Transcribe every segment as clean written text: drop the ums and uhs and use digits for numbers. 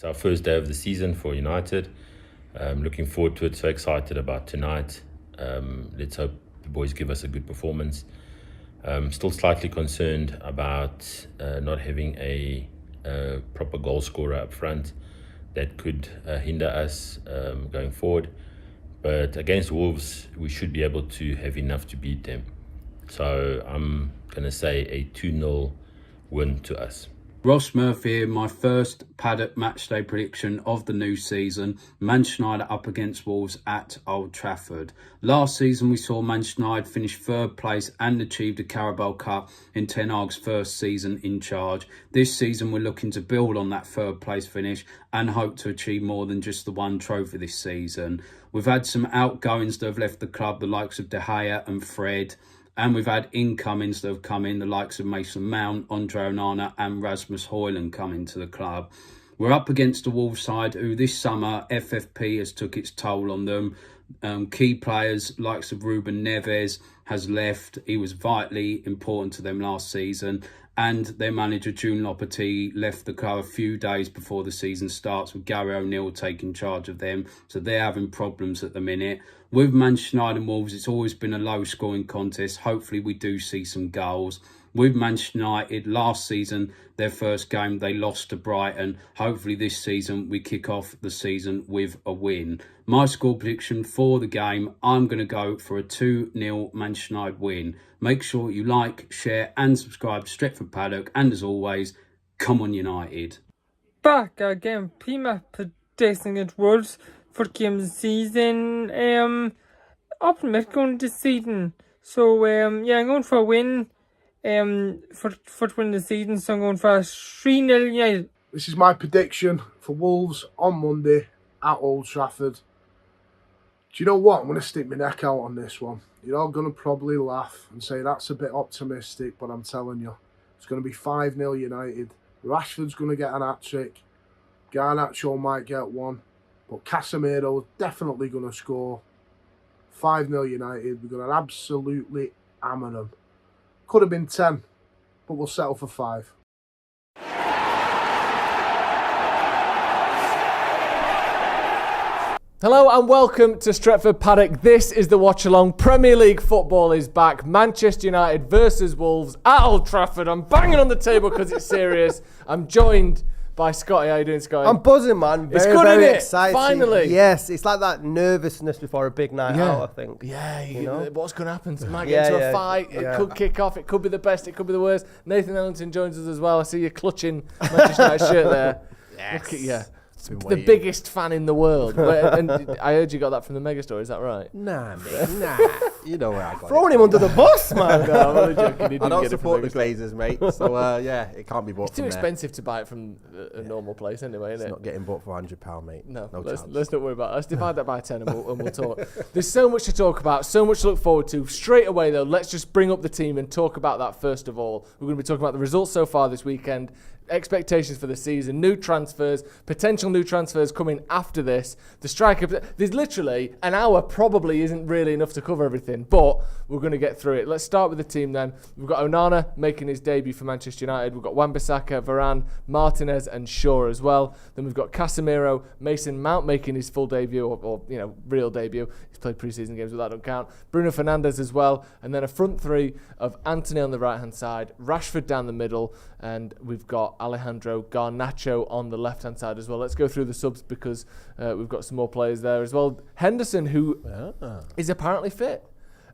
It's our first day of the season for United. Looking forward to it. So excited about tonight. Let's hope the boys give us a good performance. Still slightly concerned about not having a proper goal scorer up front. That could hinder us going forward. But against Wolves, we should be able to have enough to beat them. So I'm going to say a 2-0 win to us. Ross Murphy here, my first Paddock matchday prediction of the new season. Manchester United up against Wolves at Old Trafford. Last season we saw Manchester United finish third place and achieved a Carabao Cup in Ten Hag's first season in charge. This season we're looking to build on that third place finish and hope to achieve more than just the one trophy this season. We've had some outgoings that have left the club, the likes of De Gea and Fred. And we've had incomings that have come in, the likes of Mason Mount, Andre Onana and Rasmus Hojlund coming to the club. We're up against the Wolves side who this summer FFP has took its toll on them. Key players, likes of Ruben Neves, has left. He was vitally important to them last season. And their manager, June Lopetegui, left the club a few days before the season starts, with Gary O'Neill taking charge of them. So they're having problems at the minute. With Manchester United and Wolves, it's always been a low-scoring contest. Hopefully we do see some goals. With Manchester United, last season, their first game, they lost to Brighton. Hopefully this season, we kick off the season with a win. My score prediction for the game, I'm going to go for a 2-0 Manchester United win. Make sure you like, share and subscribe to Stretford Paddock. And as always, come on United. Back again, prima prediction at Wolves for game season. Optimistic going this season. So I'm going for a win. For to win the season, so I'm going for a 3-0 United. This is my prediction for Wolves on Monday at Old Trafford. Do you know what? I'm going to stick my neck out on this one. You're all going to probably laugh and say that's a bit optimistic, but I'm telling you, it's going to be 5-0 United. Rashford's going to get an hat-trick. Garnacho might get one. But Casemiro's definitely going to score. 5-0 United. We're going to absolutely hammer them. Could have been 10, but we'll settle for 5. Hello and welcome to Stretford Paddock. This is the Watchalong. Premier League football is back. Manchester United versus Wolves at Old Trafford. I'm banging on the table because it's serious. I'm joined by Scotty. How you doing, Scotty? I'm buzzing, man. It's good, isn't it? Exciting. Finally. Yes, it's like that nervousness before a big night out, I think. Yeah, you know? What's going to happen? It might get into a fight. It could kick off. It could be the best. It could be the worst. Nathan Ellington joins us as well. I see you clutching Manchester United shirt there. Yes. Look at you. The biggest fan in the world. And I heard you got that from the Megastore, is that right? Nah, mate, nah. You know where I got Throwing him under the bus, man. No, I'm only joking. I don't support the Glazers, mate. So, it can't be bought it's too expensive to buy it from a normal place anyway, isn't it? It's not getting bought for £100, mate. No let's not worry about it. Let's divide that by 10 and we'll talk. There's so much to talk about, so much to look forward to. Straight away, though, let's just bring up the team and talk about that first of all. We're going to be talking about the results so far this weekend, expectations for the season, new transfers, potential new transfers coming after this. The striker, there's literally an hour, probably isn't really enough to cover everything, but we're going to get through it. Let's start with the team then. We've got Onana making his debut for Manchester United. We've got Wan-Bissaka, Varane, Martinez and Shaw as well. Then we've got Casemiro, Mason Mount making his full debut or real debut. He's played pre-season games, but that don't count. Bruno Fernandes as well. And then a front three of Anthony on the right-hand side, Rashford down the middle, and we've got Alejandro Garnacho on the left-hand side as well. Let's go through the subs because we've got some more players there as well. Henderson, who is apparently fit.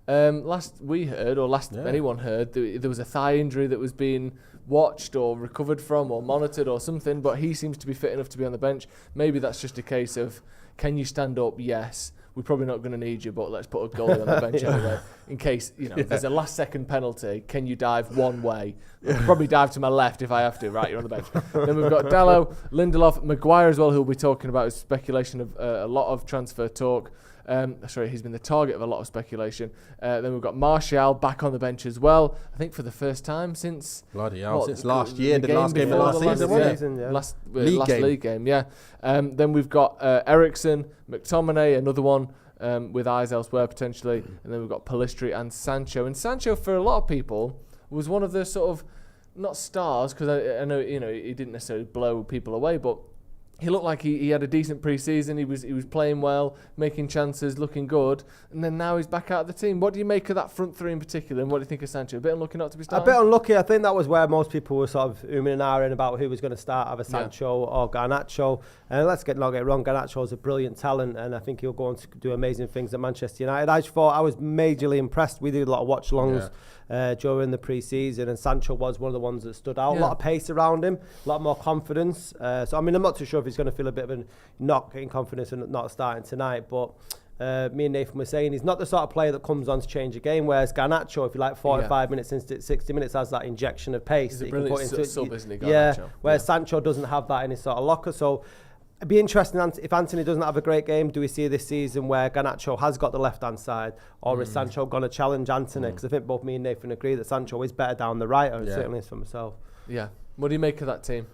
Last anyone heard, there was a thigh injury that was being watched or recovered from or monitored or something, but he seems to be fit enough to be on the bench. Maybe that's just a case of, can you stand up? Yes. We're probably not going to need you, but let's put a goalie on the bench anyway. In case, there's a last-second penalty, can you dive one way? I'll probably dive to my left if I have to. Right, you're on the bench. Then we've got Dalot, Lindelof, Maguire as well, who we'll be talking about. Is speculation of a lot of transfer talk. He's been the target of a lot of speculation. Then we've got Martial back on the bench as well. I think for the first time since since last year, the last game of last season, last league game. Yeah. Then we've got Eriksen, McTominay, another one with eyes elsewhere potentially, and then we've got Pellistri and Sancho. And Sancho, for a lot of people, was one of the sort of not stars, because I know he didn't necessarily blow people away, but he looked like he had a decent pre-season. He was playing well, making chances, looking good, and then now he's back out of the team. What do you make of that front three in particular, and what do you think of Sancho? A bit unlucky not to be starting? A bit unlucky. I think that was where most people were sort of umming and ahhing about who was going to start, either Sancho or Garnacho. And let's not get it wrong, Garnacho is a brilliant talent, and I think he'll go on to do amazing things at Manchester United. I just thought I was majorly impressed. We did a lot of watch-alongs during the pre-season, and Sancho was one of the ones that stood out. A lot of pace around him, a lot more confidence. So I mean, I'm not too sure if he's going to feel a bit of a knock in confidence and not starting tonight, but me and Nathan were saying he's not the sort of player that comes on to change a game, whereas Garnacho, if you like 45 minutes into 60 minutes, has that injection of pace He's that a you can put into sub, isn't he, Garnacho? Whereas Sancho doesn't have that in his sort of locker. So it'd be interesting if Anthony doesn't have a great game. Do we see this season where Garnacho has got the left hand side, or is Sancho going to challenge Anthony? Because I think both me and Nathan agree that Sancho is better down the right, or certainly is for myself. Yeah. What do you make of that team?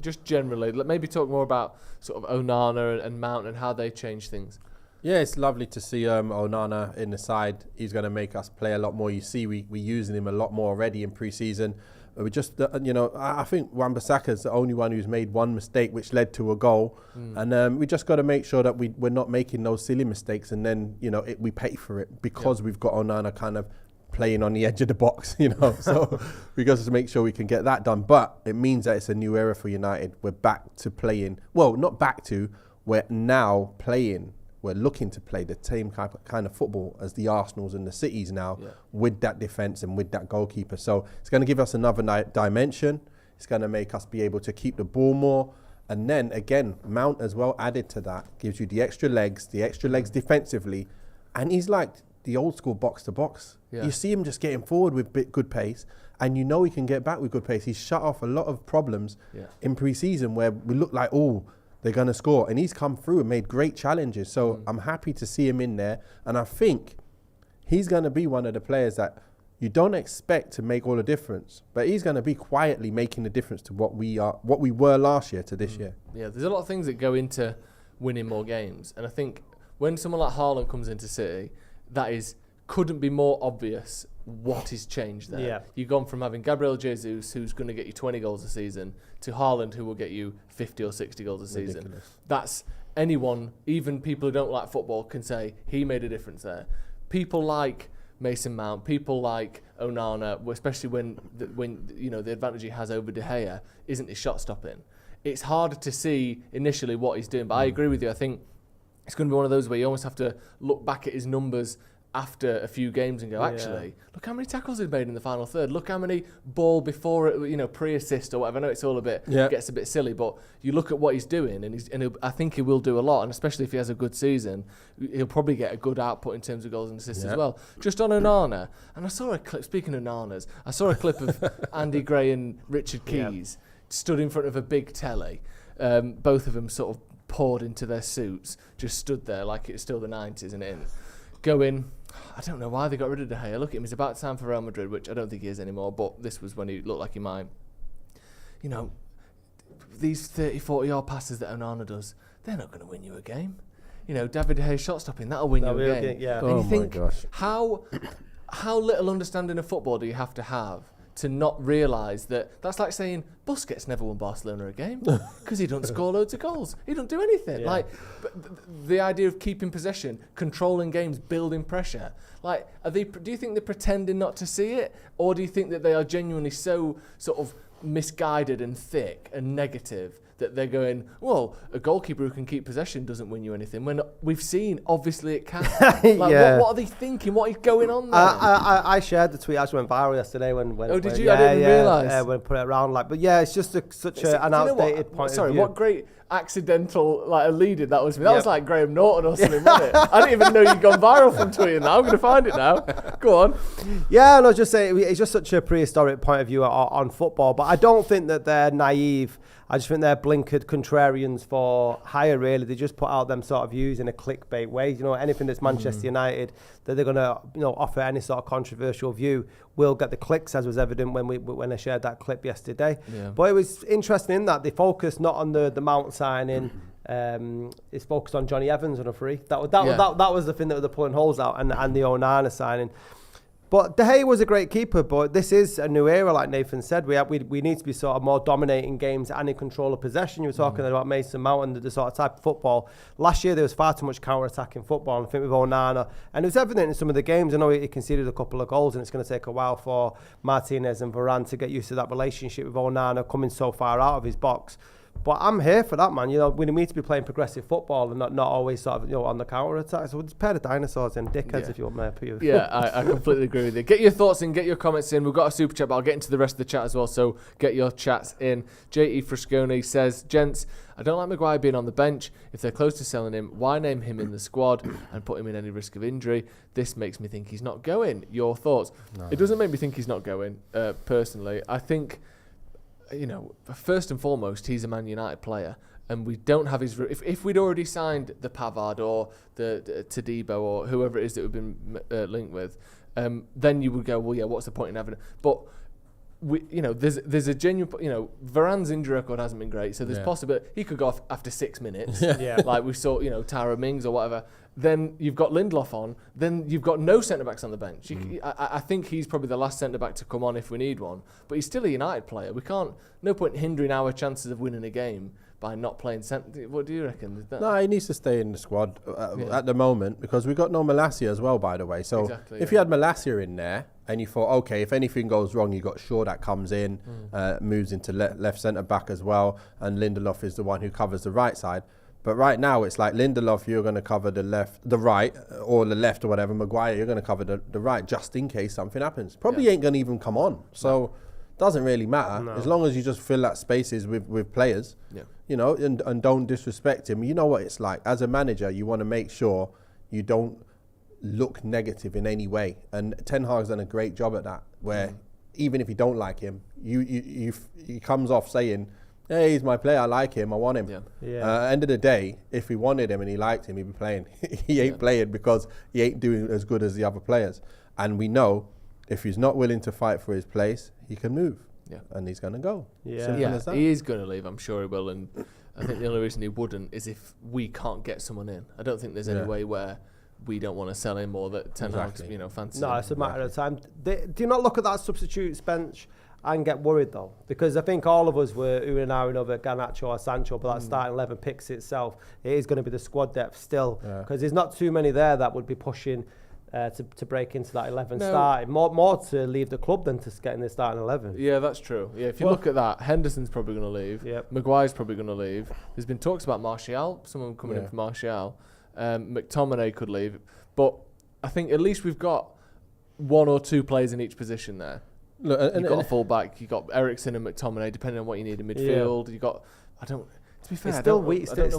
Just generally, maybe talk more about sort of Onana and Mount and how they change things. Yeah, it's lovely to see Onana in the side. He's going to make us play a lot more. You see, we're using him a lot more already in pre-season. We just, I think Wan-Bissaka's the only one who's made one mistake, which led to a goal. And we just got to make sure that we're not making those silly mistakes, and then, we pay for it because we've got Onana kind of playing on the edge of the box, So we got to make sure we can get that done. But it means that it's a new era for United. We're back to playing. Well, not back to. We're now playing. We're looking to play the same kind of football as the Arsenals and the Cities now, with that defence and with that goalkeeper. So it's going to give us another dimension. It's going to make us be able to keep the ball more. And then, again, Mount as well added to that. Gives you the extra legs defensively. And he's like the old school box-to-box. Yeah. You see him just getting forward with good pace, and he can get back with good pace. He's shut off a lot of problems in pre-season where we look like, they're going to score. And he's come through and made great challenges. So I'm happy to see him in there. And I think he's going to be one of the players that you don't expect to make all the difference. But he's going to be quietly making the difference to what we were last year to this year. Yeah, there's a lot of things that go into winning more games. And I think when someone like Haaland comes into City, couldn't be more obvious what is changed there. Yeah. You've gone from having Gabriel Jesus, who's going to get you 20 goals a season, to Haaland, who will get you 50 or 60 goals a season. That's anyone, even people who don't like football, can say he made a difference there. People like Mason Mount, people like Onana, especially when the advantage he has over De Gea isn't his shot stopping. It's harder to see initially what he's doing, but I agree with you. I think it's going to be one of those where you almost have to look back at his numbers after a few games and go, actually, look how many tackles he's made in the final third. Look how many ball before it, pre-assist or whatever. I know it's all gets a bit silly, but you look at what he's doing, and I think he will do a lot. And especially if he has a good season, he'll probably get a good output in terms of goals and assists as well. Just on Onana, and I saw a clip. Speaking of Nanas, I saw a clip of Andy Gray and Richard Keys stood in front of a big telly. Both of them sort of poured into their suits, just stood there like it's still the 90s and going, I don't know why they got rid of De Gea. Look at him, he's about time for Real Madrid, which I don't think he is anymore, but this was when he looked like he might. These 30, 40-yard passes that Onana does, they're not going to win you a game. David De Gea shot stopping, that'll win you a game. Yeah. And you think, how little understanding of football do you have to not realise that's like saying Busquets never won Barcelona a game because he doesn't score loads of goals. He doesn't do anything. But the idea of keeping possession, controlling games, building pressure. Do you think they're pretending not to see it, or do you think that they are genuinely so sort of misguided and thick and negative that they're going, well, a goalkeeper who can keep possession doesn't win you anything, when we've seen, obviously, it can. What are they thinking? What is going on there? I shared the tweet, actually went viral yesterday. When did you? I didn't realise. When I put it around. But yeah, it's just such an outdated point of view. Sorry, what great accidental lead-in that was. That was like Graham Norton or something, wasn't it? I didn't even know you'd gone viral from tweeting that. I'm going to find it now. Go on. Yeah, and I was just saying, it's just such a prehistoric point of view on football. But I don't think that they're naive. I just think they're blinkered contrarians for hire, really. They just put out them sort of views in a clickbait way. Anything that's Manchester United, that they're going to offer any sort of controversial view will get the clicks, as was evident when I shared that clip yesterday. Yeah. But it was interesting in that they focused not on the Mount signing. It's focused on Johnny Evans on a free. That was the thing that they're pulling holes out, and the Onana signing. But De Gea was a great keeper, but this is a new era, like Nathan said. We need to be sort of more dominating games and in control of possession. You were talking about Mason Mount and the sort of type of football. Last year, there was far too much counter-attacking football, and I think with Onana, and it was evident in some of the games. I know he conceded a couple of goals, and it's going to take a while for Martinez and Varane to get used to that relationship with Onana coming so far out of his box. But I'm here for that, man. You know, we need to be playing progressive football and not always sort of, you know, on the counter attack. So we'll just pair the dinosaurs in, dickheads, if you want me. Yeah, I completely agree with you. Get your thoughts in, get your comments in. We've got a super chat, but I'll get into the rest of the chat as well. So get your chats in. J.E. Frasconi says, gents, I don't like Maguire being on the bench. If they're close to selling him, why name him in the squad and put him in any risk of injury? This makes me think he's not going. Your thoughts? No. It doesn't make me think he's not going, personally. I think, you know, first and foremost, he's a Man United player, and we don't have his. If we'd already signed the Pavard or the Todibo or whoever it is that we've been linked with, then you would go, well, yeah, what's the point in having it? But we, you know, there's a genuine, you know, Varane's injury record hasn't been great, so there's possibility he could go off after 6 minutes, like we saw, you know, Tara Mings or whatever. Then you've got Lindelof on. Then you've got no centre-backs on the bench. I think he's probably the last centre-back to come on if we need one. But he's still a United player. We can't. No point hindering our chances of winning a game by not playing centre. What do you reckon? No, he needs to stay in the squad at the moment because we've got no Malacia as well, by the way. So if you had Malacia in there and you thought, okay, if anything goes wrong, you got Shaw that comes in, moves into left centre-back as well, and Lindelof is the one who covers the right side. But right now, it's like Lindelof, you're going to cover the right, or the left or whatever. Maguire, you're going to cover the right, just in case something happens. Probably ain't going to even come on. So doesn't really matter. As long as you just fill that spaces with players, you know, and don't disrespect him. You know what it's like. As a manager, you want to make sure you don't look negative in any way. And Ten Hag's done a great job at that, where even if you don't like him, he comes off saying, hey, he's my player, I like him, I want him. End of the day, if we wanted him and he liked him, he'd be playing. He ain't playing because he ain't doing as good as the other players. And we know if he's not willing to fight for his place, he can move. And he's going to go. Simple as that. He is going to leave, I'm sure he will. And I think the only reason he wouldn't is if we can't get someone in. I don't think there's any way where we don't want to sell him or that Ten Hag's, you know, fancy. No, it's a matter of time. Do you not look at that substitutes bench and get worried though? Because I think all of us were oohing and ahhing over Garnacho or Sancho, but that starting 11 picks itself. It is going to be the squad depth still, because there's not too many there that would be pushing to break into that 11 starting. More to leave the club than to get in the starting 11. Yeah, that's true. Yeah, if you look at that, Henderson's probably going to leave. Maguire's probably going to leave. There's been talks about Martial, someone coming in for Martial. McTominay could leave. But I think at least we've got one or two players in each position there. Look, you've got a full-back, you've got Eriksen and McTominay, depending on what you need in midfield. You've got, to be fair, it's still weak. There's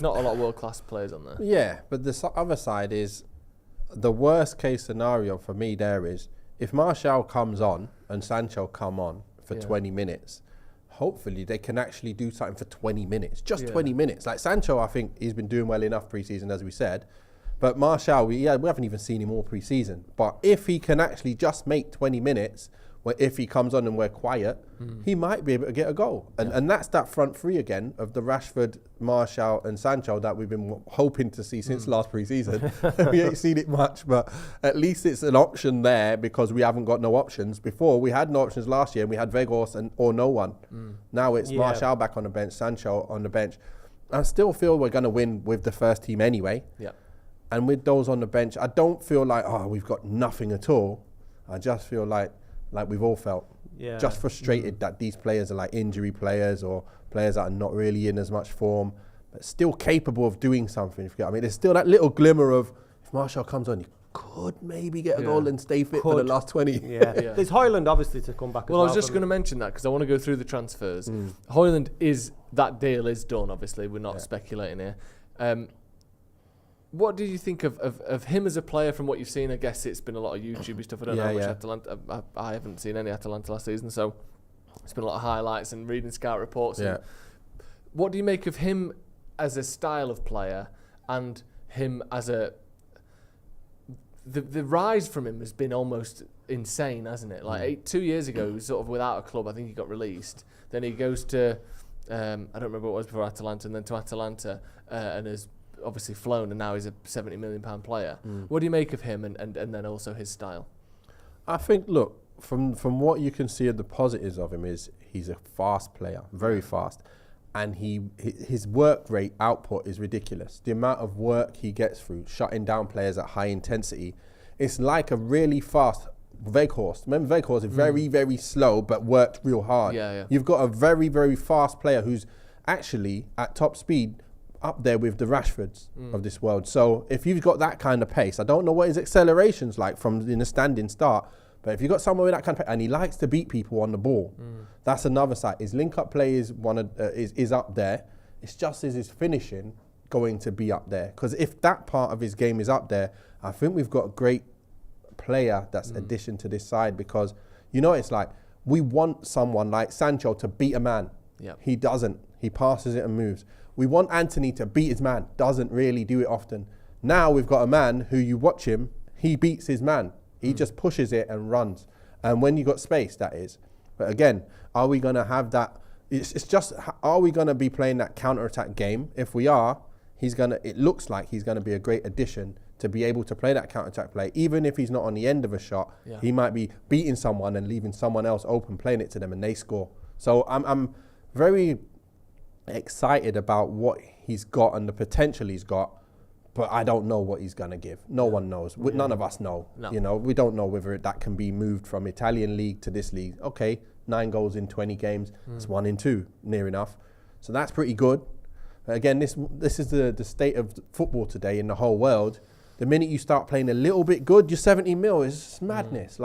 not a lot of world-class players on there. Yeah, but the other side is, the worst-case scenario for me there is, if Martial comes on and Sancho come on for 20 minutes, hopefully they can actually do something for 20 minutes. Just 20 minutes. Like Sancho, I think he's been doing well enough pre-season, as we said. But Martial, we haven't even seen him all pre-season. But if he can actually just make 20 minutes, if he comes on and we're quiet, he might be able to get a goal. And that's that front three again of the Rashford, Martial and Sancho that we've been hoping to see since last pre-season. We ain't seen it much, but at least it's an option there because we haven't got no options. Before, we had no options last year and we had Weghorst or no one. Now it's Martial back on the bench, Sancho on the bench. I still feel we're going to win with the first team anyway. And with those on the bench, I don't feel like, we've got nothing at all. I just feel like we've all felt just frustrated that these players are like injury players or players that are not really in as much form, but still capable of doing something. If you get what I mean, there's still that little glimmer of, if Martial comes on, you could maybe get a goal and stay fit for the last 20. There's Hojlund obviously to come back. Well, I was just going to mention that because I want to go through the transfers. Hojlund that deal is done. Obviously, we're not speculating here. What did you think of him as a player from what you've seen? I guess it's been a lot of YouTube stuff. I don't know how much Atalanta. I haven't seen any Atalanta last season, so it's been a lot of highlights and reading scout reports. What do you make of him as a style of player and him as a... The rise from him has been almost insane, hasn't it? Like 2 years ago, he was sort of without a club. I think he got released. Then he goes to... I don't remember what it was before Atalanta, and then to Atalanta and has obviously flown, and now he's a £70 million player. What do you make of him, and then also his style? I think, look, from what you can see of the positives of him is he's a fast player, very fast. And his work rate output is ridiculous. The amount of work he gets through, shutting down players at high intensity, it's like a really fast Weghorst. Remember Weghorst is very, very slow, but worked real hard. You've got a very, very fast player who's actually at top speed up there with the Rashfords of this world. So if you've got that kind of pace, I don't know what his acceleration's like from in a standing start, but if you've got someone with that kind of pace, and he likes to beat people on the ball, that's another side. His link-up play is is up there. It's just his finishing going to be up there. Because if that part of his game is up there, I think we've got a great player that's addition to this side, because it's like we want someone like Sancho to beat a man. He doesn't. He passes it and moves. We want Anthony to beat his man. Doesn't really do it often. Now we've got a man who, you watch him, he beats his man. He just pushes it and runs. And when you got space, that is. But again, are we going to have that? It's just, are we going to be playing that counter-attack game? If we are, it looks like he's going to be a great addition to be able to play that counter-attack play. Even if he's not on the end of a shot, he might be beating someone and leaving someone else open, playing it to them, and they score. So I'm very excited about what he's got and the potential he's got, but I don't know what he's going to give. No one knows. None of us know. No. We don't know whether that can be moved from Italian league to this league. Okay, 9 goals in 20 games. It's 1 in 2, near enough. So that's pretty good. Again, this is the state of football today in the whole world. The minute you start playing a little bit good, you're 70 mil. It's madness.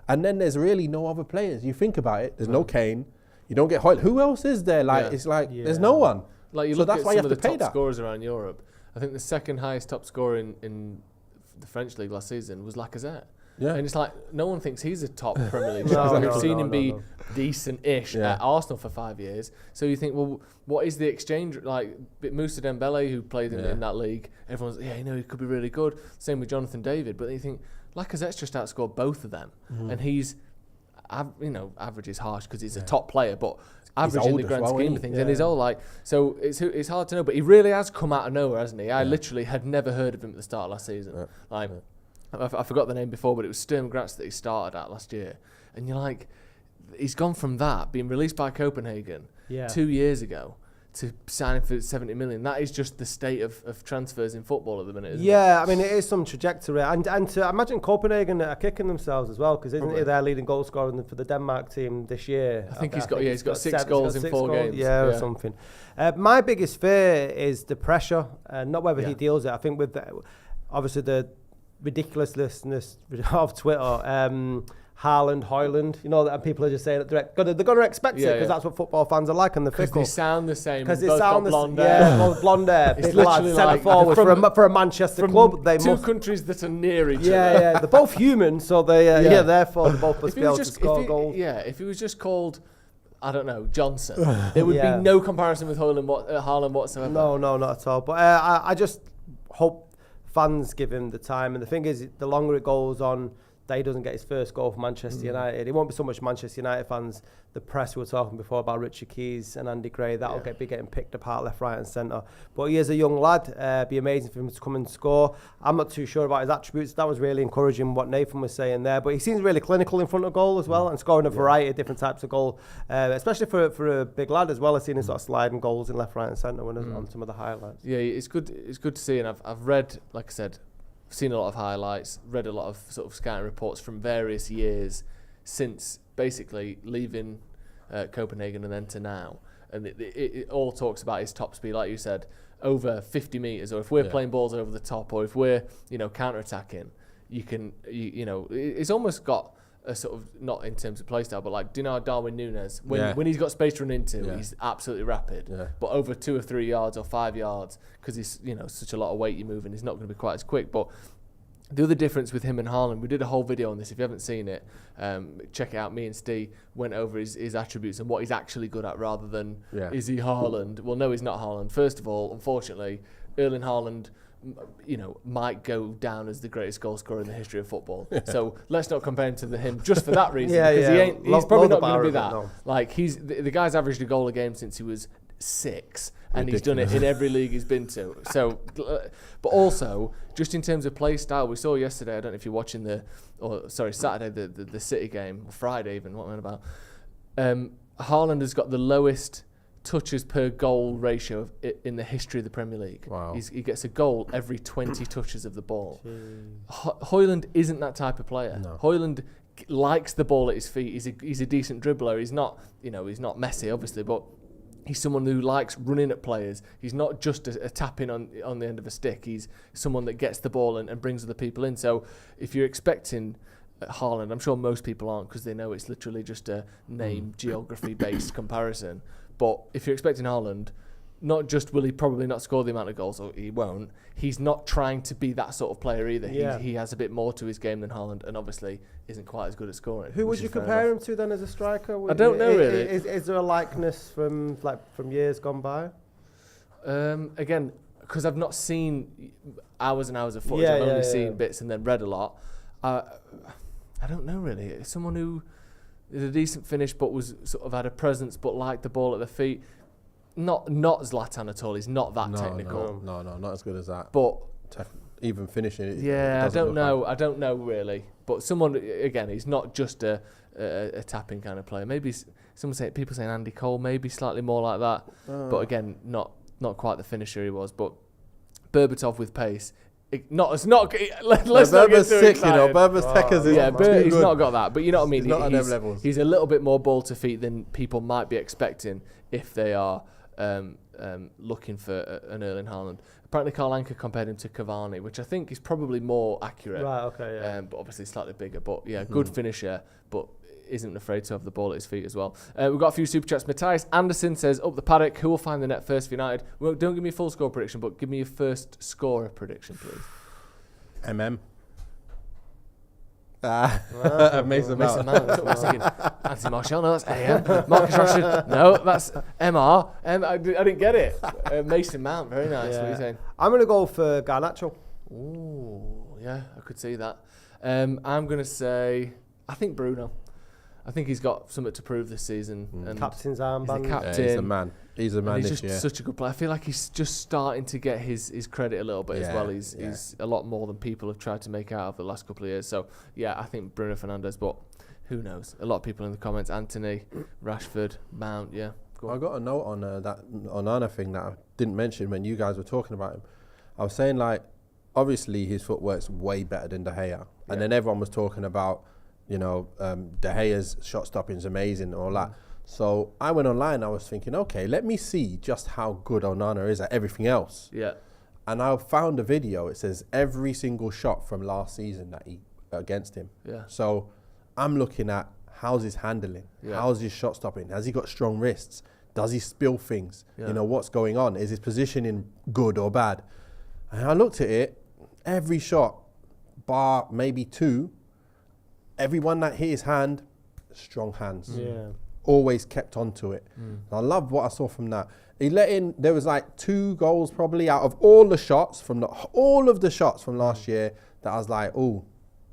And then there's really no other players. You think about it. There's no Kane. You don't get Hojlund. Who else is there? It's like there's no one. Like, you so look that's at why some you have of to the pay top that. scorers around Europe. I think the second highest top scorer in the French league last season was Lacazette. Yeah. And it's like, no one thinks he's a top Premier League striker. We've seen him be decent-ish at Arsenal for 5 years. So you think, well, what is the exchange? Like, Moussa Dembele, who played in that league, everyone's, he could be really good. Same with Jonathan David. But then you think, Lacazette's just outscored both of them. And he's, average is harsh because he's a top player, but average in the grand scheme of things. And he's all like, so it's hard to know. But he really has come out of nowhere, hasn't he? I literally had never heard of him at the start of last season. I forgot the name before, but it was Sturm Graz that he started at last year. And you're like, he's gone from that, being released by Copenhagen 2 years ago, to signing for 70 million. That is just the state of transfers in football at the minute, isn't it? I mean, it is some trajectory. And to imagine Copenhagen are kicking themselves as well, because isn't he their leading goal scorer for the Denmark team this year? I think he's got 6 goals in 4 games. Or something. My biggest fear is the pressure, not whether he deals it. I think with obviously the ridiculousness of Twitter, Haaland, Hojlund, that people are just saying that they're going to expect it because that's what football fans are like, and the fickle. Because they sound the same. Because they both sound got blonde hair. both blonde hair. It's big literally lads, centre like forward for a Manchester club. They two countries that are near each other. They're both human, so they therefore they both must be able to score goals. If he was just called, I don't know, Johnson, there would be no comparison with Haaland whatsoever. No, not at all. But I just hope fans give him the time. And the thing is, the longer it goes on, that he doesn't get his first goal for Manchester United. It won't be so much Manchester United fans. The press we were talking before about Richard Keys and Andy Gray, that'll be getting picked apart left, right and centre. But he is a young lad. It'd be amazing for him to come and score. I'm not too sure about his attributes. That was really encouraging what Nathan was saying there. But he seems really clinical in front of goal as well, and scoring a variety of different types of goal, especially for a big lad as well. I've seen him sort of sliding goals in left, right and centre on some of the highlights. Yeah, it's good to see. And I've read, like I said, seen a lot of highlights, read a lot of sort of scouting reports from various years since basically leaving Copenhagen and then to now. And it all talks about his top speed, like you said, over 50 metres, or if we're playing balls over the top, or if we're, counter-attacking, it's almost got a sort of, not in terms of playstyle, but like, do you know Darwin Núñez, when he's got space to run into, he's absolutely rapid. But over 2 or 3 yards or 5 yards, because he's such a lot of weight you're moving, he's not going to be quite as quick. But the other difference with him and Haaland, we did a whole video on this. If you haven't seen it, check it out. Me and Steve went over his attributes and what he's actually good at, rather than is he Haaland? Well, no, he's not Haaland. First of all, unfortunately, Erling Haaland, might go down as the greatest goal scorer in the history of football. So let's not compare him to him just for that reason, because he's probably not going to be that. No. Like, the guy's averaged a goal a game since he was 6, and he's done it in every league he's been to. So, but also just in terms of play style, we saw yesterday. I don't know if you're watching Saturday the City game, or Friday even. What am I about? Haaland has got the lowest touches per goal ratio in the history of the Premier League. Wow. He gets a goal every 20 touches of the ball. Hojlund isn't that type of player. No. Hojlund likes the ball at his feet. He's a decent dribbler. He's not not Messi obviously, but he's someone who likes running at players. He's not just a tap-in on the end of a stick. He's someone that gets the ball and brings other people in. So if you're expecting Haaland, I'm sure most people aren't, because they know it's literally just a name geography-based comparison. But if you're expecting Haaland, not just will he probably not score the amount of goals, or he won't, he's not trying to be that sort of player either. Yeah. He has a bit more to his game than Haaland, and obviously isn't quite as good at scoring. Who would you compare him to then as a striker? I don't know really. Is there a likeness from years gone by? Again, because I've not seen hours and hours of footage, I've only seen bits and then read a lot. I don't know really. Someone who is a decent finish, but was sort of had a presence, but liked the ball at the feet. Not Zlatan at all. He's not that technical. No, not as good as that. But even finishing it. I don't know. I don't know really. But someone, again, he's not just a tapping kind of player. Maybe people saying Andy Cole, maybe slightly more like that. But again, not quite the finisher he was. But Berbatov with pace. Let's not get too sick, excited. Berber's techers is he's not got that. But you know what I mean. He's not on them levels. He's a little bit more ball to feet than people might be expecting if they are looking for an Erling Haaland. Apparently, Karl Anker compared him to Cavani, which I think is probably more accurate. Right. Okay. Yeah. But obviously slightly bigger. But yeah, good finisher, but isn't afraid to have the ball at his feet as well. We've got a few super chats. Matthias Anderson says, up the Paddock, who will find the net first for United? Well, don't give me a full score prediction, but give me your first scorer prediction, please. MM. Mason Mount. That's what I was thinking. Anthony Martial, no, that's AM. Marcus Rashford, no, that's MR. I didn't get it. Mason Mount, very nice. What are you saying? I'm going to go for Garnacho. Ooh, yeah, I could see that. I'm going to say, I think Bruno. I think he's got something to prove this season. And Captain's armband. He's the captain. He's a man. He's a man he's this just year. such a good player. I feel like he's just starting to get his credit a little bit as well. He's a lot more than people have tried to make out of the last couple of years. So, yeah, I think Bruno Fernandes, but who knows? A lot of people in the comments, Anthony, Rashford, Mount, yeah. I got a note on that Onana thing that I didn't mention when you guys were talking about him. I was saying, like, obviously his footwork's way better than De Gea. And then everyone was talking about, De Gea's shot stopping is amazing and all that. So I went online, I was thinking, okay, let me see just how good Onana is at everything else. Yeah. And I found a video, it says every single shot from last season that he against him. Yeah. So I'm looking at how's his handling, how's his shot stopping, has he got strong wrists, does he spill things, what's going on, is his positioning good or bad? And I looked at it, every shot, bar maybe 2, every one that hit his hand, strong hands. Yeah. Always kept onto it. I love what I saw from that. He let in, there was like 2 goals probably out of all the shots from last year that I was like, oh,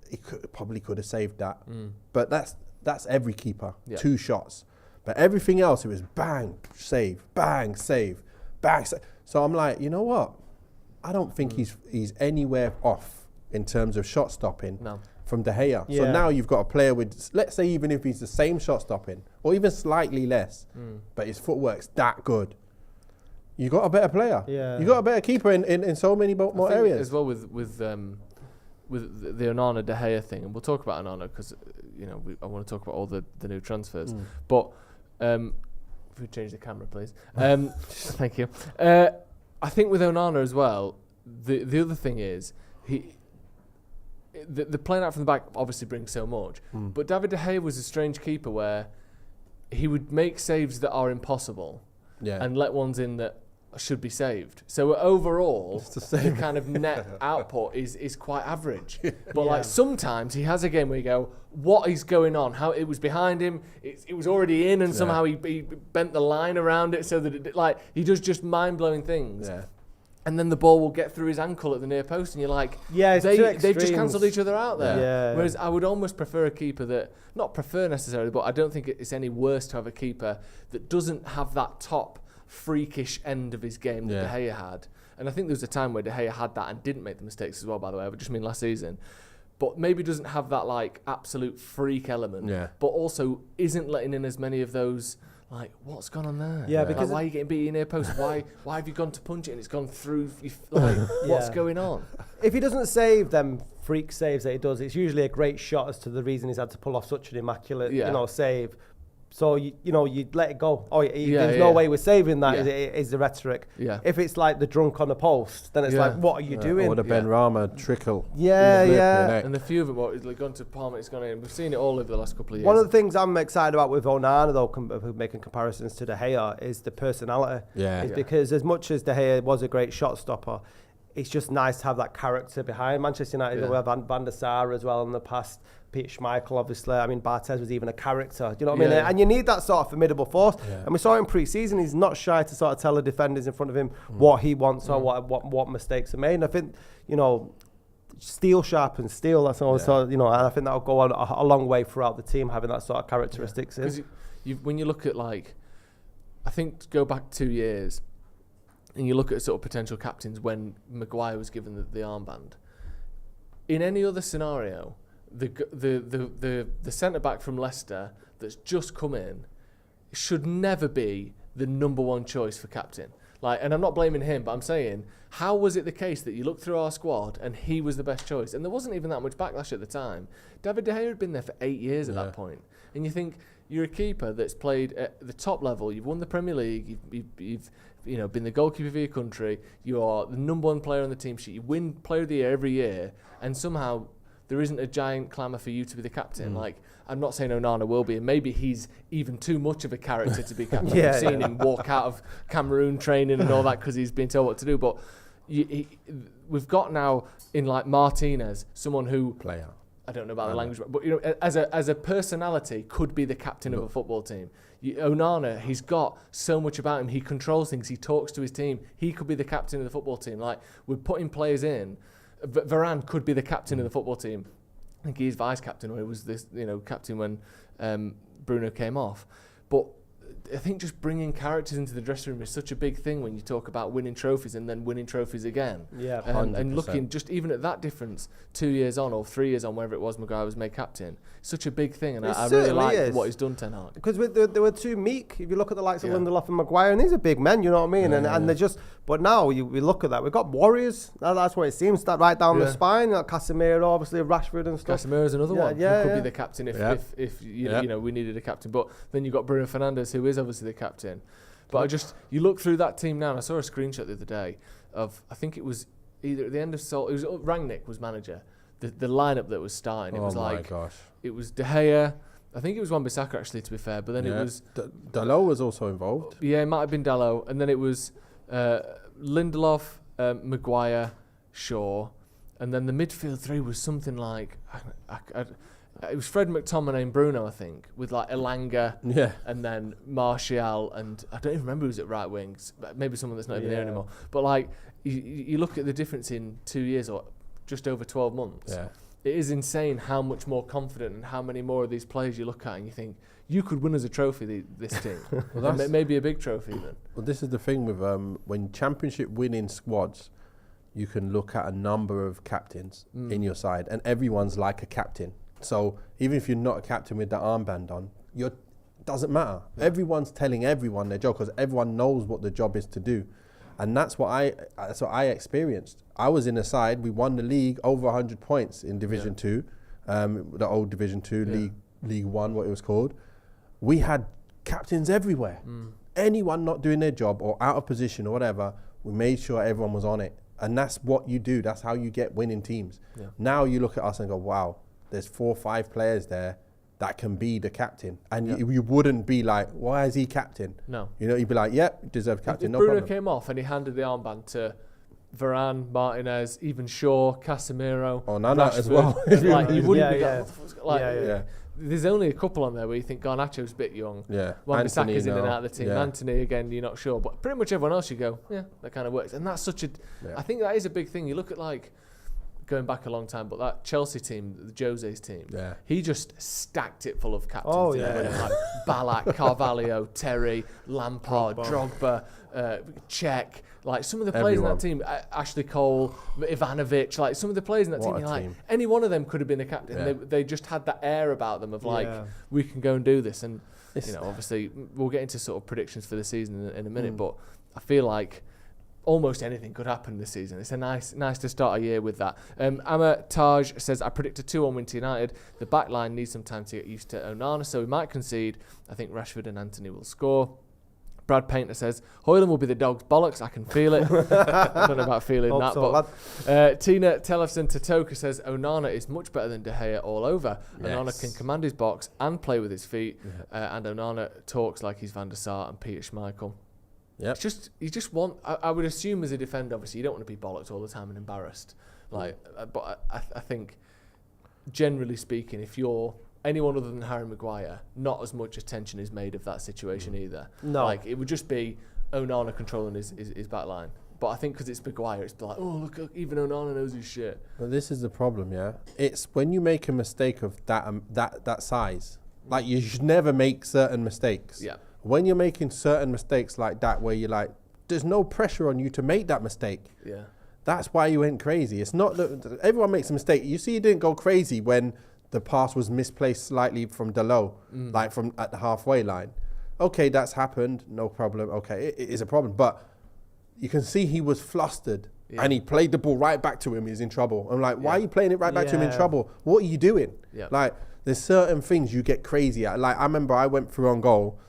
he probably could have saved that. But that's every keeper, 2 shots. But everything else, it was bang, save, bang, save, bang, save. So I'm like, you know what? I don't think he's anywhere off in terms of shot stopping. No. From De Gea. So now you've got a player with, let's say even if he's the same shot stopping, or even slightly less, but his footwork's that good, you got a better player. Yeah. You got a better keeper in so many more areas. As well with the Onana De Gea thing, and we'll talk about Onana because I want to talk about all the new transfers. But if we change the camera, please. Thank you. I think with Onana as well, the other thing is the playing out from the back obviously brings so much. But David De Gea was a strange keeper where he would make saves that are impossible and let ones in that should be saved. So overall, the kind of net output is quite average. But like sometimes he has a game where you go, what is going on? How it was behind him, it was already in, and somehow he bent the line around it so that he does just mind-blowing things. Yeah. And then the ball will get through his ankle at the near post, and you're like, they've just cancelled each other out there. Yeah. Whereas I would almost prefer a keeper that, not prefer necessarily, but I don't think it's any worse to have a keeper that doesn't have that top freakish end of his game that De Gea had. And I think there was a time where De Gea had that and didn't make the mistakes as well, by the way. I just mean last season. But maybe doesn't have that like absolute freak element. Yeah. But also isn't letting in as many of those like, what's gone on there? Yeah, because like, why are you getting beat in near post? Why have you gone to punch it and it's gone through? Like, what's going on? If he doesn't save them freak saves that he does, it's usually a great shot as to the reason he's had to pull off such an immaculate, save. So, you let it go. There's no way we're saving that, is the rhetoric. Yeah. If it's like the drunk on the post, then it's like, what are you doing? Or the Ben Rama trickle. And a few of them, it's gone to Palmer, it's gone in. We've seen it all over the last couple of years. One of the things I'm excited about with Onana, though, making comparisons to De Gea, is the personality. Because as much as De Gea was a great shot stopper, it's just nice to have that character behind. Manchester United, we have Van der Sar as well in the past. Peter Schmeichel, obviously. I mean, Barthez was even a character. Do you know what I mean? And you need that sort of formidable force. And we saw in pre-season, he's not shy to sort of tell the defenders in front of him what he wants or what mistakes are made. And I think, steel sharpens steel. That's always and I think that'll go on a long way throughout the team, having that sort of characteristics. When you look at, like, I think to go back 2 years, and you look at sort of potential captains when Maguire was given the armband, in any other scenario, the centre back from Leicester that's just come in should never be the number one choice for captain. Like, and I'm not blaming him, but I'm saying, how was it the case that you looked through our squad and he was the best choice? And there wasn't even that much backlash at the time. David De Gea had been there for 8 years at that point, and you think you're a keeper that's played at the top level. You've won the Premier League. You've been the goalkeeper for your country. You are the number one player on the team sheet. You win Player of the Year every year, and somehow there isn't a giant clamour for you to be the captain. Like, I'm not saying Onana will be, and maybe he's even too much of a character to be captain. I've seen him walk out of Cameroon training and all that because he's been told what to do. But we've got now in like Martinez, someone who I don't know about the language, but as a personality could be the captain of a football team. Onana, he's got so much about him. He controls things. He talks to his team. He could be the captain of the football team. Like, we're putting players in. Varane could be the captain of the football team. I think he's vice captain, or he was this, captain when Bruno came off. But I think just bringing characters into the dressing room is such a big thing when you talk about winning trophies and then winning trophies again. Yeah, and looking just even at that difference, 2 years on or 3 years on, wherever it was, Maguire was made captain. Such a big thing, and I really like what he's done, Ten Hag. Because they were too meek. If you look at the likes of Lindelof and Maguire, and these are big men, you know what I mean? And they're just. But now we look at that. We've got warriors. That's what it seems. That right down the spine. Like Casemiro, obviously Rashford and stuff. Casemiro's another one. Who could be the captain if we needed a captain. But then you've got Bruno Fernandes, who is obviously the captain. But you look through that team now, and I saw a screenshot the other day of, I think it was either at the end of Rangnick was manager. The lineup that was starting, it was it was De Gea. I think it was Wan-Bissaka actually, to be fair. But then it was Dalot was also involved. Yeah, it might have been Dalot, and then it was Lindelof, Maguire, Shaw, and then the midfield three was something like it was Fred McTominay and Bruno, I think, with like Elanga, and then Martial, and I don't even remember who's at right wing. Maybe someone that's not even there anymore. But like you look at the difference in 2 years or just over 12 months. Yeah. It is insane how much more confident and how many more of these players you look at and you think you could win as a trophy, this team. Maybe a big trophy even. Well, this is the thing with when championship winning squads, you can look at a number of captains in your side, and everyone's like a captain. So even if you're not a captain with the armband on, doesn't matter. Yeah. Everyone's telling everyone their job because everyone knows what the job is to do. And that's what I experienced. I was in a side, we won the league over 100 points in Division 2, the old Division 2, League 1, what it was called. We had captains everywhere. Anyone not doing their job or out of position or whatever, we made sure everyone was on it. And that's what you do. That's how you get winning teams. Yeah. Now you look at us and go, wow, there's 4 or 5 players there that can be the captain. And you wouldn't be like, why is he captain? No. You'd be like, deserve captain, no Bruno problem. came off and he handed the armband to Varane, Martinez, even Shaw, Casemiro, Onana as well. Like, you wouldn't be like, what the fuck's like, there's only a couple on there where you think Garnacho's a bit young. Yeah. Wan-Bissaka's in and out of the team. Yeah. Anthony, again, you're not sure. But pretty much everyone else you go, that kind of works. And that's such a... Yeah. I think that is a big thing. You look at, like, going back a long time, but that Chelsea team, the Jose's team, Yeah. he just stacked it full of captains. Oh, didn't he? yeah. Like Ballack, Carvalho, Terry, Lampard, Drogba, Cech. Like some of the players in that team, Ashley Cole, Ivanovic, like some of the players in that team, What a you're like, team. any one of them could have been a captain. Yeah. They just had that air about them of like, Yeah. we can go and do this. And, obviously, we'll get into sort of predictions for the season in a minute, but I feel like almost anything could happen this season. It's a nice to start a year with that. Amma Taj says, I predict a 2-1 win to United. The back line needs some time to get used to Onana, so we might concede. I think Rashford and Anthony will score. Brad Painter says, Hojlund will be the dog's bollocks. I can feel it. I don't know about feeling that. But Tina Tellefson Tatoka says, Onana is much better than De Gea all over. Yes. Onana can command his box and play with his feet. And Onana talks like he's Van der Sar and Peter Schmeichel. Yep. You just want. I would assume as a defender, obviously, you don't want to be bollocked all the time and embarrassed. But I think, generally speaking, if you're anyone other than Harry Maguire, not as much attention is made of that situation either. No. Like it would just be Onana controlling his back line. But I think because it's Maguire, it's like, oh look, even Onana knows his shit. But this is the problem, yeah. It's when you make a mistake of that size. Like you should never make certain mistakes. Yeah. When you're making certain mistakes like that, where you're like, there's no pressure on you to make that mistake. Yeah. That's why you went crazy. It's not that everyone makes a mistake. You see, you didn't go crazy when the pass was misplaced slightly from Delo, like from at the halfway line. Okay, that's happened. No problem. Okay, it is a problem. But you can see he was flustered and he played the ball right back to him. He's in trouble. I'm like, why are you playing it right back to him in trouble? What are you doing? Yeah. Like, there's certain things you get crazy at. Like, I remember I went through on goal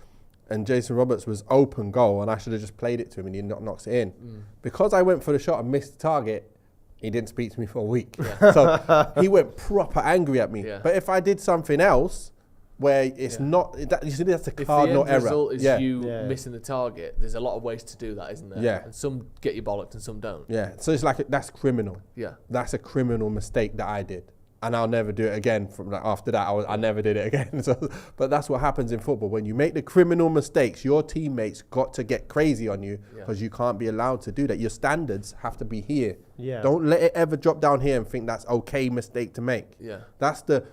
and Jason Roberts was open goal and I should have just played it to him and he knocks it in. Because I went for the shot and missed the target, he didn't speak to me for a week. Yeah. So he went proper angry at me. Yeah. But if I did something else where it's not, you see, that's a cardinal error. If the end result is you missing the target, there's a lot of ways to do that, isn't there? Yeah. And some get you bollocked and some don't. Yeah. So it's like, that's criminal. Yeah. That's a criminal mistake that I did. And I'll never do it again. From like after that, I never did it again. So, but that's what happens in football. When you make the criminal mistakes, your teammates got to get crazy on you because you can't be allowed to do that. Your standards have to be here. Yeah. Don't let it ever drop down here and think that's okay mistake to make. Yeah. That's the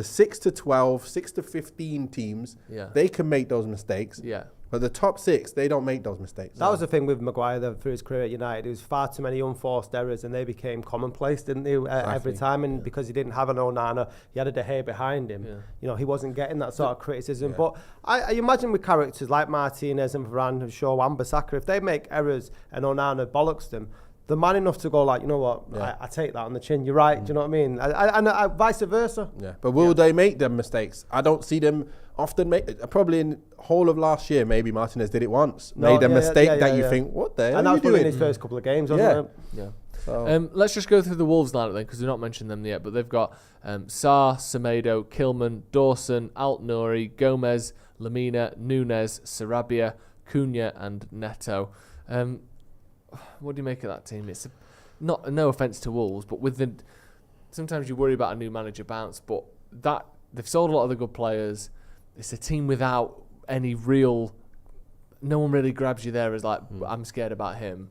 6 to 12, 6 to 15 teams. Yeah. They can make those mistakes. Yeah. But the top 6, they don't make those mistakes. That was the thing with Maguire through his career at United. There was far too many unforced errors and they became commonplace, didn't they, every time? And because he didn't have an Onana, he had a De Gea behind him. Yeah. You know, he wasn't getting that sort of criticism. Yeah. But I imagine with characters like Martinez and Varane and Shaw, Wan-Bissaka, if they make errors and Onana bollocks them, they're man enough to go like, you know what, I take that on the chin. You're right. Do you know what I mean? And vice versa. Yeah. But will they make them mistakes? I don't see them often make. Probably in whole of last year, maybe Martinez did it once. Made a mistake that you think, what the hell and are you that was doing? in his first couple of games, wasn't it? Yeah. So. Let's just go through the Wolves lineup then, because we've not mentioned them yet. But they've got Sarr, Semedo, Kilman, Dawson, Alt-Nouri, Gomez, Lamina, Nunez, Sarabia, Cunha, and Neto. What do you make of that team? It's no offence to Wolves, but sometimes you worry about a new manager bounce, but that they've sold a lot of the good players. It's a team without any real. No one really grabs you there as like, I'm scared about him.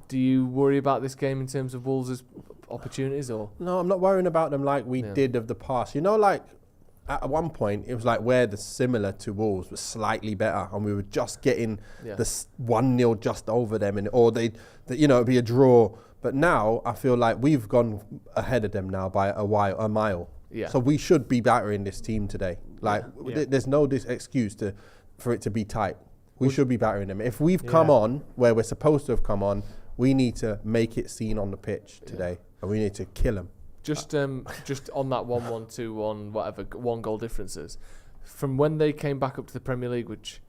Do you worry about this game in terms of Wolves' opportunities, or? No, I'm not worrying about them like we did of the past. You know, like at one point it was like where the similar to Wolves was slightly better, and we were just getting the 1-0 just over them, it'd be a draw. But now I feel like we've gone ahead of them now by a mile. Yeah. So we should be battering this team today. Like there's no excuse for it to be tight. We should be battering them. If we've come on where we're supposed to have come on, we need to make it seen on the pitch today, and we need to kill them. Just on that 1-1, 2-1, whatever, 1 goal differences, from when they came back up to the Premier League, which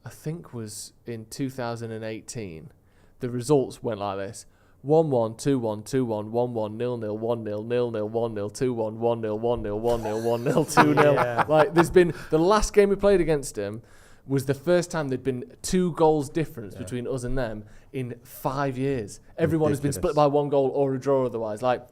I think was in 2018, the results went like this: 1-1, 2-1, 2-1, 1-1, 0-0, 1-0, 0-0, 1-0, 2-1, 1-0, 1-0, 1-0, 1-0, 2-0. Like there's been the last game we played against them was the first time there'd been 2 goals difference between us and them in 5 years. Everyone has been split by 1 goal or a draw otherwise. Like,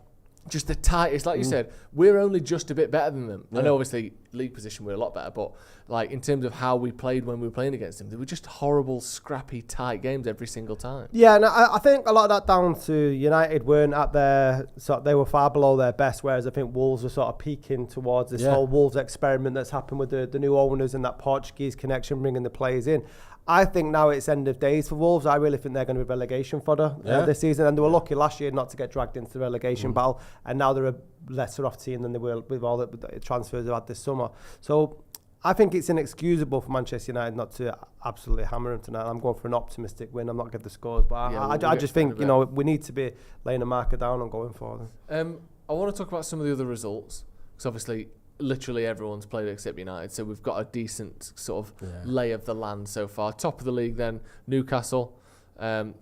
just the tightest, like you said, we're only just a bit better than them. I know obviously league position we're a lot better, but like in terms of how we played when we were playing against them, they were just horrible, scrappy, tight games every single time. Yeah, and I think a lot of that down to United weren't at their, they were far below their best, whereas I think Wolves were sort of peaking towards this whole Wolves experiment that's happened with the new owners and that Portuguese connection, bringing the players in. I think now it's end of days for Wolves. I really think they're going to be relegation fodder this season, and they were lucky last year not to get dragged into the relegation battle, and now they're a lesser off team than they were with all the transfers they've had this summer. So I think it's inexcusable for Manchester United not to absolutely hammer them tonight. I'm going for an optimistic win. I'm not giving the scores, but I just think we need to be laying a marker down and going for them. I want to talk about some of the other results, because obviously literally everyone's played except United, so we've got a decent sort of lay of the land so far. Top of the league then, Newcastle on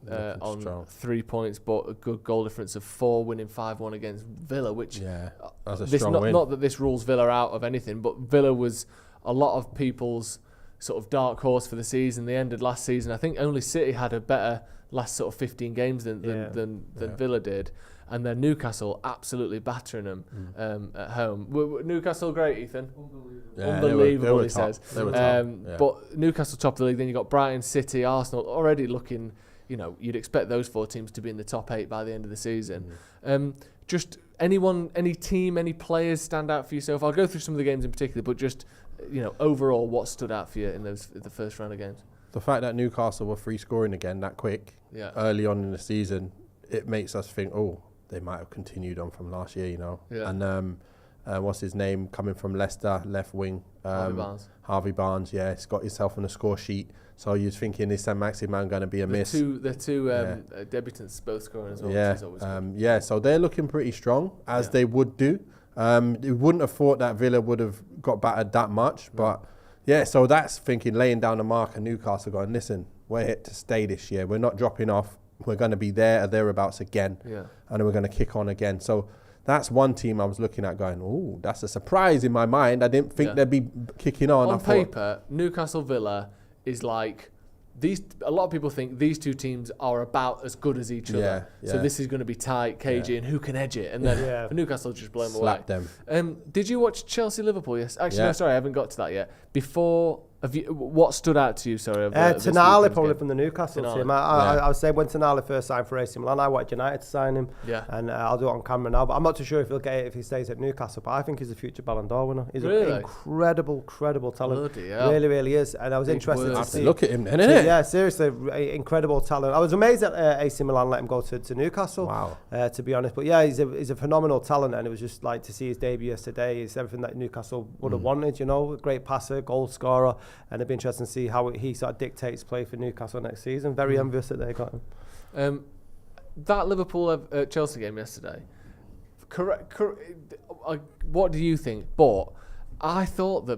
strong. 3 points, but a good goal difference of 4, winning 5-1 against Villa, which that's a strong win. Not that this rules Villa out of anything, but Villa was a lot of people's sort of dark horse for the season. They ended last season, I think only City had a better last sort of 15 games than Villa did. And then Newcastle absolutely battering them at home. Newcastle great, Ethan? Unbelievable, he says. They were top. But Newcastle top of the league, then you've got Brighton, City, Arsenal, already looking, you'd expect those 4 teams to be in the top 8 by the end of the season. Just any team, any players stand out for you so far? I'll go through some of the games in particular, but just, overall, what stood out for you in the first round of games? The fact that Newcastle were free scoring again that quick early on in the season, it makes us think, they might have continued on from last year, Yeah. And what's his name coming from Leicester, left wing? Harvey Barnes, he's got himself on the score sheet. So you're thinking, is Saint-Maximin going to be a miss? The two debutants both scoring as well, which is always good. So they're looking pretty strong, as they would do. You wouldn't have thought that Villa would have got battered that much, but so that's thinking, laying down the mark, and Newcastle going, listen, we're here to stay this year. We're not dropping off. We're going to be there or thereabouts again, and we're going to kick on again. So that's one team I was looking at going, that's a surprise in my mind. I didn't think they'd be kicking on. On paper, Newcastle Villa is like, a lot of people think these two teams are about as good as each other. So this is going to be tight, cagey, and who can edge it? And then for Newcastle, just blow them away. Slap them. Did you watch Chelsea-Liverpool? Yes. Actually, no, sorry, I haven't got to that yet. Before... what stood out to you, sorry? Tonali, probably from the Newcastle team. I was saying when Tonali first signed for AC Milan, I wanted United to sign him. And I'll do it on camera now. But I'm not too sure if he'll get it if he stays at Newcastle. But I think he's a future Ballon d'Or winner. He's an incredible talent. Really, really is. And I was interested to see. Look at him then, innit? Yeah, seriously, incredible talent. I was amazed that AC Milan let him go to Newcastle. Wow. To be honest, but he's a phenomenal talent, and it was just like to see his debut yesterday. It's everything that Newcastle would have wanted. A great passer, goal scorer. And it'd be interesting to see how he sort of dictates play for Newcastle next season. Very envious that they got him. That Liverpool Chelsea game yesterday. What do you think? But I thought that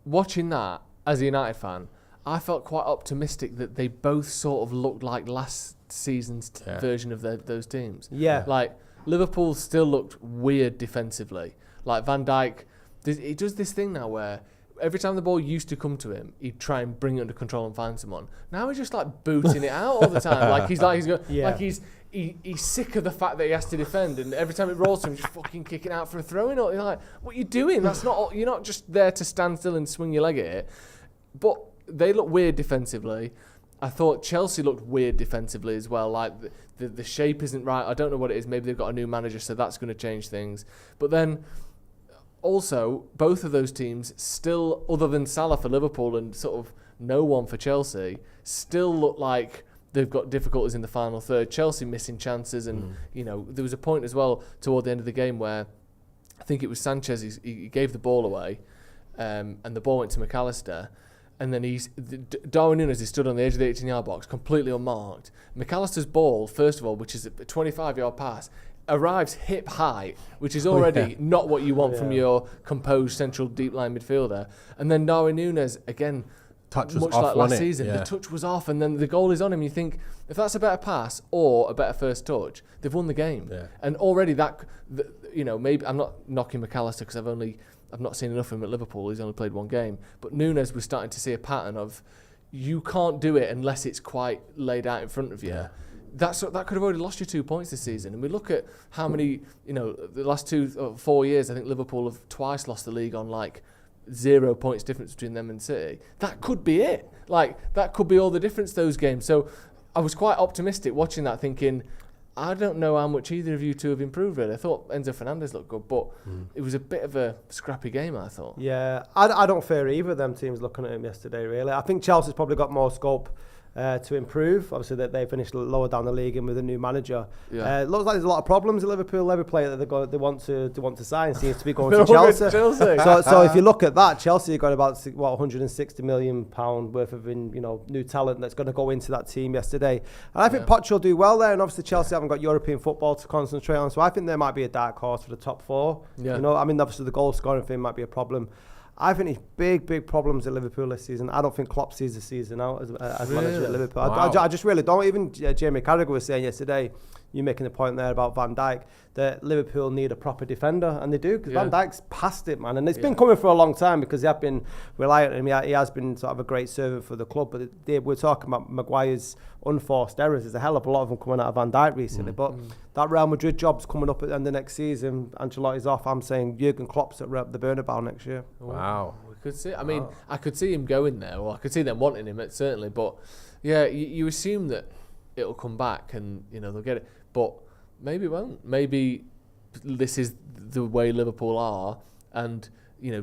watching that as a United fan, I felt quite optimistic that they both sort of looked like last season's version of those teams. Yeah. Like Liverpool still looked weird defensively. Like Van Dijk, he does this thing now where every time the ball used to come to him, he'd try and bring it under control and find someone. Now he's just like booting it out all the time. He's sick of the fact that he has to defend, and every time it rolls to him, he's just fucking kicking out for a throw-in. You're like, what are you doing? You're not just there to stand still and swing your leg at it. But they look weird defensively. I thought Chelsea looked weird defensively as well. Like the shape isn't right. I don't know what it is. Maybe they've got a new manager, so that's going to change things. But then also, both of those teams still, other than Salah for Liverpool and sort of no one for Chelsea, still look like they've got difficulties in the final third. Chelsea missing chances, and there was a point as well toward the end of the game where I think it was Sanchez. He gave the ball away, and the ball went to McAllister, and then Darwin Núñez, he stood on the edge of the 18-yard box, completely unmarked. McAllister's ball, first of all, which is a 25-yard pass, arrives hip high, which is already not what you want from your composed central deep line midfielder. And then Darwin Núñez, again, touch was much off, like last season, the touch was off, and then the goal is on him. You think, if that's a better pass or a better first touch, they've won the game. And already maybe I'm not knocking McAllister because I've not seen enough of him at Liverpool. He's only played one game. But Núñez was starting to see a pattern of you can't do it unless it's quite laid out in front of you. that could have already lost you 2 points this season. And we look at how many, the last 4 years, I think Liverpool have twice lost the league on like 0 points difference between them and City. That could be it. Like, that could be all the difference, those games. So I was quite optimistic watching that, thinking, I don't know how much either of you two have improved, really. I thought Enzo Fernandez looked good, but it was a bit of a scrappy game, I thought. Yeah, I don't fear either of them teams looking at him yesterday, really. I think Chelsea's probably got more scope to improve. Obviously, that they finished lower down the league and with a new manager. It looks like there's a lot of problems at Liverpool. Every player that they want to sign seems to be going to Chelsea. So if you look at that, Chelsea got about 160 million pound worth of new talent that's going to go into that team yesterday. And I think Poch will do well there. And obviously Chelsea haven't got European football to concentrate on, so I think there might be a dark horse for the top four. Yeah. Obviously the goal scoring thing might be a problem. I think there's big problems at Liverpool this season. I don't think Klopp sees the season out as manager at Liverpool. Wow. I just really don't. Even Jamie Carragher was saying yesterday, you making the point there about Van Dijk, that Liverpool need a proper defender, and they do, because Van Dijk's past it, man. And it's been coming for a long time, because they have been reliant on him. He has been sort of a great servant for the club. But we're talking about Maguire's unforced errors. There's a hell of a lot of them coming out of Van Dijk recently. But that Real Madrid job's coming up at the end of next season. Ancelotti's off. I'm saying Jurgen Klopp's at the Bernabeu next year. Wow. We could see. I could see him going there, or I could see them wanting him, certainly. But yeah, you assume that it'll come back and they'll get it. But maybe it won't. Maybe this is the way Liverpool are. And,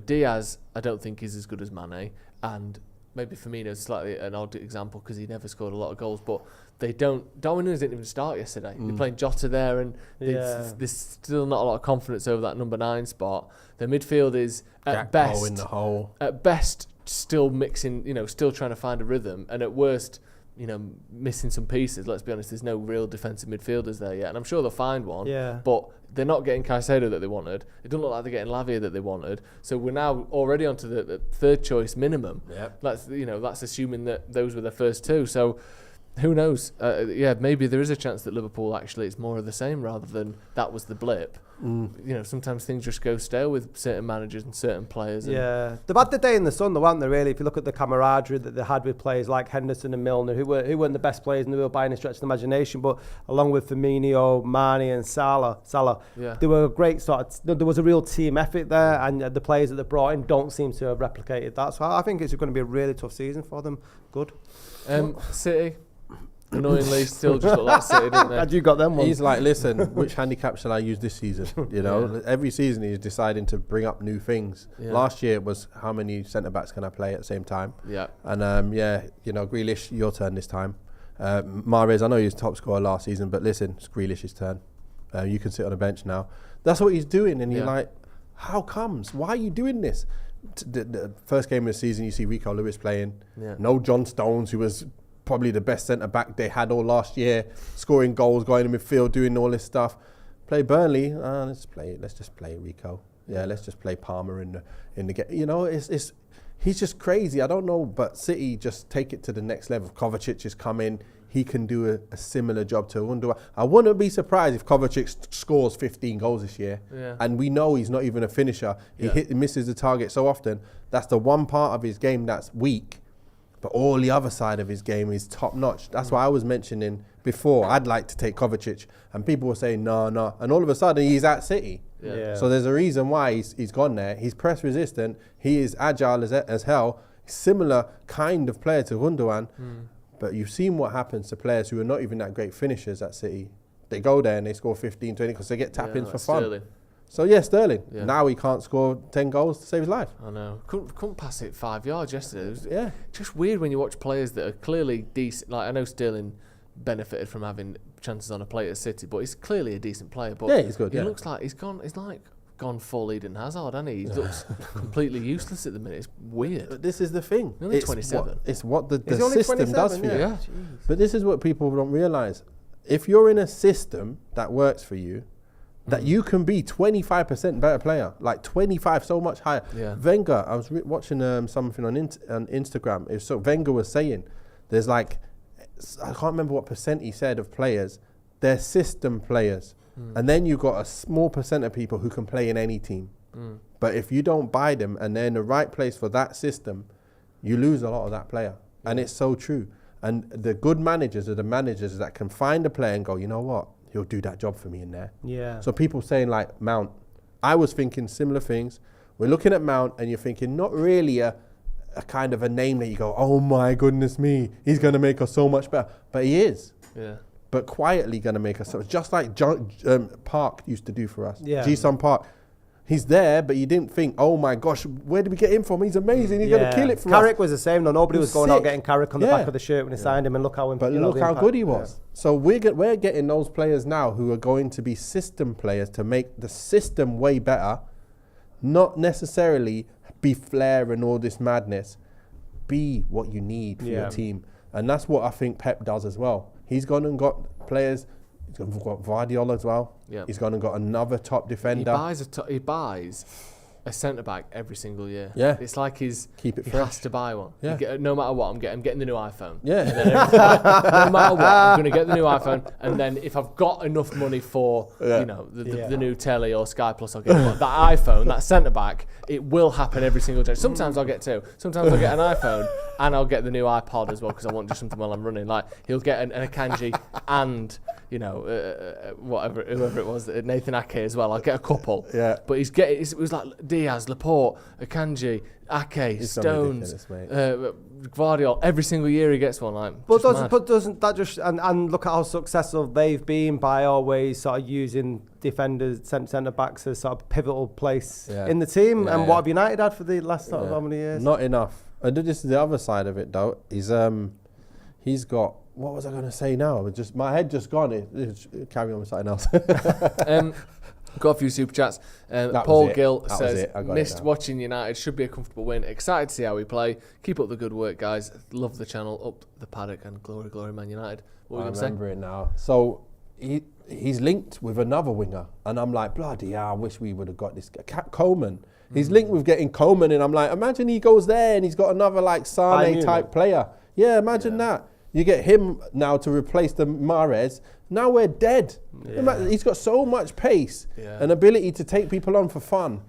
Diaz, I don't think is as good as Mane. And maybe Firmino's slightly an odd example because he never scored a lot of goals. But they don't. Domino's didn't even start yesterday. They're playing Jota there, and there's still not a lot of confidence over that number 9 spot. Their midfield is at best in the hole. At best still mixing, still trying to find a rhythm, and at worst, missing some pieces. Let's be honest, there's no real defensive midfielders there yet, and I'm sure they'll find one. Yeah. But they're not getting Caicedo that they wanted. It doesn't look like they're getting Lavia that they wanted. So we're now already onto the third choice minimum. Yep. That's assuming that those were the first two. So who knows? Maybe there is a chance that Liverpool actually it's more of the same rather than that was the blip. Sometimes things just go stale with certain managers and certain players. They've had the day in the sun, though, haven't they, really? If you look at the camaraderie that they had with players like Henderson and Milner, who weren't the best players in the world by any stretch of the imagination, but along with Firmino, Mane and Salah, they were a great there was a real team effort there, and the players that they brought in don't seem to have replicated that. So I think it's going to be a really tough season for them. Good. City. Annoyingly, still just look like City, didn't they? Had you got them ones? He's like, listen, which handicap shall I use this season? Every season he's deciding to bring up new things. Last year it was how many centre backs can I play at the same time? Yeah. And Grealish, your turn this time. Mahrez, I know he was top scorer last season, but listen, it's Grealish's turn. You can sit on the bench now. That's what he's doing, and you're like, how comes? Why are you doing this? The first game of the season, you see Rico Lewis playing. Yeah. No John Stones, who was probably the best centre back they had all last year, scoring goals, going in midfield, doing all this stuff. Play Burnley. Let's just play Rico. Yeah, let's just play Palmer in the game. He's just crazy. I don't know, but City just take it to the next level. Kovacic is coming. He can do a similar job to Gundogan. I wouldn't be surprised if Kovacic scores 15 goals this year. Yeah. And we know he's not even a finisher. He misses the target so often. That's the one part of his game that's weak. But all the other side of his game is top notch. That's why I was mentioning before, I'd like to take Kovacic. And people were saying, no. And all of a sudden, he's at City. Yeah. So there's a reason why he's gone there. He's press resistant. He is agile as hell. Similar kind of player to Gundogan. But you've seen what happens to players who are not even that great finishers at City. They go there and they score 15, 20 because they get tap-ins for fun. Sterling. So Sterling. Yeah. Now he can't score 10 goals to save his life. I know. Couldn't pass it 5 yards yesterday. It was just weird when you watch players that are clearly decent. Like I know Sterling benefited from having chances on a plate at City, but he's clearly a decent player. But he's good. He looks like he's gone full Eden Hazard, hasn't he? He looks completely useless at the minute. It's weird. But this is the thing. He's only 27. It's what the system does for you. Yeah. But this is what people don't realise. If you're in a system that works for you, that you can be 25% better player, like 25, so much higher. Yeah. Wenger, I was watching something on Instagram. Wenger was saying, there's like, I can't remember what percent he said of players, they're system players. And then you've got a small percent of people who can play in any team. But if you don't buy them and they're in the right place for that system, you lose a lot of that player. And it's so true. And the good managers are the managers that can find a player and go, you know what, he'll do that job for me in there. Yeah. So people saying like Mount, I was thinking similar things. We're looking at Mount and you're thinking not really a kind of a name that you go, oh my goodness me, he's going to make us so much better. But he is. Yeah. But quietly going to make us so, just like Park used to do for us. Yeah. Ji-Sung Park. He's there, but you didn't think, oh my gosh, where did we get him from? He's amazing. He's going to kill it for us. Carrick was the same. No, nobody was going out getting Carrick on the back of the shirt when he signed him, and look how good he was. Yeah. So we're getting those players now who are going to be system players to make the system way better, not necessarily be flair and all this madness. Be what you need for your team, and that's what I think Pep does as well. He's gone and got players. He's got Guardiola as well. Yeah. He's gone and got another top defender. He buys a centre back every single year. Yeah, it's like he has to buy one. Yeah. No matter what, I'm getting the new iPhone. Yeah. No matter what, I'm going to get the new iPhone, and then if I've got enough money for the new telly or Sky Plus, I'll get that iPhone, that centre back. It will happen every single day. Sometimes I'll get two. Sometimes I'll get an iPhone and I'll get the new iPod as well because I want to do something while I'm running. Like he'll get an Akanji and whoever it was, Nathan Ake as well. I'll get a couple. Yeah. But it was like Diaz, Laporte, Akanji, Ake, Stones, Guardiola. Every single year he gets one. Like, doesn't that just and look at how successful they've been by always sort of using defenders, centre backs as sort of pivotal place in the team. And what have United had for the last sort of how many years? Not enough. And this is the other side of it though. He's got. What was I going to say now? My head just gone. Carry on with something else. Got a few super chats. Paul Gill says, missed watching United. Should be a comfortable win. Excited to see how we play. Keep up the good work, guys. Love the channel. Up the Paddock and glory, Man United. What were you going to say? I remember it now. So he's linked with another winger. And I'm like, bloody hell, I wish we would have got this guy. Coleman. He's linked with getting Coleman. And I'm like, imagine he goes there and he's got another like Sane type player. Yeah, imagine that. You get him now to replace the Mahrez. Now we're dead. Yeah. He's got so much pace and ability to take people on for fun.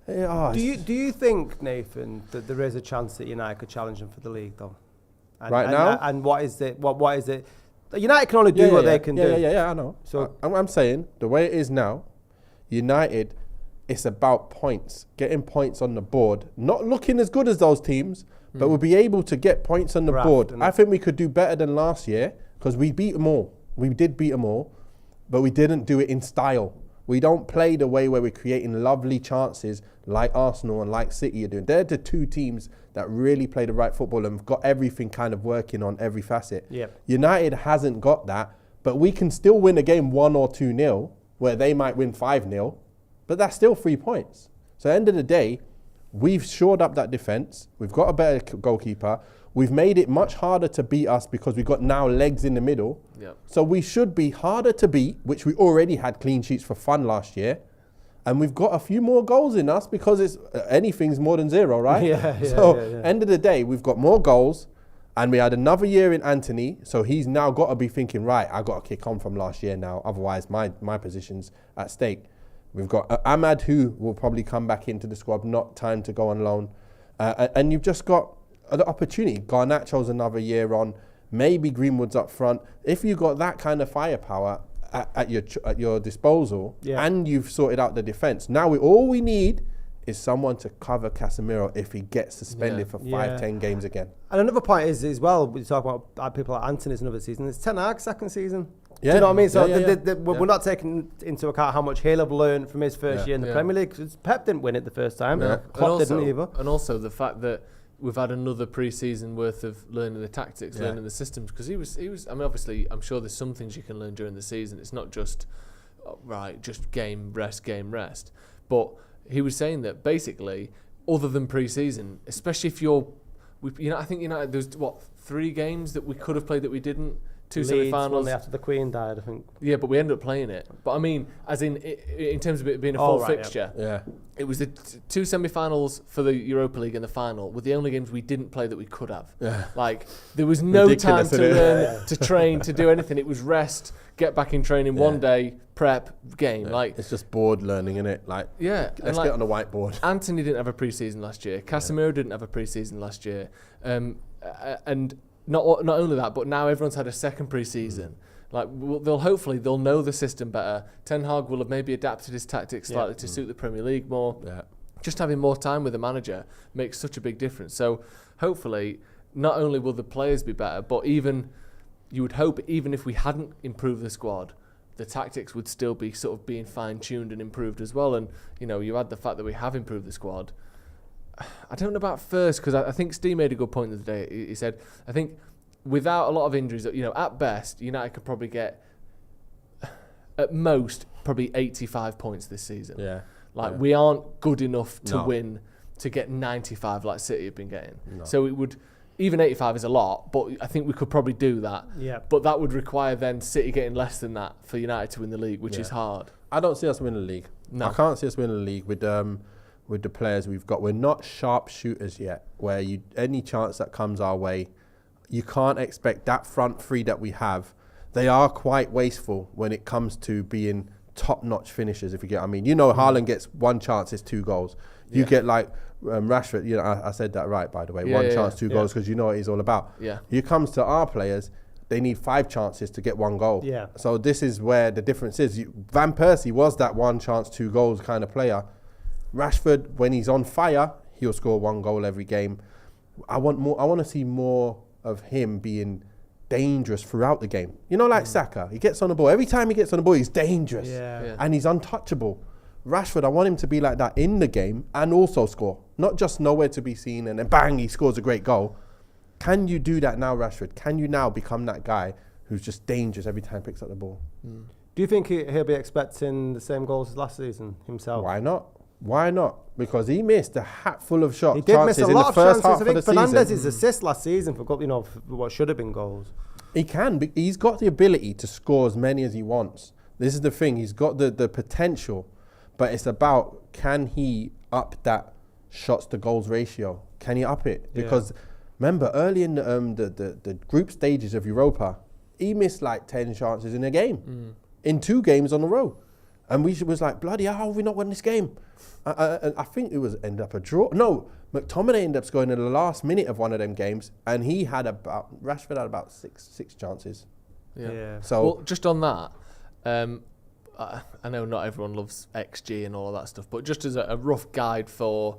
Do you think, Nathan, that there is a chance that United could challenge them for the league, though? Now? And what is it? What is it? United can only do what they can do. Yeah, I know. So I'm saying, the way it is now, United, it's about points. Getting points on the board. Not looking as good as those teams, but we'll be able to get points on the board. I think we could do better than last year because we beat them all. We did beat them all, but we didn't do it in style. We don't play the way where we're creating lovely chances like Arsenal and like City are doing. They're the two teams that really play the right football and have got everything kind of working on every facet. Yep. United hasn't got that, but we can still win a game 1 or 2-0 where they might win 5-0, but that's still 3 points. So at the end of the day, we've shored up that defence. We've got a better goalkeeper. We've made it much harder to beat us because we've got now legs in the middle. Yep. So we should be harder to beat, which we already had clean sheets for fun last year. And we've got a few more goals in us because it's anything's more than 0, right? End of the day, we've got more goals. And we had another year in Anthony. So he's now got to be thinking, right, I've got to kick on from last year now. Otherwise, my position's at stake. We've got Ahmad, who will probably come back into the squad, not time to go on loan. And you've just got the opportunity. Garnacho's another year on. Maybe Greenwood's up front. If you've got that kind of firepower at your disposal and you've sorted out the defence, now all we need is someone to cover Casemiro if he gets suspended for 5-10 games again. And another point is as well, we talk about people like Anthony's another season, it's Ten Hag's second season. Yeah. Do you know what I mean? So we're not taking into account how much he'll have learned from his first year in the Premier League. Because Pep didn't win it the first time. Yeah. Klopp didn't either. And also the fact that we've had another pre-season worth of learning the tactics, learning the systems. Because he was. I mean, obviously, I'm sure there's some things you can learn during the season. It's not just just game rest. But he was saying that basically, other than pre-season, especially if I think United, there's 3 games that we could have played that we didn't. 2 semi-finals after the Queen died, I think. Yeah, but we ended up playing it. But I mean, as in terms of it being a full fixture, it was the 2 semi-finals for the Europa League and the final were the only games we didn't play that we could have. Yeah. Like there was no Ridiculous, time to learn, to train, to do anything. It was rest, get back in training one day, prep, game. Yeah. Like it's just board learning, isn't it? Like let's get on the whiteboard. Anthony didn't have a pre-season last year. Casemiro didn't have a pre-season last year, and not only that, but now everyone's had a second pre-season. Like they'll know the system better. Ten Hag will have maybe adapted his tactics slightly to suit the Premier League more. Yeah. Just having more time with the manager makes such a big difference. So hopefully, not only will the players be better, but you would hope even if we hadn't improved the squad, the tactics would still be sort of being fine-tuned and improved as well. And, you add the fact that we have improved the squad. I don't know about first, because I think Steve made a good point the other day. He said, I think without a lot of injuries, at best, United could probably get, at most, probably 85 points this season. Yeah. We aren't good enough to win, to get 95 like City have been getting. No. So it would... Even 85 is a lot, but I think we could probably do that. Yeah. But that would require then City getting less than that for United to win the league, which is hard. I don't see us winning the league. No. I can't see us winning the league with the players we've got. We're not sharp shooters yet, where any chance that comes our way, you can't expect that front three that we have. They are quite wasteful when it comes to being top-notch finishers, if you get what I mean. Haaland gets one chance, it's 2 goals. You get Rashford, I said that right, by the way. One chance, 2 goals, because you know what he's all about. Yeah. It comes to our players, they need 5 chances to get 1 goal. Yeah. So this is where the difference is. Van Persie was that 1 chance, 2 goals kind of player. Rashford, when he's on fire, he'll score 1 goal every game. I want to see more of him being dangerous throughout the game. Like Saka, he gets on the ball. Every time he gets on the ball, he's dangerous. And he's untouchable. Rashford, I want him to be like that in the game and also score. Not just nowhere to be seen and then bang, he scores a great goal. Can you do that now, Rashford? Can you now become that guy who's just dangerous every time he picks up the ball? Do you think he'll be expecting the same goals as last season himself? Why not? Because he missed a hatful of shots. He did miss a lot of chances. I think Fernandez's season. Assist last season for what should have been goals. He can. He's got the ability to score as many as he wants. This is the thing. He's got the potential. But it's about, can he up that shots to goals ratio? Can he up it? Because remember, early in the group stages of Europa, he missed like 10 chances in a game, in 2 games on a row. And we was like, bloody hell, how have we not won this game? I think it was ended up a draw. No, McTominay ended up scoring in the last minute of one of them games, and Rashford had about six chances. Yeah. So, well, just on that, I know not everyone loves XG and all of that stuff, but just as a rough guide for,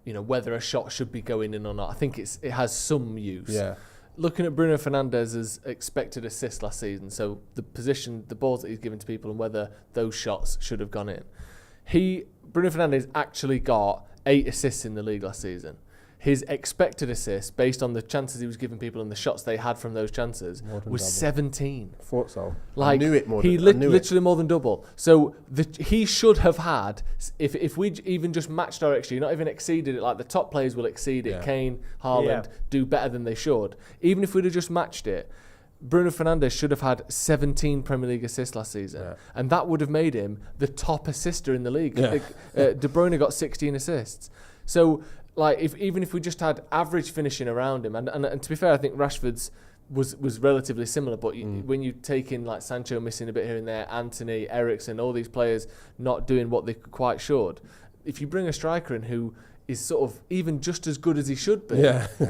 whether a shot should be going in or not, I think it has some use. Yeah. Looking at Bruno Fernandes's expected assists last season, so the balls that he's given to people and whether those shots should have gone in. Bruno Fernandes actually got 8 assists in the league last season. His expected assists, based on the chances he was giving people and the shots they had from those chances, was 17. I thought so. I knew it more. Literally more than double. So he should have had, if we even just matched our XG, not even exceeded it, like the top players will exceed it. Kane, Haaland do better than they should. Even if we'd have just matched it, Bruno Fernandes should have had 17 Premier League assists last season, and that would have made him the top assister in the league. De Bruyne got 16 assists. So, even if we just had average finishing around him, and to be fair, I think Rashford's was relatively similar, but when you take in like Sancho missing a bit here and there, Anthony, Eriksen, all these players not doing what they quite should, if you bring a striker in who is sort of even just as good as he should be,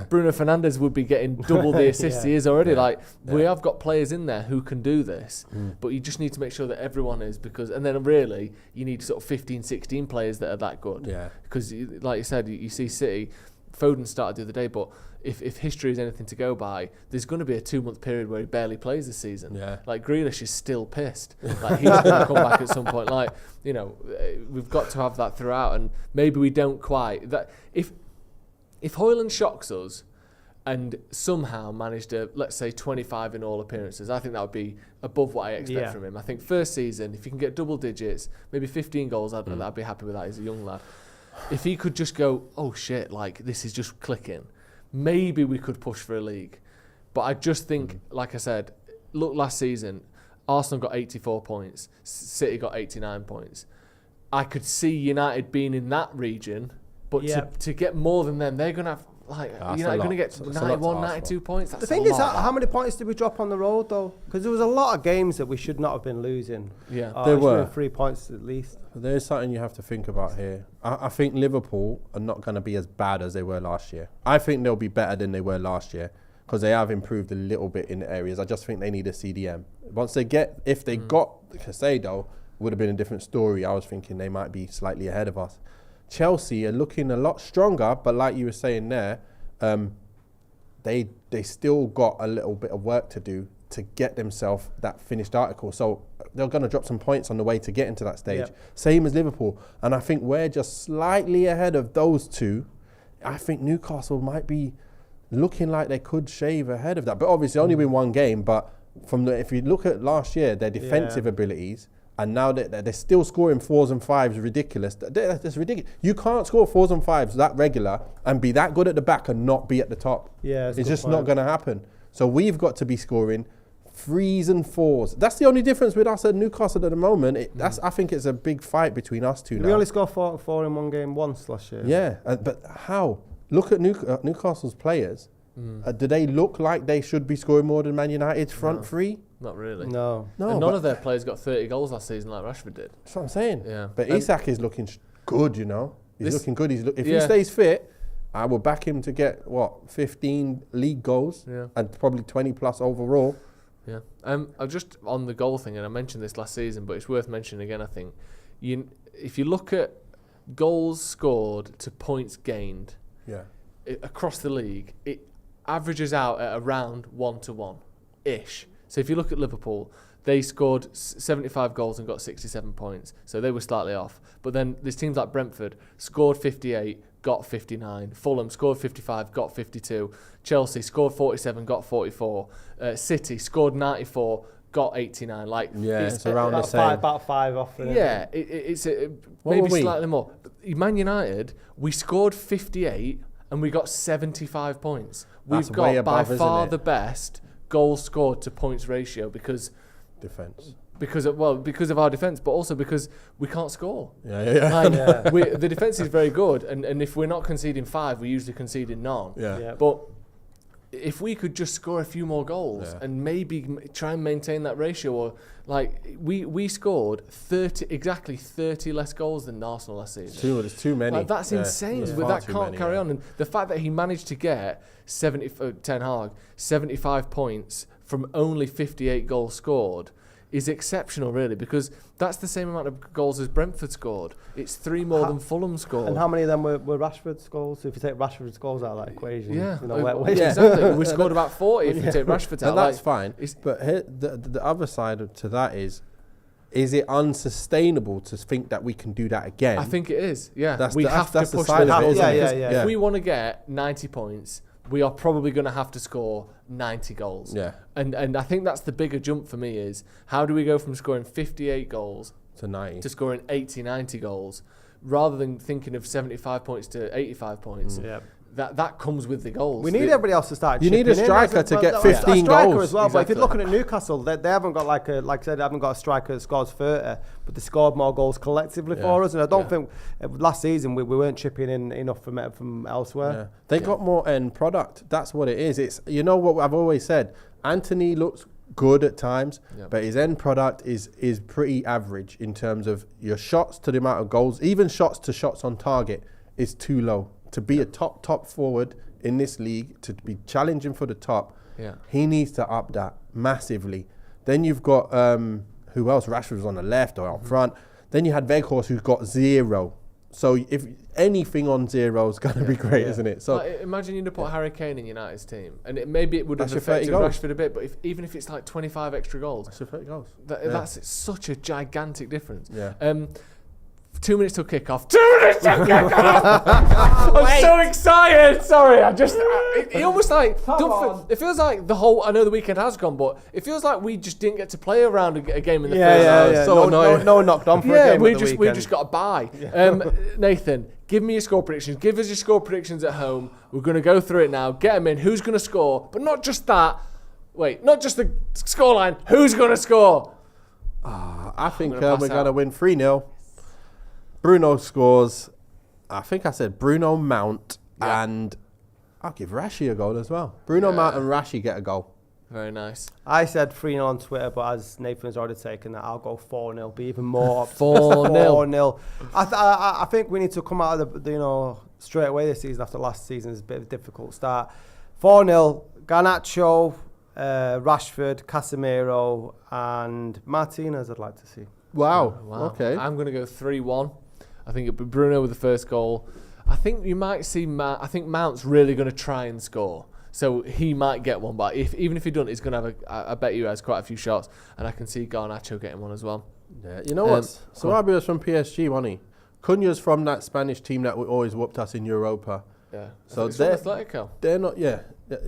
Bruno Fernandes would be getting double the assists he is already. We have got players in there who can do this, but you just need to make sure that everyone is, and then really you need sort of 15, 16 players that are that good. Because like you said, you see City, Foden started the other day, but if history is anything to go by, there's going to be a 2-month period where he barely plays this season. Grealish is still pissed. He's going to come back at some point. We've got to have that throughout, and maybe we don't quite. That if Hojlund shocks us and somehow managed to, let's say, 25 in all appearances, I think that would be above what I expect from him. I think first season, if you can get double digits, maybe 15 goals, I'd be happy with that. He's a young lad. If he could just go, oh shit, this is just clicking, maybe we could push for a league. But I just think, like I said, look, last season, Arsenal got 84 points, City got 89 points. I could see United being in that region, but to get more than them, they're going to have, United going to get 91, 92 points. That's the thing is, how many points did we drop on the road, though? Because there was a lot of games that we should not have been losing. Yeah, there were 3 points at least. There's something you have to think about here. I think Liverpool are not going to be as bad as they were last year. I think they'll be better than they were last year. because they have improved a little bit in the areas. I just think they need a CDM. Once they get, if they got Caicedo, would have been a different story. I was thinking they might be slightly ahead of us. Chelsea are looking a lot stronger, but like you were saying there, they still got a little bit of work to do to get themselves that finished article. So they're going to drop some points on the way to get into that stage. Yep. Same as Liverpool. And I think we're just slightly ahead of those two. I think Newcastle might be looking like they could shave ahead of that. But obviously only win one game. But if you look at last year, their defensive abilities, and now they're still scoring 4s and 5s, ridiculous. That's ridiculous. You can't score 4s and 5s that regular and be that good at the back and not be at the top. Yeah, it's just not going to happen. So we've got to be scoring 3s and 4s. That's the only difference with us at Newcastle at the moment. I think it's a big fight between us two now. We only scored 4 in one game once last year. Yeah, but how? Look at Newcastle's players. Do they look like they should be scoring more than Man United's front three? Not really. No. And none of their players got 30 goals last season like Rashford did. That's what I'm saying. Yeah. But Isak is looking good, you know. He's looking good. If he stays fit, I will back him to get, 15 league goals and probably 20 plus overall. Yeah. I'm just on the goal thing, and I mentioned this last season, but it's worth mentioning again, I think. If you look at goals scored to points gained across the league, it averages out at around 1-to-1-ish. So if you look at Liverpool, they scored 75 goals and got 67 points. So they were slightly off. But then there's teams like Brentford, scored 58, got 59. Fulham scored 55, got 52. Chelsea scored 47, got 44. City scored 94, got 89. It's around the same. About 5 off. Yeah, it's maybe slightly more. Man United, we scored 58 and we got 75 points. We've got by far the best goals scored to points ratio because of our defence, but also because we can't score. The defence is very good, and if we're not conceding 5, we're usually conceding none. But if we could just score a few more goals and maybe try and maintain that ratio, or we scored 30 less goals than Arsenal last season. There's too many. That's insane. But that can't carry on. And the fact that he managed to get 75 points from only 58 goals scored is exceptional, really, because that's the same amount of goals as Brentford scored. It's 3 more than Fulham scored. And how many of them were Rashford's goals? So if you take Rashford's goals out of that equation, exactly. We scored about 40 if you take Rashford out. And that's fine. But the other side to that is it unsustainable to think that we can do that again? I think it is. Yeah, we have to push the limit. If we want to get 90 points, we are probably going to have to score 90 goals. Yeah. And I think that's the bigger jump for me is how do we go from scoring 58 goals to 90 to scoring 80, 90 goals rather than thinking of 75 points to 85 points. That comes with the goals. We need everybody else to start. You need a striker to get 15 goals as well. Exactly. But if you're looking at Newcastle, they haven't got like I said, they haven't got a striker that scores 30, but they scored more goals collectively for us. And I don't think last season we weren't chipping in enough from elsewhere. Yeah. They got more end product. That's what it is. It's what I've always said. Anthony looks good at times, but his end product is pretty average in terms of your shots to the amount of goals. Even shots to shots on target is too low. To be a top forward in this league, to be challenging for the top, he needs to up that massively. Then you've got, who else? Rashford was on the left or up front. Then you had Weghorst, who's got 0. So if anything on 0 is going to be great, isn't it? So imagine you'd have put Harry Kane in United's team, and maybe it would have affected Rashford a bit, but even if it's like 25 extra goals, that's 30 goals. That's such a gigantic difference. Yeah. 2 minutes till kick-off. 2 minutes till kick-off! I'm so excited! Sorry, it almost like... It feels like I know the weekend has gone, but it feels like we just didn't get to play around a game in the first hour. Yeah. So no one knocked on for a game we just got to buy. Nathan, give me your score predictions. Give us your score predictions at home. We're going to go through it now. Get them in. Who's going to score? But not just that. Wait, not just the scoreline. Who's going to score? I think we're going to win 3-0. Bruno scores. I think I said Bruno, Mount, and I'll give Rashi a goal as well. Bruno, Mount and Rashi get a goal. Very nice. I said 3-0 on Twitter, but as Nathan's already taken that, I'll go 4-0. Be even more 4-0. I think we need to come out of the straight away this season after last season's a bit of a difficult start. 4-0, Garnacho, Rashford, Casemiro, and Martinez, I'd like to see. Wow. Wow. Okay. I'm going to go 3-1. I think it'll be Bruno with the first goal. I think you might see I think Mount's really going to try and score. So he might get one, but even if he doesn't, he's going to have I bet you has quite a few shots, and I can see Garnacho getting one as well. Yeah. You know what? Sarabia was from PSG, wasn't he? Cunha's from that Spanish team that always whooped us in Europa. Yeah. So they're Atletico. They're not. Yeah.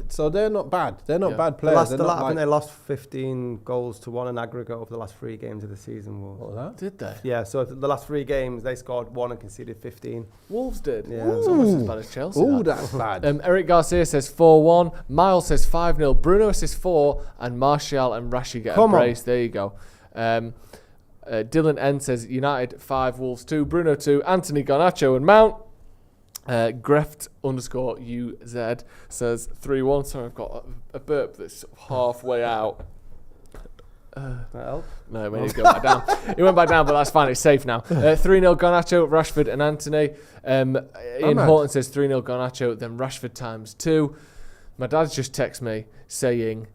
So they're not bad. They're not bad I players. think they lost 15 goals to 1 in aggregate over the last 3 games of the season. What was that? Did they? Yeah, so the last 3 games they scored 1 and conceded 15. Wolves did. Yeah. It's almost as bad as Chelsea. Ooh, that's bad. Eric Garcia says 4-1. Miles says 5-0. Bruno says 4, and Martial and Rashi get a brace. There you go. Dylan N says United 5, Wolves 2, Bruno 2, Anthony, Garnacho and Mount. Greft_UZ says 3-1. Sorry, I've got a burp that's halfway out. Well, No, we need to go back down. It went back down, but that's fine. It's safe now. 3-0 Garnacho, Rashford and Anthony. Ian Horton says 3-0 Garnacho, then Rashford times 2. My dad's just texted me saying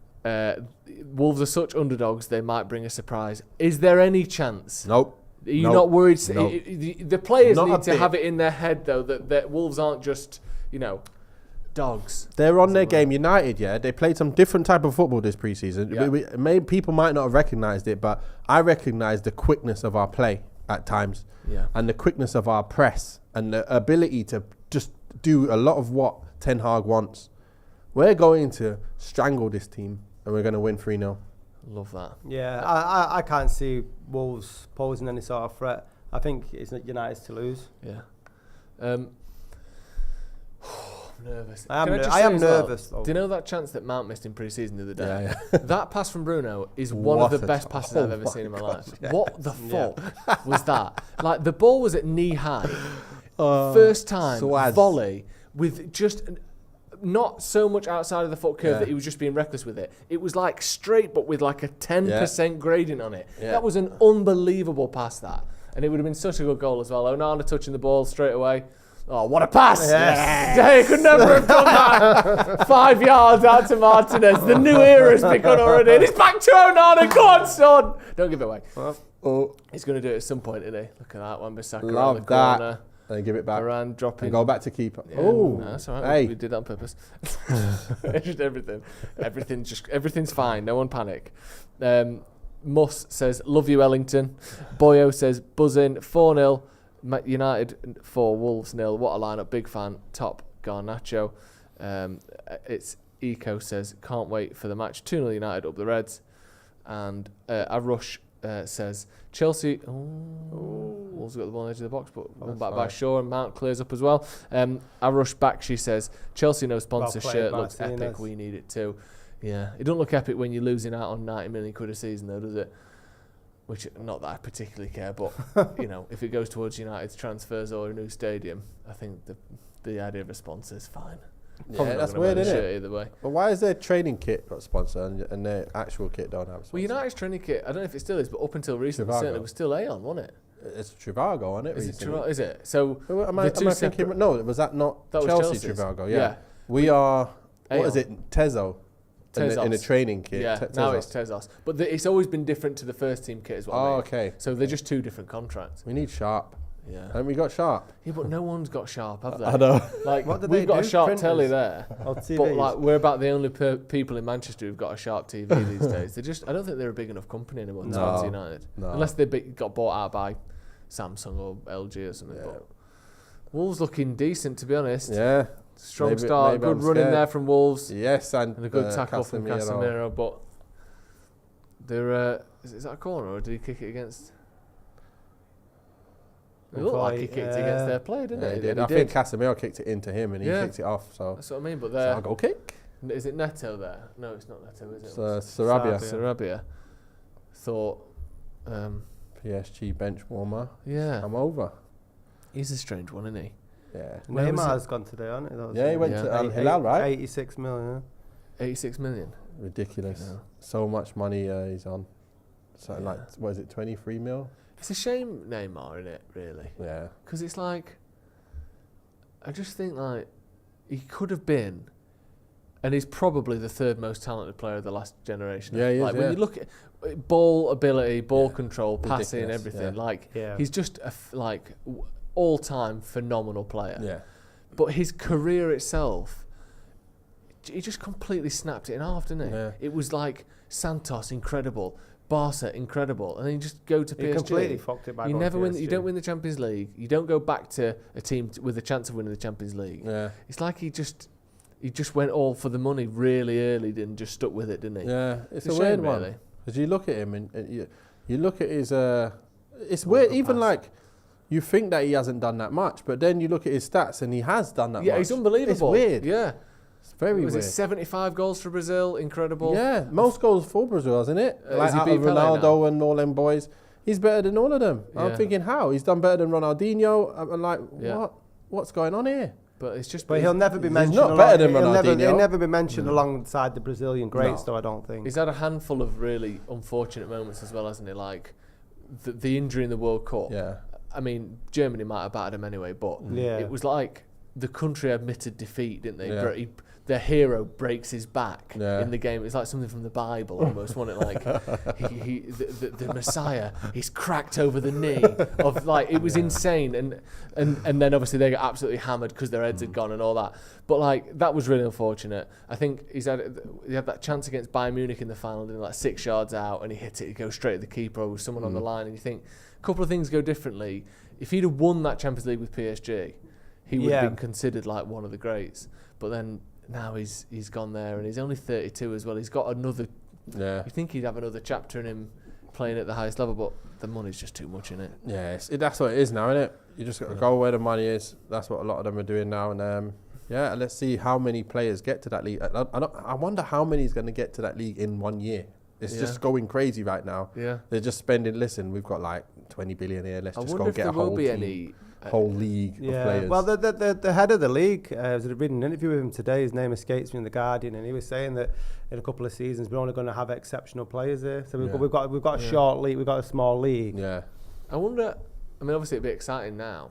Wolves are such underdogs, they might bring a surprise. Is there any chance? Nope. Are you not worried? No. The players Not need a to bit. have it in their head, though, that Wolves aren't just, dogs. They're on their game. United, yeah, they played some different type of football this preseason. Yeah. People might not have recognised it, but I recognise the quickness of our play at times, and the quickness of our press, and the ability to just do a lot of what Ten Hag wants. We're going to strangle this team, and we're going to win 3-0. Love that. yeah, I can't see Wolves posing any sort of threat. I think it's United's to lose. Yeah. I'm nervous. I Can just I say am as well, nervous, though. Do you know that chance that Mount missed in pre-season the other day? Yeah, That pass from Bruno is one What of the a best t- passes oh I've ever my seen in my God, life. yes. What the fuck was that? Like, the ball was at knee high. First time swaz. volley with just not so much outside of the foot curve that he was just being reckless with it. It was like straight, but with like a 10% gradient on it. Yeah. That was an unbelievable pass, that. And it would have been such a good goal as well. Onana touching the ball straight away. Oh, what a pass! Yes. They could never have done that. 5 yards out to Martinez. The new era's begun already. And it's back to Onana. Go on, son. Don't give it away. He's going to do it at some point, isn't he? Look at that one. Bissaka on the Love that. corner. And give it back. Varane dropping. And go back to keeper. Yeah, Oh, no, that's all right. hey. We did that on purpose. Just everything. Everything's fine. No one panic. Muss says, love you, Ellington. Boyo says, buzzing. 4-0. United 4, Wolves 0. What a lineup. Big fan. Top Garnacho. It's Eco says, can't wait for the match. 2-0 United up the Reds. And Arush says, Chelsea. Wolves got the ball on the edge of the box, but won back by Shaw, and Mount clears up as well. Arush back, she says, Chelsea no sponsor shirt looks epic. We need it too. Yeah, it don't look epic when you're losing out on 90 million quid a season, though, does it? Which, not that I particularly care, but if it goes towards United's transfers or a new stadium, I think the idea of a sponsor is fine. Yeah, that's weird, isn't it? Either way. But why is their training kit got sponsored and their actual kit don't have sponsor? Well, United's training kit, I don't know if it still is, but up until recently, certainly was still Aeon, wasn't it? It's Trivago, isn't it? Is it? So am I thinking? No, was that not Chelsea Trivago? Yeah. We are. Aeon. What is it? Tezo. In a training kit. Yeah, now it's Tezos. But it's always been different to the first team kit as well. Oh, okay. So they're just 2 different contracts. We need Sharp. Yeah. Haven't we got Sharp? Yeah, but no one's got Sharp, have they? I know. Like, What do we've they got do? a Sharp Printers? telly there. Or TVs? But like, we're about the only people in Manchester who've got a Sharp TV these days. I don't think they're a big enough company anymore to fancy United. No. Unless they got bought out by Samsung or LG or something. Yeah. But Wolves looking decent, to be honest. Yeah. Strong start, good run in there from Wolves. Yes, and a good tackle from Casemiro, but they're is that a corner or did he kick it against? It looked like he kicked it against their player, didn't it? He did. I think Casemiro kicked it into him and he kicked it off. So that's what I mean. But a goal kick. Is it Neto there? No, it's not Neto, is it? It's Sarabia. Sarabia. Thought PSG bench warmer. Yeah, I'm over. He's a strange one, isn't he? Yeah. Neymar's gone today, hasn't he? Yeah, he went to Al Hilal, right? 86 million. 86 million. Ridiculous. Yeah. So much money he's on. Something like, what is it, 23 mil? It's a shame Neymar, isn't it, really? Yeah. Because it's like, I just think like, he could have been And he's probably the third most talented player of the last generation. Yeah, he is, like when you look at ball ability, ball control, passing, Ridiculous, everything, like Yeah. he's just a all-time phenomenal player. Yeah. But his career itself, he just completely snapped it in half, didn't he? Yeah. It was like Santos, incredible. Barca, incredible. And then you just go to PSG. He completely fucked it back. You on never win. PSG. You don't win the Champions League. You don't go back to a team with a chance of winning the Champions League. Yeah. It's like he just went all for the money really early and just stuck with it, didn't he? Yeah, it's a shame, weird really. one. Because you look at him and you look at his... it's weird, even like... You think that he hasn't done that much, but then you look at his stats and he has done that much. Yeah, he's unbelievable. It's weird. Yeah. It's very Was weird. it 75 goals for Brazil? Incredible. Yeah, most goals for Brazil, hasn't it? Has he out beat of Pele Ronaldo now? and all them boys. He's better than all of them. Yeah. I'm thinking, how? He's done better than Ronaldinho. I'm like, Yeah. what? What's going on here? But it's just... But he'll never be he's mentioned. not better than he'll Ronaldinho. never be mentioned alongside the Brazilian greats, though. I don't think. He's had a handful of really unfortunate moments as well, hasn't he? Like the injury in the World Cup. Yeah. I mean, Germany might have battered him anyway, but Yeah. it was like the country admitted defeat, didn't they? Yeah. Their hero breaks his back Yeah. in the game. It's like something from the Bible almost, wasn't it? Like the Messiah, he's cracked over the knee. Of like, it was insane, and then obviously they got absolutely hammered because their heads had gone and all that. But like that was really unfortunate. I think he had that chance against Bayern Munich in the final, didn't he? Like 6 yards out, and he hit it. He goes straight at the keeper or with someone on the line, and you think a couple of things go differently. If he'd have won that Champions League with PSG, he would have been considered like one of the greats. But then now he's gone there, and he's only 32 as well. He's got another. Yeah. You think he'd have another chapter in him playing at the highest level, but the money's just too much in it. Yeah, that's what it is now, isn't it? You just got to go where the money is. That's what a lot of them are doing now. And yeah, let's see how many players get to that league. I wonder how many is going to get to that league in 1 year. It's just going crazy right now. Yeah. They're just spending, listen, we've got like 20 billion here. Let's just go get a whole team. Whole league of players. Well, the head of the league, I was reading an interview with him today. His name escapes me in the Guardian, and he was saying that in a couple of seasons we're only going to have exceptional players here. So we've got a short league, we've got a small league. Yeah. I wonder. I mean, obviously it'd be exciting now,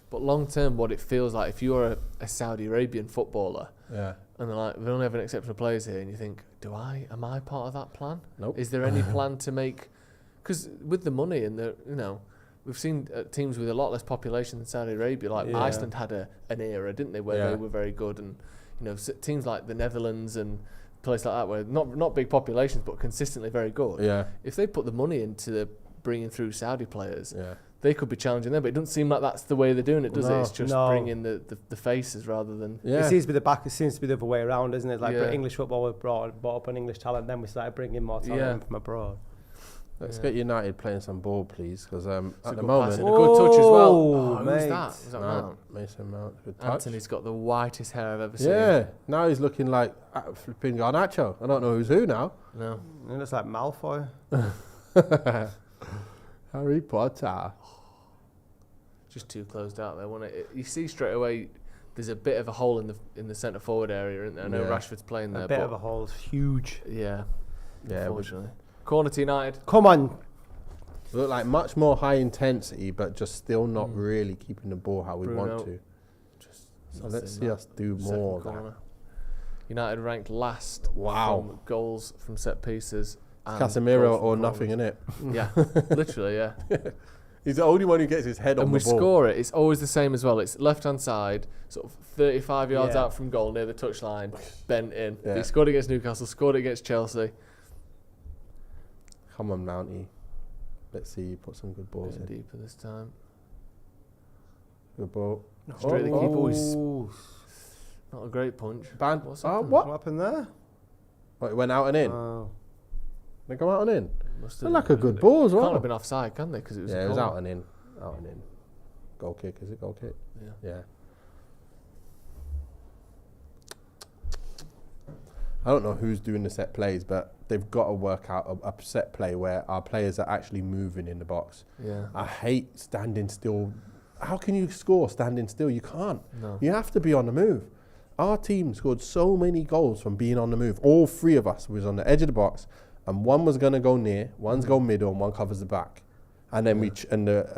but long term, what it feels like if you're a Saudi Arabian footballer, Yeah. and they're like, we only have an exceptional players here, and you think, am I part of that plan? Nope. Is there any plan to make? Because with the money and we've seen teams with a lot less population than Saudi Arabia. Like Iceland had an era, didn't they, where they were very good, and teams like the Netherlands and places like that, where not big populations but consistently very good. Yeah. If they put the money into bringing through Saudi players, they could be challenging them. But it doesn't seem like that's the way they're doing it, does it? It's just bringing the faces rather than. Yeah. It seems to be the other way around, isn't it? Like Yeah. English football was brought up an English talent, then we started bringing more talent in from abroad. Let's get United playing some ball, please, because at the good moment... pass and a good touch as well. Oh, Who's mate. that? Was that Mount? Mason Mount, good touch. Anthony's got the whitest hair I've ever seen. Yeah, now he's looking like flipping Garnacho. I don't know who's who now. No. It looks like Malfoy. Harry Potter. Just too closed out there, wasn't it? You see straight away there's a bit of a hole in the centre forward area, isn't there? I know Rashford's playing there. A bit of a hole, huge. Yeah. Yeah, unfortunately. Corner to United. Come on. Look like much more high intensity, but just still not really keeping the ball how we Bruno. want to. Just So let's see us do more of that. corner. United ranked last. Wow. From goals from set pieces. and Casemiro goals from or corners. nothing, innit? Yeah, literally, yeah. He's the only one who gets his head on And the we ball. score it. It's always the same as well. It's left-hand side, sort of 35 yards Yeah. out from goal, near the touchline, bent in. Yeah. He scored against Newcastle, scored it against Chelsea. Come on, Mountie. Let's see you put some good balls Bit in. deeper this time. Good ball. Straight at the keeper was not a great punch. What's happened? What happened there? What, it went out and in? Oh. They go out and in? Must They're like a good ball as Can't well. have been offside, can they? Because it was Yeah, a it was corner. out and in. Out and in. Goal kick, is it goal kick? Yeah. Yeah. I don't know who's doing the set plays, but they've got to work out a set play where our players are actually moving in the box. Yeah. I hate standing still. How can you score standing still? You can't. No. You have to be on the move. Our team scored so many goals from being on the move. All three of us was on the edge of the box, and one was going to go near, one's go middle, and one covers the back. and then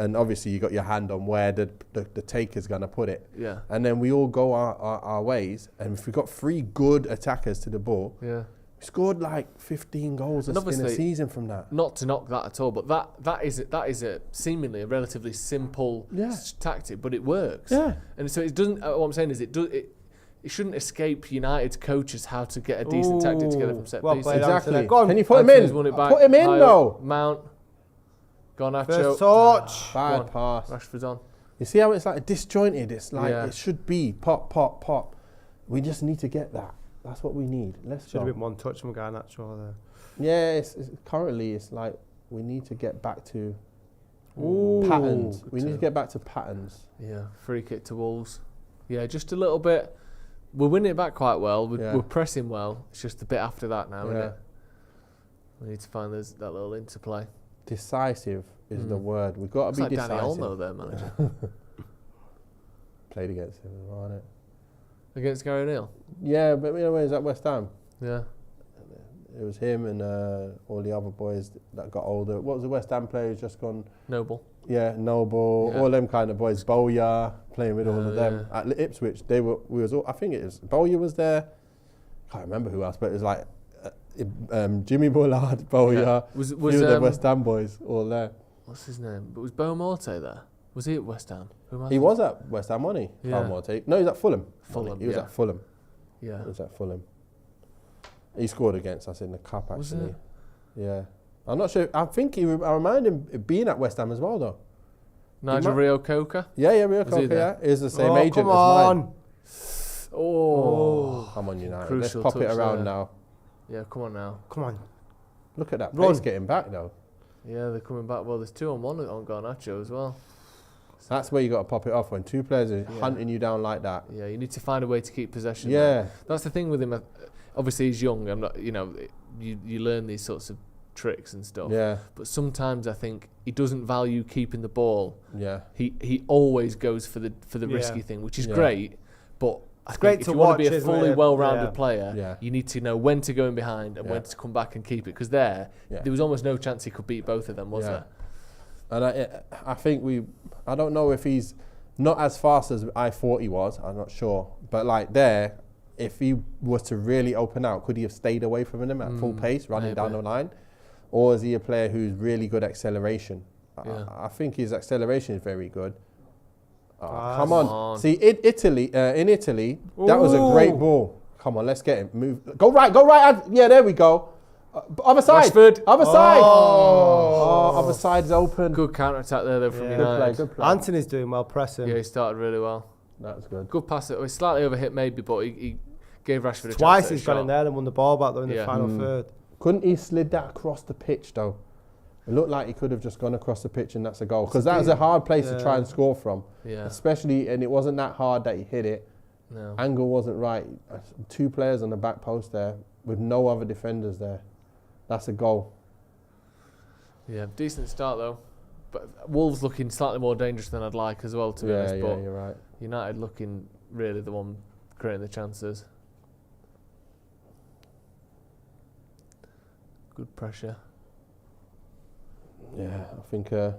and obviously you got your hand on where the taker's gonna put it. Yeah. And then we all go our ways, and if we got 3 good attackers to the ball, Yeah. we scored like 15 goals in a season from that. Not to knock that at all, but that is a seemingly a relatively simple tactic, but it works. Yeah. And so it doesn't. What I'm saying is it shouldn't escape United's coaches how to get a decent tactic together from set pieces. Exactly. Go on. Can you put him in? Anthony's won it back. Put him in though. Mount. Garnacho. First touch. Bad pass. Rashford's on. You see how it's like disjointed? It's like Yeah. it should be pop, pop, pop. We just need to get that. That's what we need. Let's Should go. have been one touch from Garnacho there. Yeah, currently it's like we need to get back to patterns. We need to get back to patterns. Yeah, free kick to Wolves. Yeah, just a little bit. We're winning it back quite well. We're pressing well. It's just a bit after that now, isn't it? We need to find that little interplay. Decisive is the word. We've got to It's be like decisive. Danny Olmo there, manager. Played against him, wasn't it? Against Gary O'Neill. Yeah, but you know when he was at West Ham, Yeah. it was him and all the other boys that got older. What was the West Ham player who's just gone? Noble. Yeah, Noble, Yeah. all them kind of boys. Bowyer playing with all of them at Ipswich. I think it was Bowyer was there. Can't remember who else, but it was like Jimmy Bullard, Bowyer, Yeah. Was few of the West Ham boys all there. What's his name? But was Bo Morte there? Was he at West Ham? He was at West Ham, wasn't he? Yeah. No, he was at Fulham. Fulham, He was yeah. at Fulham. Yeah. He was at Fulham. He scored against us in the cup, Was actually. it? Yeah. I'm not sure. I think I remind him of being at West Ham as well, though. Nigel Rio Coca. Yeah, Rio Was he Coca, there? yeah. Is the same agent come as on. mine. Oh. Come on, United. Crucial Let's pop it touch around there. now. Yeah, come on now. Come on. Look at that Run. pace getting back, though. Yeah, they're coming back. Well, there's 2-on-1 on Garnacho as well. That's where you got to pop it off when 2 players are hunting you down like that. Yeah, you need to find a way to keep possession. Yeah. there. That's the thing with him. Obviously, he's young. I'm not. You learn these sorts of tricks and stuff. Yeah. But sometimes I think he doesn't value keeping the ball. Yeah. He always goes for the risky thing, which is Yeah. great. But I great think if to you want to watch, be a isn't fully it? well-rounded Yeah. player, you need to know when to go in behind and Yeah. when to come back and keep it. Because there was almost no chance he could beat both of them, was there? And I think I don't know if he's not as fast as I thought he was. I'm not sure. But like there, if he was to really open out, could he have stayed away from him at full pace, running down the line? Or is he a player who's really good acceleration? I think his acceleration is very good. Come on. See, in Italy, that was a great ball. Come on, let's get him. Move. Go right. Yeah, there we go. Other side. Rashford. Other side. Other side's open. Good counter-attack there, though, from United. Good play. Anthony's doing well pressing. Yeah, he started really well. That's good. Good pass. It was slightly overhit maybe, but he gave Rashford a Twice chance. he's gone in there and won the ball back though in the Yeah. final third. Couldn't he slid that across the pitch though? It looked like he could have just gone across the pitch and that's a goal. Because that was a hard place to try and score from. Yeah. Especially, and it wasn't that hard that he hit it. No. Angle wasn't right. 2 players on the back post there with no other defenders there. That's a goal. Yeah, decent start though. But Wolves looking slightly more dangerous than I'd like as well, to be honest. But you're right. United looking really the one creating the chances. Good pressure. Yeah, I think our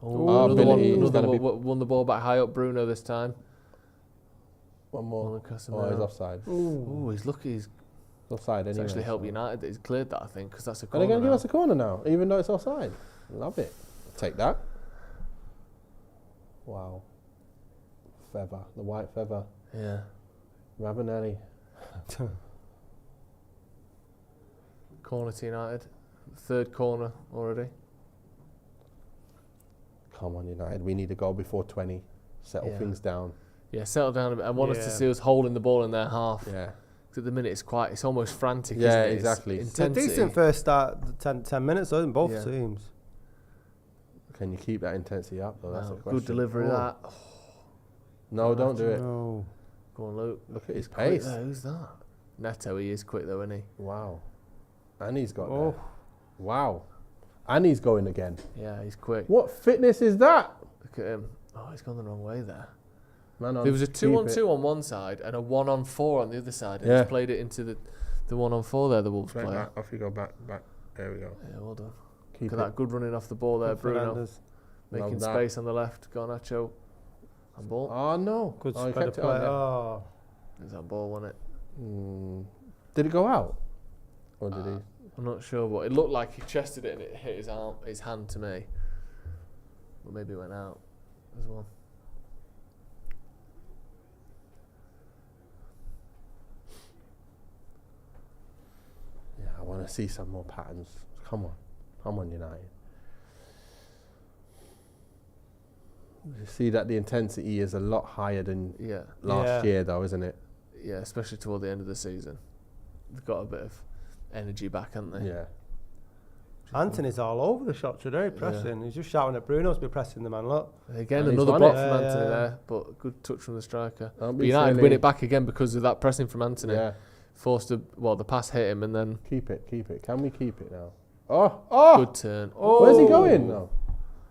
Another ability is going to be... won the ball back high up. Bruno this time. One more. One Oh, he's offside. Oh, he's lucky. He's Offside anyway. actually helped United that he's cleared that, I think, because that's a Are corner. they going to give now. us a corner now, even though it's offside? Love it. Take that. Wow. Feather, the white feather. Yeah. Ravanelli. Corner to United. Third corner already. Come on, United. We need to go before 20. Settle things down. Yeah, settle down a bit. I want us to see us holding the ball in their half. Yeah. 'Cause at the minute it's almost frantic, Yeah, isn't it? exactly. It's It's a intensity. decent first start, 10 minutes though, in both Yeah. teams. Can you keep that intensity up, though? That's the Wow, question. good delivery that. No, don't do it. No. Go on, Luke. Look at his Quick pace. there, who's that? Neto, he is quick though, isn't he? Wow. And he's got there. Wow. And he's going again. Yeah, he's quick. What fitness is that? Look at him. Oh, he's gone the wrong way there. Man on, There was a keep 2-on-2 it. on one side and a 1-on-4 on the other side. And Yeah. he's played it into the 1-on-4 there, the Wolves Right player. back. Off you go back. There we go. Yeah, well done. Keep Look at it. that good running off the ball there, Bruno. Fernandes. Making Love that. space on the left. Garnacho. On ball. Oh no! Good he spread of kept it play. on there. Oh, It's on ball, wasn't it? Did it go out? Or did he? I'm not sure, but it looked like he chested it and it hit his hand to me. But maybe it went out as well. Yeah, I want to see some more patterns. Come on, United. You see that the intensity is a lot higher than last year, though, isn't it? Yeah, especially toward the end of the season. They've got a bit of energy back, haven't they? Yeah. Anthony's all over the shot today, pressing. He's just shouting at Bruno's be pressing the man, look. Again, And he's another won block it. from Yeah, Anthony yeah. there, but good touch from the striker. Don't But be United silly. win it back again because of that pressing from Anthony. Yeah. Forced the pass hit him and then Keep it. Can we keep it now? Oh! good turn. Where's he going now?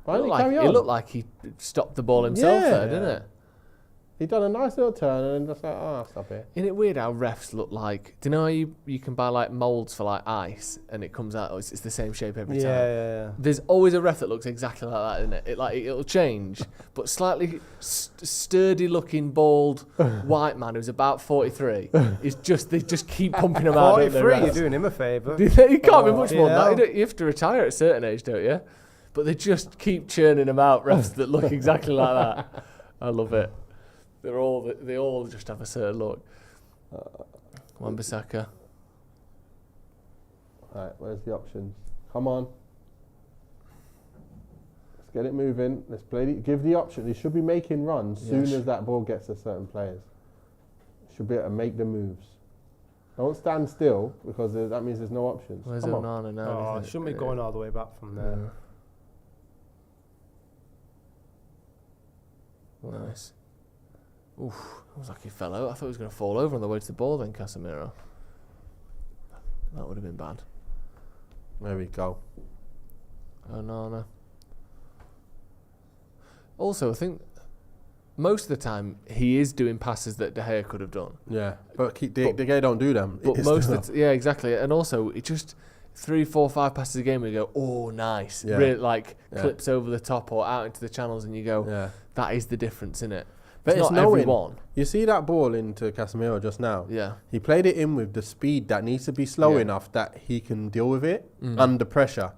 Why It didn't looked, he carry like, on? it looked like he stopped the ball himself there, didn't it? He done a nice little turn and then just like, stop it. Isn't it weird how refs look like? Do you know how you can buy like moulds for like ice and it comes out? It's the same shape every time. Yeah. There's always a ref that looks exactly like that, isn't it? It'll change, but slightly sturdy-looking, bald white man who's about 43 is they just keep pumping him out. 43, you're doing him a favour. You can't be much more than yeah. that. You have to retire at a certain age, don't you? But they just keep churning them out, refs that look exactly like that. I love it. They all just have a certain look. Wan-Bissaka. Right, where's the options? Come on. Let's get it moving. Let's play give the option. He should be making runs soon as that ball gets to certain players. Should be able to make the moves. Don't stand still because that means there's no options. Where's Come on. Onana now? Oh, it shouldn't be going all the way back from there. Nice. Oof, it was like he fell out. I thought he was going to fall over on the way to the ball then, Casemiro. That would have been bad. There we go. Onana. Also, I think most of the time he is doing passes that De Gea could have done. Yeah, but De Gea don't do them. But most of the yeah, exactly. And also, it just 3, 4, 5 passes a game where you go, oh, nice. Yeah. Really, clips over the top or out into the channels and you go, that is the difference, innit? But it's not knowing. everyone. You see that ball into Casemiro just now? Yeah. He played it in with the speed that needs to be slow enough that he can deal with it under pressure.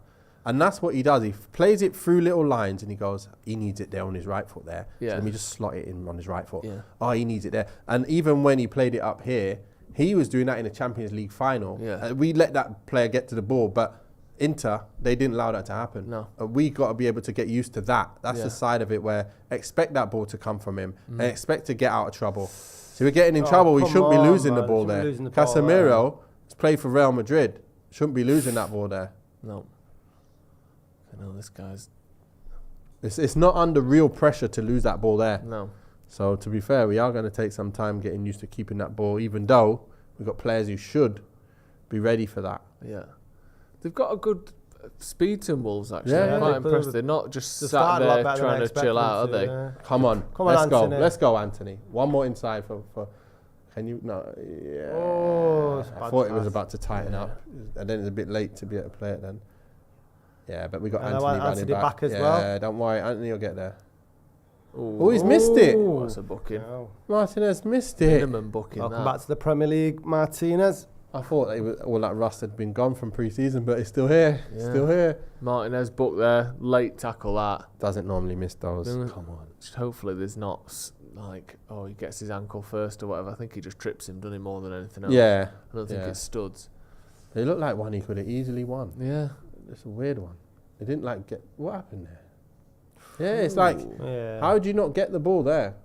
And that's what he does. He plays it through little lines and he goes, he needs it there on his right foot there. Yeah. So let me just slot it in on his right foot. Yeah. Oh, he needs it there. And even when he played it up here, he was doing that in the Champions League final. Yeah. We let that player get to the ball, but Inter, they didn't allow that to happen. No. We got to be able to get used to that. That's the side of it where expect that ball to come from him and expect to get out of trouble. So we're getting in trouble. We shouldn't be losing the ball there. Casemiro has played for Real Madrid. Shouldn't be losing that ball there. No. I know this guy's... It's not under real pressure to lose that ball there. No. So to be fair, we are going to take some time getting used to keeping that ball, even though we've got players who should be ready for that. Yeah. They've got a good speed to them, Wolves, actually. Yeah, I'm quite they- impressed. They're not just They sat started a lot there better than trying I to chill expected out, are to, they? yeah. Come on, Come on, let's go. Anthony. Let's go, Anthony. One more inside for can you? No, yeah. Oh, it's I bad thought it was pass. about to tighten up, and then it's a bit late to be able to play it then. Yeah, but we got And I Anthony want running Anthony back as yeah, well. don't worry, Anthony will get there. Ooh. Oh, he's missed it. That's a booking. No. Martinez missed it. Minimum booking, Welcome that. back to the Premier League, Martinez. I thought all that rust had been gone from pre-season, but it's still here. Yeah. Still here. Martinez booked there. Late tackle, that. Doesn't normally miss those. Doesn't- Come on. Just hopefully there's not he gets his ankle first or whatever. I think he just trips him, doesn't he, more than anything else? Yeah. I don't think it's studs. It looked like one he could have easily won. Yeah. It's a weird one. It didn't get... What happened there? Yeah, it's like... Yeah. How did you not get the ball there?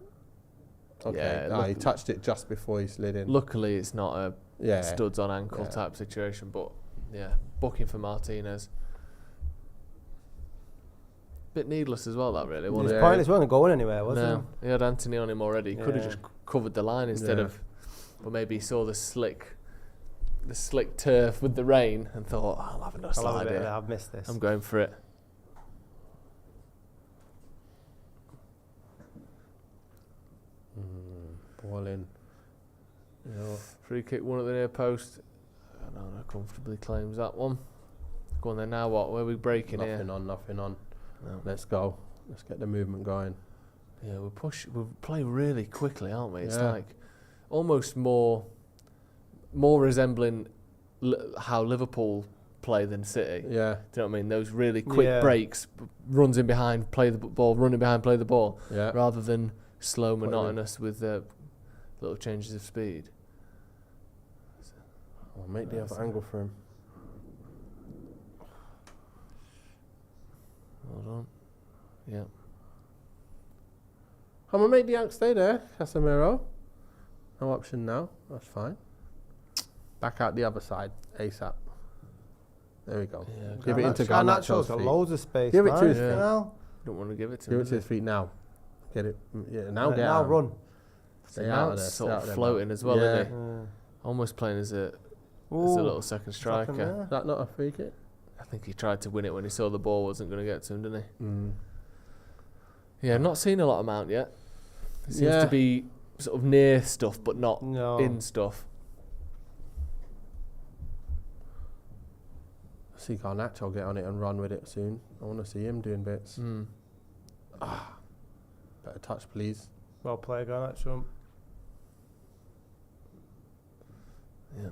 Okay, Yeah, he touched it just before he slid in. Luckily, it's not a Yeah. studs on ankle type situation, but yeah, booking for Martinez. Bit needless as well, that really, It wasn't was it? pointless, wasn't going anywhere, was No, he had Anthony on him already. Could have Yeah. just covered the line instead Yeah. of, but maybe he saw the slick turf with the rain and thought, I'll have another I'll have a slide bit of here. that, I've missed this. I'm going for it. Ball in. Free kick, one at the near post. Onana comfortably claims that one. Go on then. Now what? Where are we breaking here? Nothing on. No. Let's go. Let's get the movement going. Yeah, we play really quickly, aren't we? It's Yeah. like almost more resembling how Liverpool play than City. Yeah. Do you know what I mean? Those really quick breaks, runs in behind, play the ball, running behind, play the ball, Yeah. rather than slow, monotonous with little changes of speed. I'll make the other angle for him. Hold on. Yeah. I'm going to make the angle stay there, Casemiro. No option now. That's fine. Back out the other side, ASAP. There we go. Yeah, Give it into Garnacho's Garnacho's got feet. loads of space. Give it to his feet. Don't want to give it to Give him. it to his feet now. Get it. Yeah, now get Now out. run. Stay out of there. Mount's Stay sort out of there, floating Mount. as well, Yeah. isn't he? Almost playing as a Ooh, little second striker. there. Is that not a free kick? I think he tried to win it when he saw the ball wasn't going to get to him, didn't he? Mm. Yeah, I've not seen a lot of Mount yet. It seems Yeah. to be sort of near stuff, but not No. in stuff. See Garnacho get on it and run with it soon. I want to see him doing bits. Mm. Better touch, please. Well played, Garnacho. Yeah.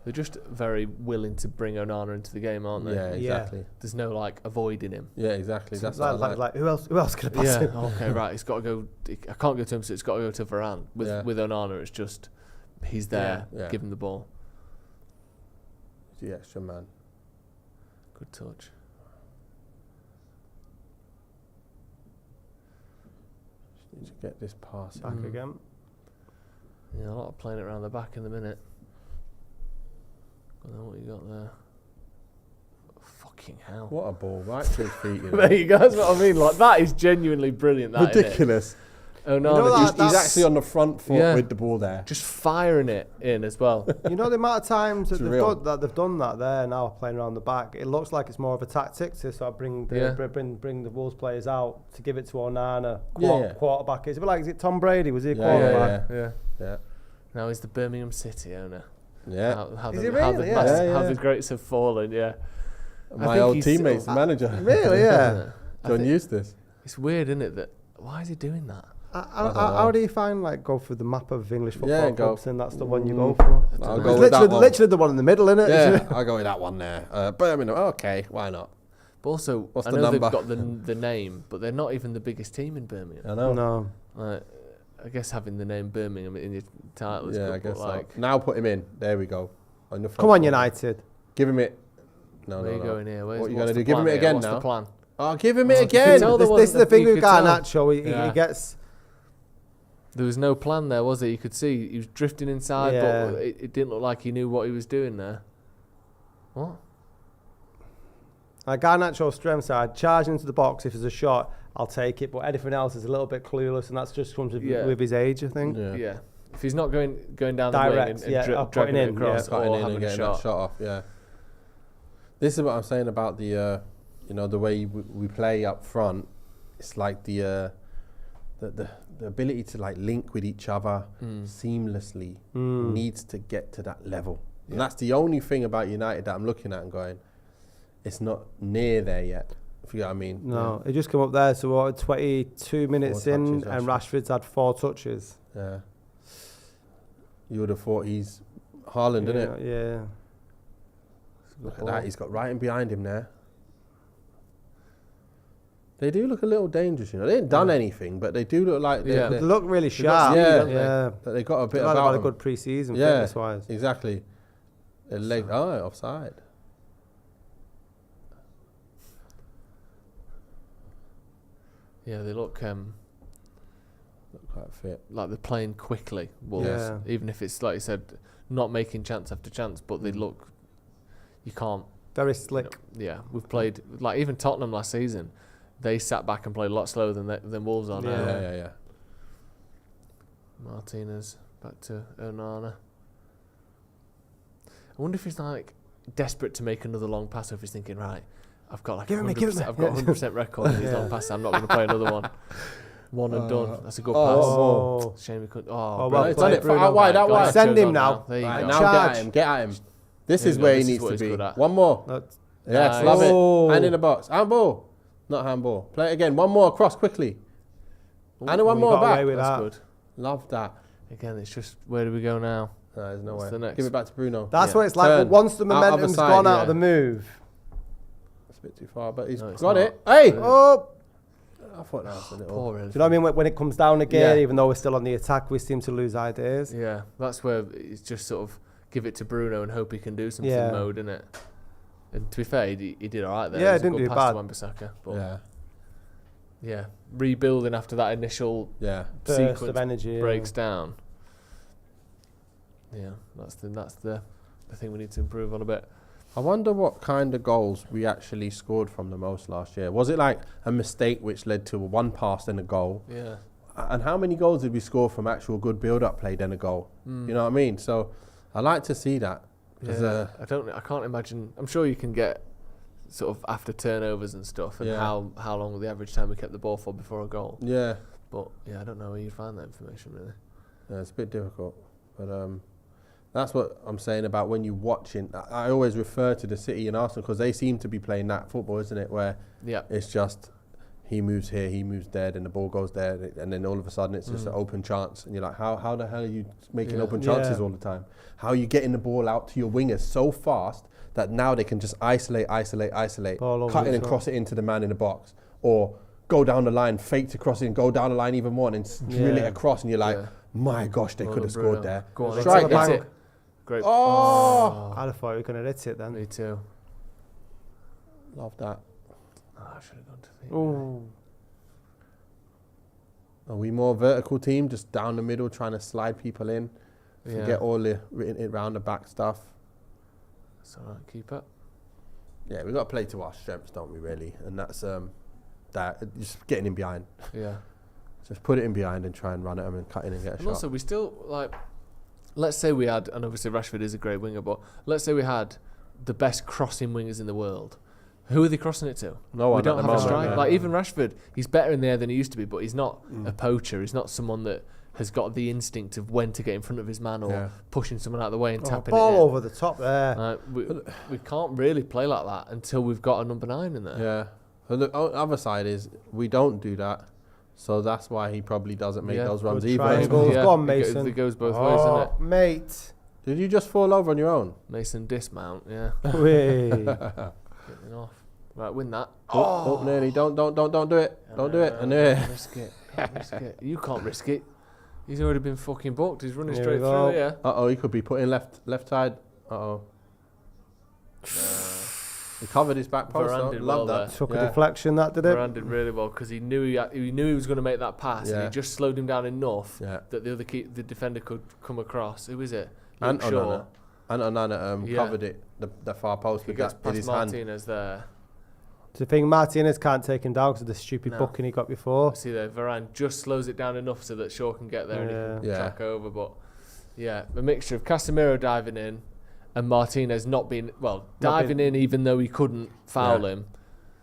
They're just very willing to bring Onana into the game, aren't they? Yeah, exactly. There's no like avoiding him. Yeah, exactly. So That's what I like. like who else could have passed Yeah. him? Okay. Right. It's got to go. I can't go to him, so it's got to go to VARANE. With Onana, it's just he's there, Yeah. give him the ball. The extra man. Good touch. Just need to get this pass. Back again. Yeah, a lot of playing it around the back in the minute. I don't know what you got there. Fucking hell. What a ball, right to his feet. You know. There you go, that's what I mean. Like, that is genuinely brilliant, that, Ridiculous. Oh, no, You know He's actually on the front foot with the ball there. just firing it in as well. You know the amount of times that real. they've done that there now, playing around the back. It looks like it's more of a tactic to sort of bring the Wolves players out to give it to Onana. Quarterback. It's a bit like, is it Tom Brady? Was he a quarterback? Yeah. Now he's the Birmingham City owner. Yeah. How Is the, he how really? the Yeah. mass- Yeah, how yeah. the greats have fallen, yeah. My think old he's teammate's sort the manager. Really? Yeah. John Eustace. It's weird, isn't it? That why is he doing that? How do you find go through the map of English football clubs and that's the one you go for? I'll It's go with that one. literally the one in the middle, isn't it? Yeah, I'll go with that one there. Birmingham. Okay, why not? But also, What's I the know they've number? got the name, but they're not even the biggest team in Birmingham. I know. No. Like, I guess having the name Birmingham in your title is Yeah, good, I guess but like, so. Now put him in. There we go. On the front Come on, foot. United. Give him it. No, where no, you no. going here? What are you what's going to the do? Give him plan it here? again What's now. the plan? Oh, give him it you again. can tell there This is the wasn't- thing you with could tell. Garnacho. He Yeah. gets... There was no plan there, was there? You could see he was drifting inside, Yeah. but it didn't look like he knew what he was doing there. What? Garnacho's strength side, charging into the box if there's a shot, I'll take it. But anything else is a little bit clueless, and that's just comes with his age, I think. Yeah. If he's not going down Direct, the wing and dragging putting it in, across Cutting or in having and a getting shot. that shot off. Yeah. This is what I'm saying about the, the way we play up front. It's like the ability to like link with each other seamlessly needs to get to that level. Yeah. And that's the only thing about United that I'm looking at and going, it's not near there yet. If you get what I mean. No, it just come up there. So what, 22 minutes in, touches, and Rashford's had 4 touches. Yeah. You would have thought he's Haaland, isn't it? Yeah. Look at that. He's got Wrighton behind him there. They do look a little dangerous, you know. They ain't done anything, but they do look like They look really got sharp. speed, don't Yeah. that they got a bit They've about had a them. good pre-season, Yeah, fitness-wise. exactly. Their leg, offside. Yeah, they look Look quite fit. like they're playing quickly, Wolves. Yeah. Even if it's, like you said, not making chance after chance, but they look, you can't. Very slick. Yeah, we've played, like even Tottenham last season, they sat back and played a lot slower than Wolves are now. Yeah. Martinez, back to Onana. I wonder if he's like desperate to make another long pass, or if he's thinking, right, I've got like Give it me, 100%, I've got 100% record in these long passes, I'm not going to play another one. One and done. That's a good pass. Oh. Shame we couldn't. well Bruno. He's done it Bruno. out wide, out Go wide. on, Send show him on now. There you Right, go. now Charge. get at him. This Here is we go, where he this is needs what to he's be. good at. One more. That's- Yes, Nice. love Oh. it. Hand in the box. Handball. Not handball. Play it again. One more across quickly. And one we more got away back. with That's that. good. Love that. Again, it's just, where do we go now? No, there's no What's way. the next? Give it back to Bruno. That's Yeah. what it's like. Turn. Once the Out of the momentum's side, gone out yeah. of the move. It's a bit too far, but he's No, it's got not. it. Hey! Oh, I thought that was a little... Poor do you know what I mean? When it comes down again, Yeah. even though we're still on the attack, we seem to lose ideas. Yeah, that's where it's just sort of give it to Bruno and hope he can do something Yeah. mode, innit? And to be fair, he did all right there. Yeah, It was a didn't good do pass bad. to Wan-Bissaka, but Yeah. yeah, rebuilding after that initial Yeah. Burst sequence of energy. yeah. breaks down. Yeah, that's the thing we need to improve on a bit. I wonder what kind of goals we actually scored from the most last year. Was it like a mistake which led to one pass and a goal? Yeah, And how many goals did we score from actual good build-up play then a goal? You know what I mean? So I like to see that. 'Cause, yeah. I can't imagine. I'm sure you can get sort of after turnovers and stuff, and Yeah. how long the average time we kept the ball for before a goal. yeah, But yeah, I don't know where you'd find that information really. yeah, it's a bit difficult. But that's what I'm saying about when you're watching. I always refer to the City and Arsenal because they seem to be playing that football, isn't it? Where Yeah, it's just he moves here, he moves there, then the ball goes there, and then all of a sudden it's just an open chance. And you're like, how the hell are you making Yeah. open chances Yeah. all the time? How are you getting the ball out to your wingers so fast that now they can just isolate, Ball over cut in the and top. cross it into the man in the box? Or go down the line, fake to cross in, go down the line even more and then drill it Yeah. across and you're like, Yeah. my gosh, they Well could have done, Bruno. scored there. Go on, Strike that's that. it. Great. Oh! I'd have thought we were going to hit it then. Me too. Love that. Oh, I should have gone to the. Ooh. Are we more vertical team, just down the middle, trying to slide people in? Yeah. Forget all the written round the back stuff. It's all right. Keep up. Yeah, we've got to play to our strengths, don't we, really? And that's just getting in behind. Yeah. Just put it in behind and try and run at them and cut in and get a And shot. also, we still like. Let's say we had, and obviously Rashford is a great winger, but let's say we had the best crossing wingers in the world. Who are they crossing it to? No We one don't at the have a moment, strike. no. Like even Rashford, he's better in the air than he used to be, but he's not a poacher. He's not someone that has got the instinct of when to get in front of his man or Yeah. pushing someone out of the way and Oh, tapping ball it in. over the top there. We can't really play like that until we've got a number 9 in there. Yeah. But the other side is we don't do that. So that's why he probably doesn't make Yeah, those runs good either. triangles. Go on, Mason. It goes both ways, doesn't it? Mate. Did you just fall over on your own? Mason dismount, yeah. Wait. Getting off. Right, win that. Oh, nearly. Don't do it. Don't do it. And Risk it. Risk it. You can't risk it. He's already been fucking booked. He's running Here straight we go. through here. he could be putting left side. He covered his back post. Varane though. did Love well that. there. Took Yeah. a deflection, that did it. Varane did really well because he knew he was going to make that pass, and Yeah. he just slowed him down enough Yeah. that the defender could come across. Who is it? And Luke Shaw. Onana. And Onana Yeah. covered it, the far post He with gets that in past his hand. Martinez there. Do you think Martinez can't take him down because of the stupid No. booking he got before? See there, Varane just slows it down enough so that Shaw can get there and he can Yeah. track over. But yeah, a mixture of Casemiro diving in and Martinez not diving in even though he couldn't foul him.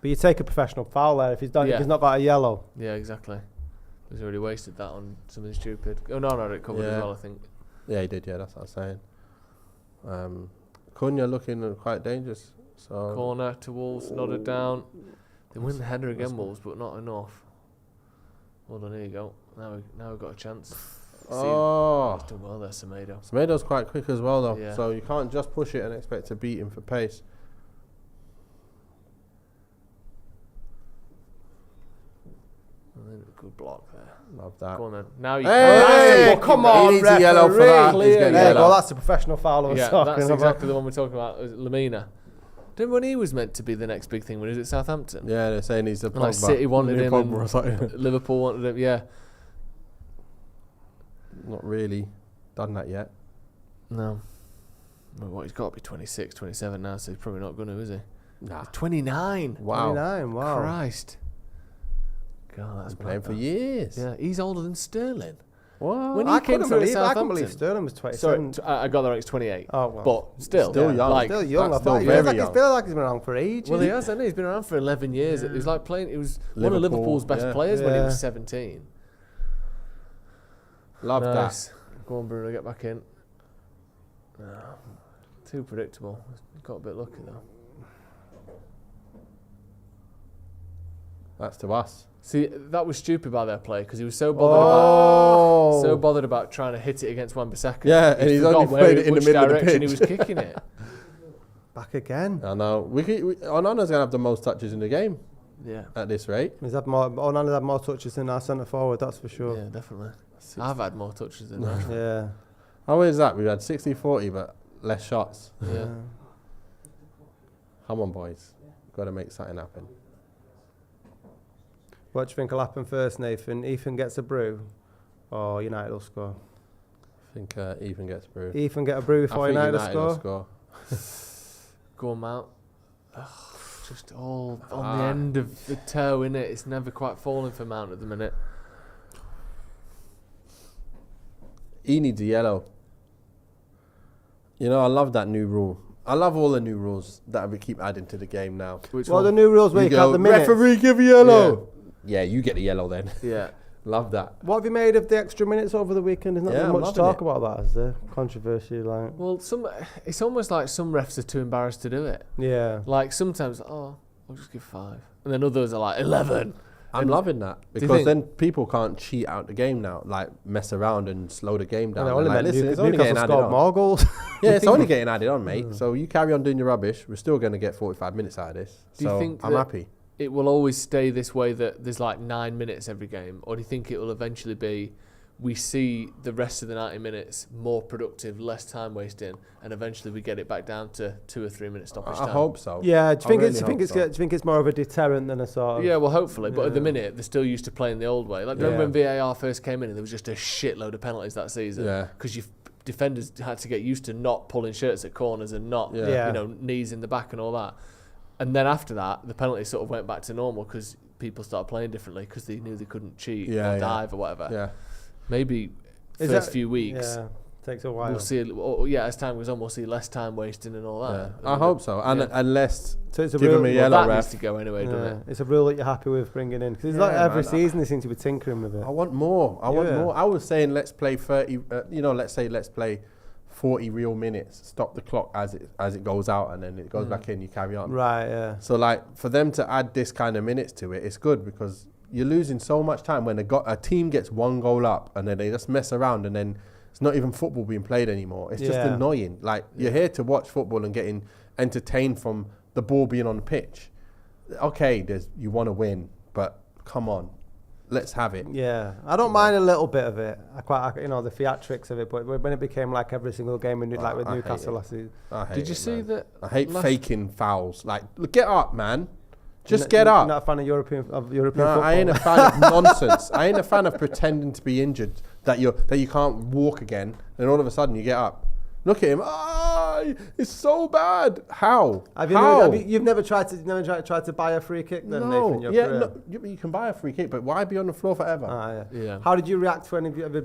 But you take a professional foul there if he's done. Yeah. If he's not got a yellow. Yeah, exactly. He's already wasted that on something stupid. Oh no, had it covered as Yeah. well, I think. Yeah, he did. Yeah, that's what I'm saying. Cunha looking quite dangerous. So Corner to Wolves, nodded down. They win the header again, Wolves, but not enough. Hold on, here you go. Now we've got a chance. Oh, He's done well there, Semedo. Semedo's quite quick as well, though. Yeah. So you can't just push it and expect to beat him for pace. Good block there. Love that. Go on then. Now you Hey! Oh, come on, He needs a yellow for that. referee. He's getting There you yellow. go. That's a professional foul. I was Yeah, talking that's about. exactly the one we're talking about. Was it Lamina? Didn't when he was meant to be the next big thing? When he was at Southampton? Yeah, they're saying he's a Pogba. Like City wanted him, Pogba or something. and Liverpool wanted him. Yeah. Not really done that yet. No. Well, what, he's got to be 26, 27 now, so he's probably not going to, is he? Nah. 29. Wow. 29, wow. Christ. God, that's He's playing mad, for that. years. Yeah, he's older than Sterling. What? When I he came couldn't through at believe. I couldn't Southampton. believe Sterling was 27. Sorry, I got that right. It's 28. Oh, well. But still, Still young. Like, Still young. I that's thought still he very feels young. like he's been around for ages. well, he has, hasn't he? He's been around for 11 years. It was like playing. He was one of Liverpool, Liverpool's best yeah. players when he Yeah. was 17. Love Nice. Go on, Bruno, get back in. Too predictable. Got a bit lucky though. That's to us. See, that was stupid by their play because he was so bothered about trying to hit it against Wan-Bissaka. Yeah, and he's only played it in the middle of the pitch. He was kicking it. Back again. I know. Onana's going to have the most touches in the game. Yeah. At this rate. Onana's had more touches than our centre forward, that's for sure. Yeah, definitely. I've had more touches than that. Yeah. How is that? We've had 60-40, but less shots. Yeah. Come on, boys. Got to make something happen. What do you think will happen first, Nathan? Ethan gets a brew, or United will score? I think Ethan gets brew. Ethan get a brew before United will score? Go on, Mount. Just all on the end of the toe, innit? It's never quite falling for Mount at the minute. He needs a yellow. You know, I love that new rule. I love all the new rules that we keep adding to the game now. Which well, one? the new rules where you count the minutes. Referee, give a yellow. Yeah, you get a yellow then. Yeah. Love that. What have you made of the extra minutes over the weekend? There's not Yeah, been I'm much loving talk it. about that, is there? Controversy, like. Well, it's almost like some refs are too embarrassed to do it. Yeah. Like sometimes, I'll just give 5, and then others are like 11. I'm loving that because then people can't cheat out the game now, like mess around and slow the game down. Well, Like, listen, it's only getting Newcastle added scored on. more goals. Yeah, it's only getting added on, mate. So you carry on doing your rubbish. We're still going to get 45 minutes out of this. Do you So think I'm that happy. it will always stay this way, that there's like 9 minutes every game, or do you think it will eventually be we see the rest of the 90 minutes more productive, less time wasting, and eventually we get it back down to 2 or 3 minute stoppage time? I hope so. Yeah, do you I think it's more of a deterrent than a sort of... Yeah, well, hopefully. But at the minute, they're still used to playing the old way. Like, remember when VAR first came in and there was just a shitload of penalties that season? Yeah. Because defenders had to get used to not pulling shirts at corners and not, knees in the back and all that. And then after that, the penalties sort of went back to normal because people started playing differently because they knew they couldn't cheat or dive or whatever. Yeah. Maybe few weeks. Yeah, takes a while. We'll see. As time goes on, we'll see less time wasting and all that. Yeah. I hope so. And unless so it's a give rule, him a Well, yellow that ref. needs to go anyway, doesn't it? It's a rule that you're happy with bringing in because it's like every season they seem to be tinkering with it. I want more. I want more. I was saying let's play 30. Let's play 40 real minutes. Stop the clock as it goes out, and then it goes back in. You carry on. Right. Yeah. So like for them to add this kind of minutes to it, it's good because you're losing so much time when a team gets 1 goal up and then they just mess around and then it's not even football being played anymore. It's just annoying. Like you're here to watch football and getting entertained from the ball being on the pitch. Okay, you want to win, but come on, let's have it. Yeah, I don't mind a little bit of it. I quite, the theatrics of it. But when it became like every single game, with Newcastle last season. Did you see that? I hate faking fouls. Like, get up, man. Just get up. You're not a fan of European football? I ain't a fan of nonsense. I ain't a fan of pretending to be injured that you can't walk again, and all of a sudden you get up. Look at him. It's so bad. How? You've never tried to buy a free kick then, No. Nathan? You can buy a free kick, but why be on the floor forever? Yeah. How did you react when I'd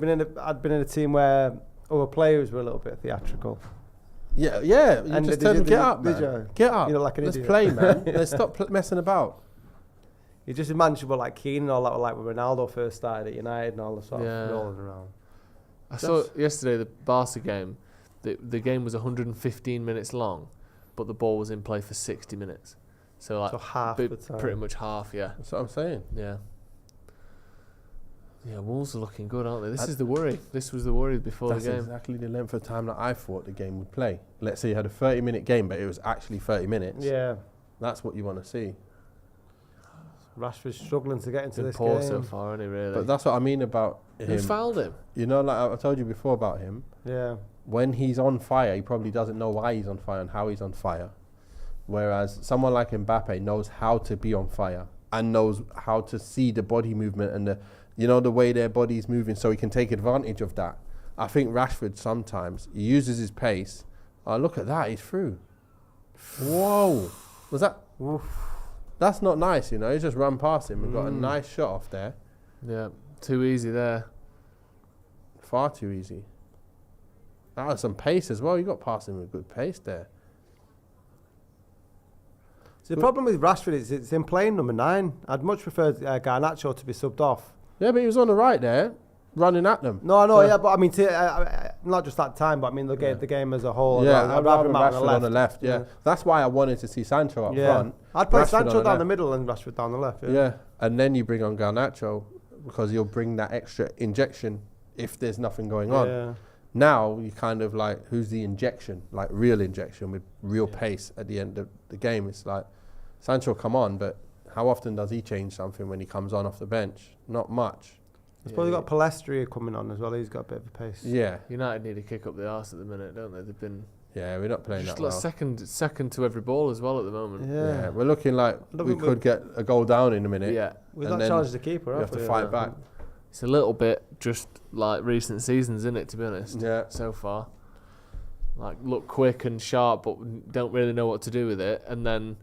been in a team where our players were a little bit theatrical? Yeah. You And just did tell them, you- get did up, you- man. did you? Get up. You look like an Let's idiot. play, man. Let's stop messing about. You just imagine like Keane and all that were like when Ronaldo first started at United and all the sort of rolling around. I saw yesterday the Barca game. The game was 115 minutes long, but the ball was in play for 60 minutes. So half the time. Pretty much half, yeah. That's what I'm saying. Yeah. Yeah, Wolves are looking good, aren't they? This is the worry. This was the worry before That's the game. exactly the length of time that I thought the game would play. Let's say you had a 30-minute game, but it was actually 30 minutes. Yeah. That's what you want to see. Rashford's struggling to get into Been this poor game. so far, isn't he, really? But that's what I mean about Who him. fouled him? You know, like I told you before about him, Yeah. when he's on fire, he probably doesn't know why he's on fire and how he's on fire. Whereas someone like Mbappe knows how to be on fire and knows how to see the body movement and the way their body's moving, so he can take advantage of that. I think Rashford sometimes he uses his pace. Oh, look at that, he's through. Whoa. Was that? Oof. That's not nice, He's just run past him and got a nice shot off there. Yeah, too easy there. Far too easy. That was some pace as well. You got past him with good pace there. So the problem with Rashford is it's him playing number 9. I'd much prefer Garnacho to be subbed off. Yeah, but he was on the right there, running at them. No, but I mean, not just that time, but I mean the game as a whole. Yeah, I'd rather him out Rashford on the left. Yeah, that's why I wanted to see Sancho up front. I'd play Rashford Sancho down the middle and Rashford down the left. Yeah, and then you bring on Garnacho because you'll bring that extra injection if there's nothing going on. Yeah. Now you kind of like, who's the injection, like real injection with real pace at the end of the game? It's like Sancho come on, but how often does he change something when he comes on off the bench? Not much. I suppose you've got Palestri coming on as well. He's got a bit of a pace. Yeah. United need to kick up the arse at the minute, don't they? They've been We're not playing just that like well. second to every ball as well at the moment. Yeah, we're looking like we could get a goal down in a minute. Yeah. We've not challenged the keeper, we have to fight back. It's a little bit just like recent seasons, isn't it, to be honest? Yeah. So far. Like, look quick and sharp, but don't really know what to do with it. And then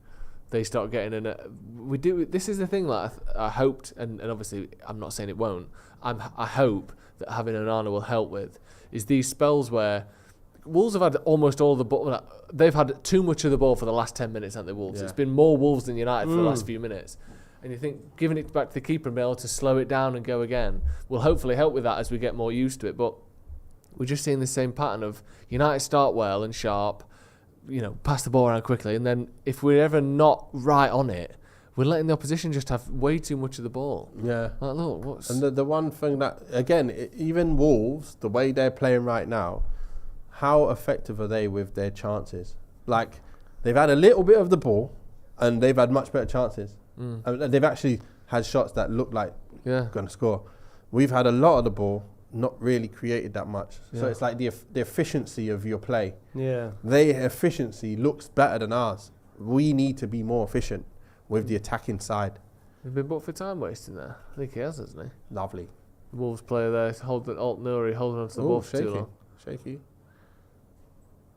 they start getting in it. This is the thing that I hoped, and obviously I'm not saying it won't, I hope that having Onana will help with, is these spells where Wolves have had almost all the ball. They've had too much of the ball for the last 10 minutes, haven't they, Wolves? Yeah. It's been more Wolves than United for the last few minutes. And you think giving it back to the keeper and being able to slow it down and go again will hopefully help with that as we get more used to it. But we're just seeing the same pattern of United start well and sharp, pass the ball around quickly, and then if we're ever not right on it, we're letting the opposition just have way too much of the ball. Yeah. Like, look, what's... And the one thing that, again, even Wolves, the way they're playing right now, how effective are they with their chances? Like, they've had a little bit of the ball, and they've had much better chances. And they've actually had shots that look like going to score. We've had a lot of the ball, not really created that much. So it's like the efficiency of your play. Yeah. Their efficiency looks better than ours. We need to be more efficient with the attacking side. We've been booked for time wasting there. I think he has, hasn't he? Lovely. The Wolves player there, Alt-Nouri holding on to the ball for too long. Shaky.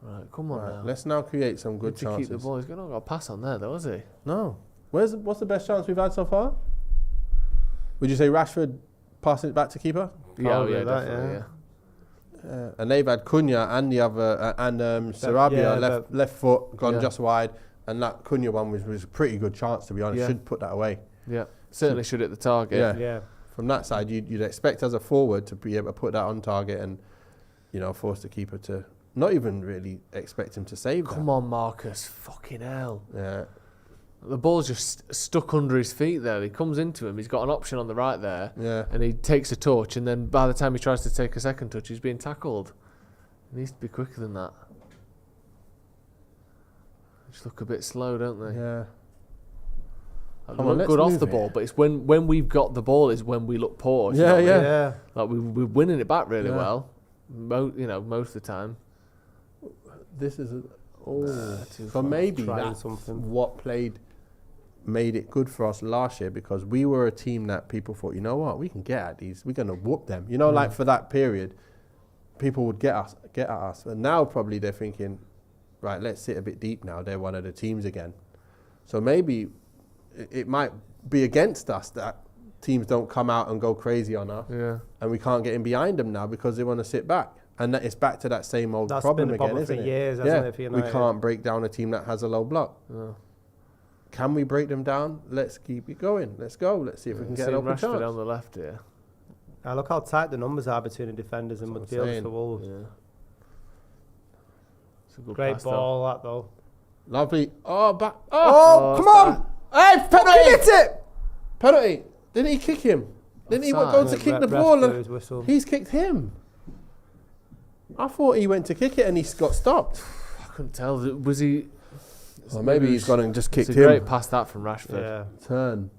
Right, come on now. Let's now create some good chances. To keep the ball. He's not got a pass on there though, has he? No. What's the best chance we've had so far? Would you say Rashford passing it back to keeper? Yeah, definitely. And they've had Cunha and the other Sarabia left foot gone just wide, and that Cunha one was a pretty good chance, to be honest. Should put that away. Yeah, certainly should hit the target. Yeah. From that side, you'd expect as a forward to be able to put that on target and force the keeper to not even really expect him to save. Come on, Marcus! Fucking hell! Yeah. The ball's just stuck under his feet there. He comes into him. He's got an option on the right there. Yeah. And he takes a touch, and then by the time he tries to take a second touch, he's being tackled. He needs to be quicker than that. They just look a bit slow, don't they? Yeah. They look good off the ball, but it's when we've got the ball is when we look poor. Yeah. Like we're winning it back really well. Most of the time. This is so maybe that's what made it good for us last year, because we were a team that people thought, you know what, we can get at these, we're going to whoop them. Like for that period, people would get at us. And now probably they're thinking, right, let's sit a bit deep now. They're one of the teams again. So maybe it might be against us that teams don't come out and go crazy on us. Yeah. And we can't get in behind them now because they want to sit back. And it's back to that same old problem again, isn't it? For years, hasn't it, for United? We can't break down a team that has a low block. No. Can we break them down? Let's keep it going. Let's go. Let's see if we can get an open chance. On the left here. Look how tight the numbers are between the defenders and midfielders for Wolves. Yeah. It's a good great ball, that though. Lovely. Oh, back. Oh, come on! Hey, penalty! Hit it! Penalty. Didn't he kick him? Didn't he go to kick the ball? He's kicked him. I thought he went to kick it and he got stopped. I couldn't tell. Was he... Or maybe he's gone and just kicked him. It's a great pass that from Rashford. Yeah. Turn.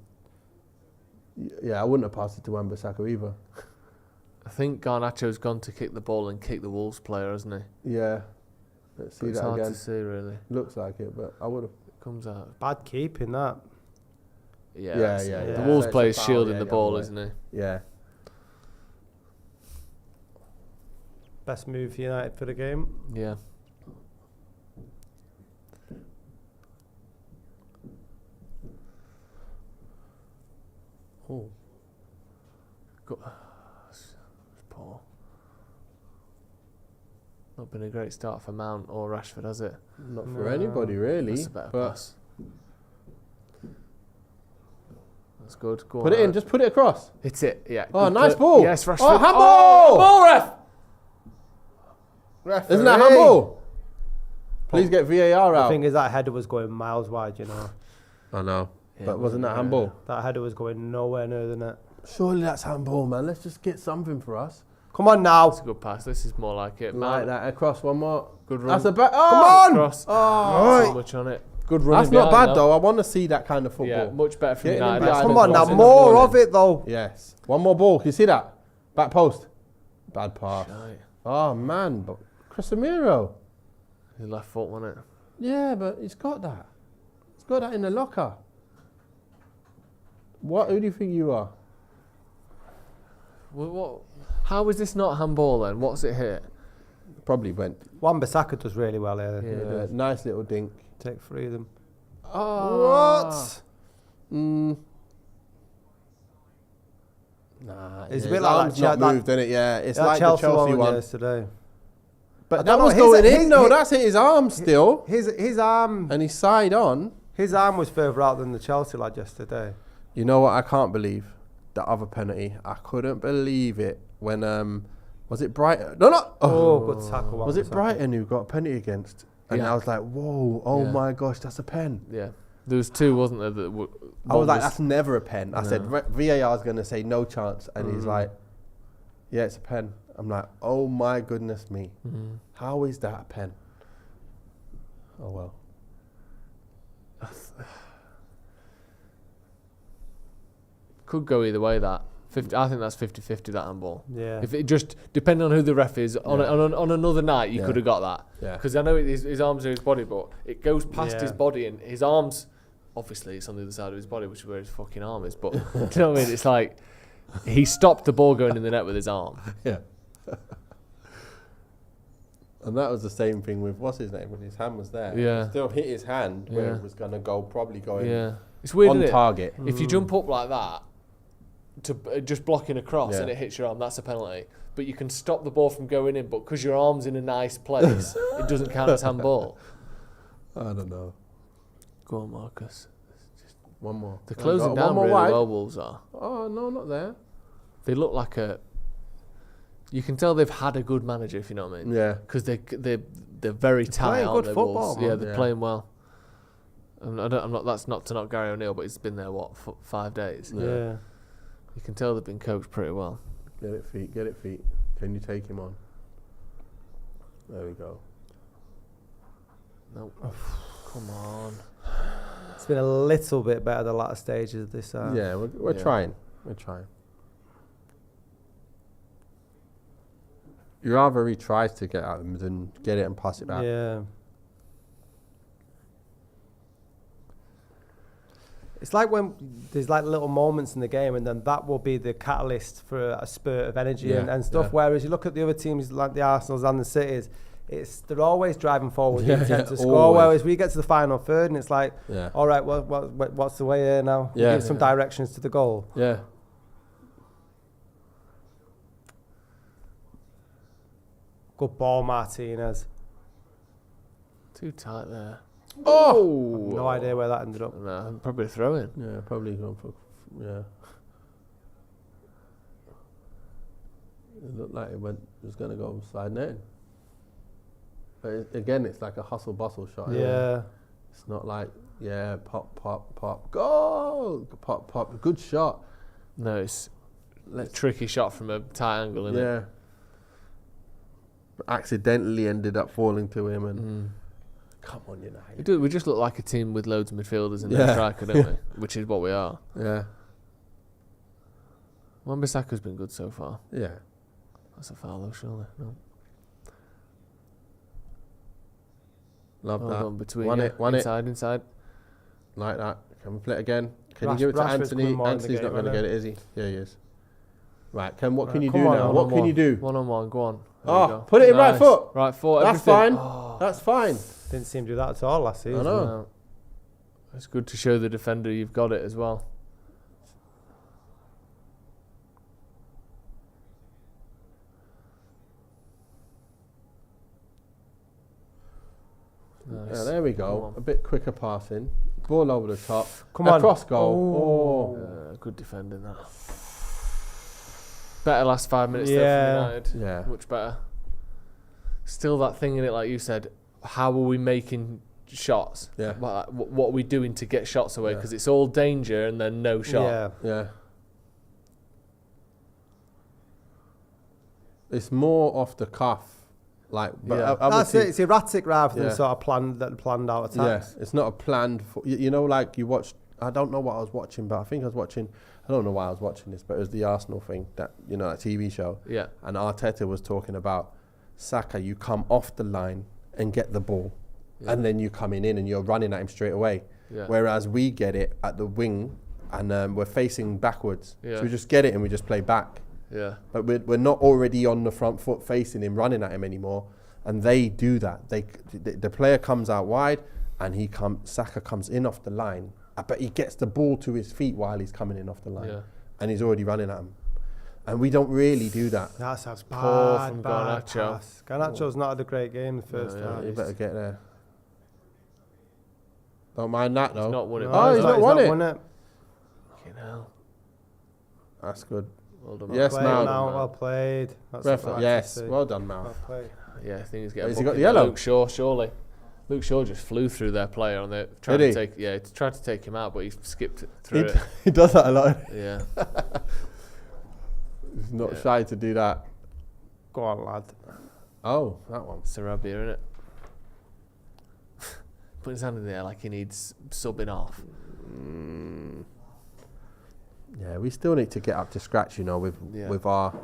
Yeah, I wouldn't have passed it to Wan-Bissaka either. I think Garnacho's gone to kick the ball and kick the Wolves player, hasn't he? Yeah. Let's see that again. It's hard to see, really. Looks like it, but I would have. It comes out. Bad keeping, that. Yeah. The Wolves player's shielding the ball, isn't he? Yeah. Best move for United for the game. Yeah. Oh. It's poor. Not been a great start for Mount or Rashford, has it? Not for anybody, really. That's a better pass. That's good. Go put on, it in. Just put it across. Hit it. Yeah. Oh, nice ball. Yes, Rashford. Oh, handball! Ball, ref! Referee. Isn't that handball? Please get VAR The out. thing is, that header was going miles wide, you know. I know. But wasn't that handball? That header was going nowhere near the net. Surely that's handball, man. Let's just get something for us. Come on now. It's a good pass. This is more like it. Like that across one more. Good run. That's a back. Oh, Come on! Oh, Cross. Not so much on it. Good run. that's not bad though. I want to see that kind of football. Yeah, much better from Getting in United. behind Come on now, Crossing the more ball of in. it though. Yes. One more ball. Can you see that? Back post. Bad pass. Right. Oh man, but Casemiro. His left foot, wasn't it? Yeah, but he's got that. He's got that in the locker. What? Who do you think you are? What? How is this not handball then? What's it hit? Probably went. Wan-Bissaka does really well here. Yeah. Nice little dink. Take 3 of them. Oh. What? Nah, It's a his bit like arm's that not moved, innit? Yeah, it's That like Chelsea the Chelsea one. yesterday. But I that don't know, was his- going his- in though. his- That's hit his arm still. His arm And he's side on. was further out than the Chelsea lad yesterday. You know what? I can't believe the other penalty. I couldn't believe it when was it Brighton? No. Oh, good tackle. Was it Wan-Bissaka. Brighton who got a penalty against? And Yeah. I was like, whoa! Oh Yeah. my gosh, that's a pen. Yeah. There was 2, wasn't there? That I was like, that's never a pen. I said VAR is going to say no chance, and he's like, yeah, it's a pen. I'm like, oh my goodness me, how is that a pen? Oh well. could go either way. That 50, I think that's 50-50 that handball. Yeah. If it just depending on who the ref is on on another night, you could have got that. Yeah. Because I know his arms are his body, but it goes past Yeah. his body and his arms. Obviously, it's on the other side of his body, which is where his fucking arm is. But do you know what I mean? It's like he stopped the ball going in the net with his arm. Yeah. And that was the same thing with what's his name when his hand was there. Yeah. It still hit his hand where Yeah. it was gonna go, probably going Yeah, it's weird. on Isn't it? target. If you jump up like that to just blocking a cross Yeah. and it hits your arm, that's a penalty. But you can stop the ball from going in, but because your arm's in a nice place, it doesn't count as handball. I don't know. Go on, Marcus. One more. They're closing One down more really wide. well, Wolves are. Oh no, not there. They look like a... You can tell they've had a good manager, if you know what I mean. Yeah. Because they're very tight, playing aren't good they, football, Wolves? man. Yeah, they're Yeah. playing well. I'm not. That's not to knock Gary O'Neill, but he's been there, 5 days? Yeah. You can tell they've been coached pretty well. Get it feet. Get it feet. Can you take him on? There we go. Nope. Come on. It's been a little bit better the latter stages of this. Yeah, we're Yeah. trying. We're trying. You rather he tries to get at him than get it and pass it back. Yeah. It's like when there's like little moments in the game, and then that will be the catalyst for a spurt of energy Yeah, and stuff. yeah. Whereas you look at the other teams like the Arsenals and the Cities, they're always driving forward, Yeah, the intent to yeah, score. always. Whereas we get to the final third, and it's like, Yeah. all right, what's the way here now? Yeah. Give some directions to the goal. Yeah. Good ball, Martinez. Too tight there. Oh! No idea where that ended up. No, probably a throw in. Yeah, probably going for. Yeah. It looked like it was going to go slide net. But again, it's like a hustle bustle shot. isn't it? Yeah. It's not like, yeah, pop, pop, pop, goal, pop, pop, good shot. No, it's a tricky shot from a tight angle, isn't it? Yeah. But accidentally ended up falling to him and come on, United. We just look like a team with loads of midfielders and Yeah. a striker, don't we? Which is what we are. Yeah. Wan-Bissaka's been good so far. Yeah. That's a foul though, surely. No. Love Well that. done between Won you. it, won inside, inside. Like that. Can we play it again? Can Rash- you give it to Rashford's Anthony? coming more in the Anthony's not game, going to isn't get it, is he? Yeah, he is. Right, Ken, what Right, can you come do on, now? one What on can one. you do? 1-on-1, go on. There we Oh, go. put it in right Nice. foot. Right foot, That's everything. fine. Oh, That's fine. Didn't seem to do that at all last season. I know. no. It's good to show the defender you've got it as well. Nice. Yeah, there we Come go. on. A bit quicker passing. Ball over the top. Come on. Cross goal. Good defending that. Better last 5 minutes there Yeah. from United. Yeah. Much better. still that thing in it, like you said. How are we making shots? Yeah. What are we doing to get shots away? Because it's all danger and then no shot. Yeah. It's more off the cuff. Like, but that's it. It's erratic rather than sort of planned out attacks. Yeah, it's not a planned. You know, like you watched. I don't know what I was watching, but I think I was watching. I don't know why I was watching this, but it was the Arsenal thing, that that TV show. Yeah. And Arteta was talking about Saka. You come off the line and get the ball, and then you coming in and you're running at him straight away. Yeah. Whereas we get it at the wing, and we're facing backwards, Yeah. so we just get it and we just play back. Yeah. But we're not already on the front foot facing him, running at him anymore. And they do that. The player comes out wide, and Saka comes in off the line. But he gets the ball to his feet while he's coming in off the line, and he's already running at him. And we don't really do that. That's a Poor bad, from bad Garnacho. pass. Garnacho's not had a great game the first half. You better get there. Don't mind that though. He's not won it. Oh, he's not won it. You know. That's good. Well done, Yes, Mount. Mount. Well played. That's Ref, what I yes, like to see. well done, Mount. Well played. Yeah, I think he's getting. Has he got the yellow? Luke Shaw, surely. Luke Shaw just flew through their player on the tried Did to he? take. Yeah, he tried to take him out, but he skipped through it. He does that a lot. Yeah. He's not shy to do that. Go on, lad. Oh, that one. Sarabia, innit? Put his hand in there like he needs subbing off. Yeah, we still need to get up to scratch, with our.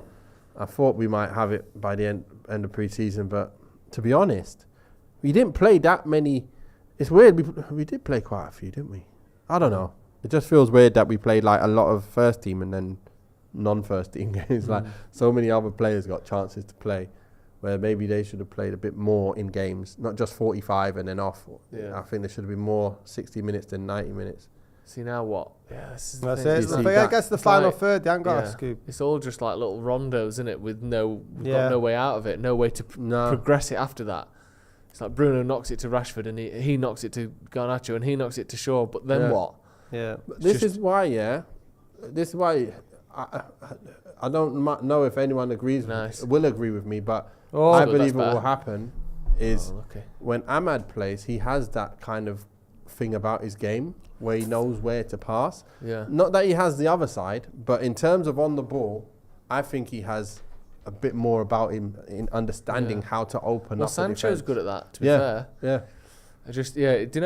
I thought we might have it by the end of pre-season, but to be honest, we didn't play that many. It's weird. We did play quite a few, didn't we? I don't know. It just feels weird that we played like a lot of first team and then non-first team games. Like so many other players got chances to play, where maybe they should have played a bit more in games, not just 45 and then off. Yeah. I think there should have been more 60 minutes than 90 minutes. See now what? Yeah, this is the That's thing. it. You see I that? guess the It's final like- third, they haven't got a Yeah. scoop. It's all just like little rondos, isn't it? With we've Yeah. got no way out of it, no way to No. progress it after that. It's like Bruno knocks it to Rashford, and he knocks it to Garnacho, and he knocks it to Shaw. But then Yeah. what? Yeah. This is why I don't know if anyone Nice. will agree with me, but Oh, I good, believe that's what will better. happen is Okay. when Ahmad plays, he has that kind of thing about his game where he knows where to pass. Yeah. Not that he has the other side, but in terms of on the ball, I think he has a bit more about him in understanding how to open Well, up. Sancho's the good at that. To be Yeah. fair, Yeah. do you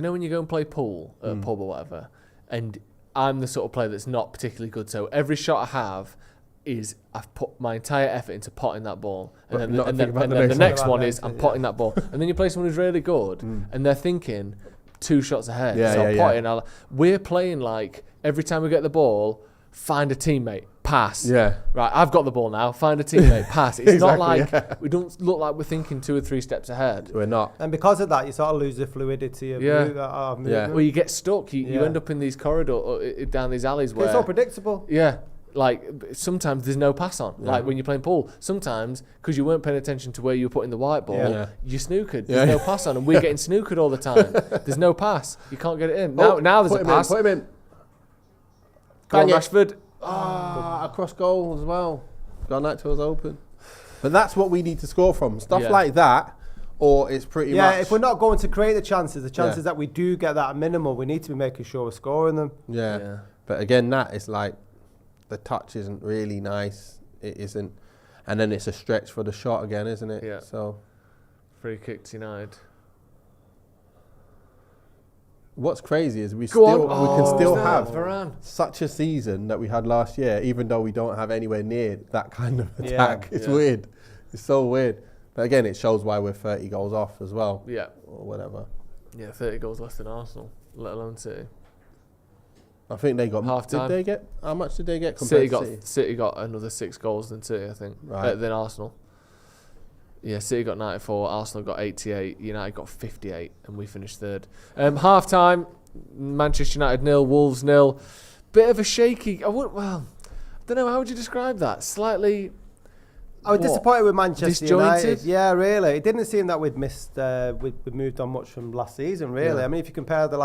know when you go and play pool at a pub or whatever, and I'm the sort of player that's not particularly good. So every shot I have is I've put my entire effort into potting that ball, and But then, not and think then, about and the then next the one. next one is I'm potting that ball, and then you play someone who's really good, and they're thinking 2 shots ahead. Yeah, so yeah, I'm yeah. potting. We're playing like every time we get the ball, find a teammate, pass. Yeah. Right, I've got the ball now. Find a teammate, pass. It's not Exactly, like we don't look like we're thinking 2 or 3 steps ahead. We're not. And because of that, you sort of lose the fluidity of Yeah. movement. Well, you get stuck. You Yeah. end up in these corridors, down these alleys where It's all predictable. yeah, like sometimes there's no pass on. Yeah. Like when you're playing pool, sometimes because you weren't paying attention to where you were putting the white ball, Yeah. you snookered. Yeah. There's no pass on, and we're getting snookered all the time. There's no pass. You can't get it in. Now there's put a him pass. In, put him in. Go on, Bang it. Rashford. Across goal as well. Garnacho's open. But that's what we need to score from. Stuff Yeah. like that, or it's pretty Yeah, much... if we're not going to create the chances that we do get that minimal, we need to be making sure we're scoring them. Yeah. Yeah. But again, that is like, the touch isn't really nice. It isn't. And then it's a stretch for the shot again, isn't it? Yeah. So Free kick to United. what's crazy is we Go can on. still Oh, have Varane. such a season that we had last year, even though we don't have anywhere near that kind of Yeah. attack. It's Yeah. weird. It's so weird. But again, it shows why we're 30 goals off as well, Yeah. or whatever. Yeah, 30 goals less than Arsenal, let alone City. I think they got Half-time. Did they get? How much did they get compared to City got another 6 goals than City, I think, Right. than Arsenal. Yeah, City got 94, Arsenal got 88, United got 58, and we finished third. Half time, Manchester United 0, Wolves 0. Bit of a shaky. I don't know. How would you describe that? Slightly. I was What? disappointed with Manchester United. Disjointed? Yeah, really. It didn't seem that we'd missed, we'd moved on much from last season, really. Yeah. I mean, if you compare the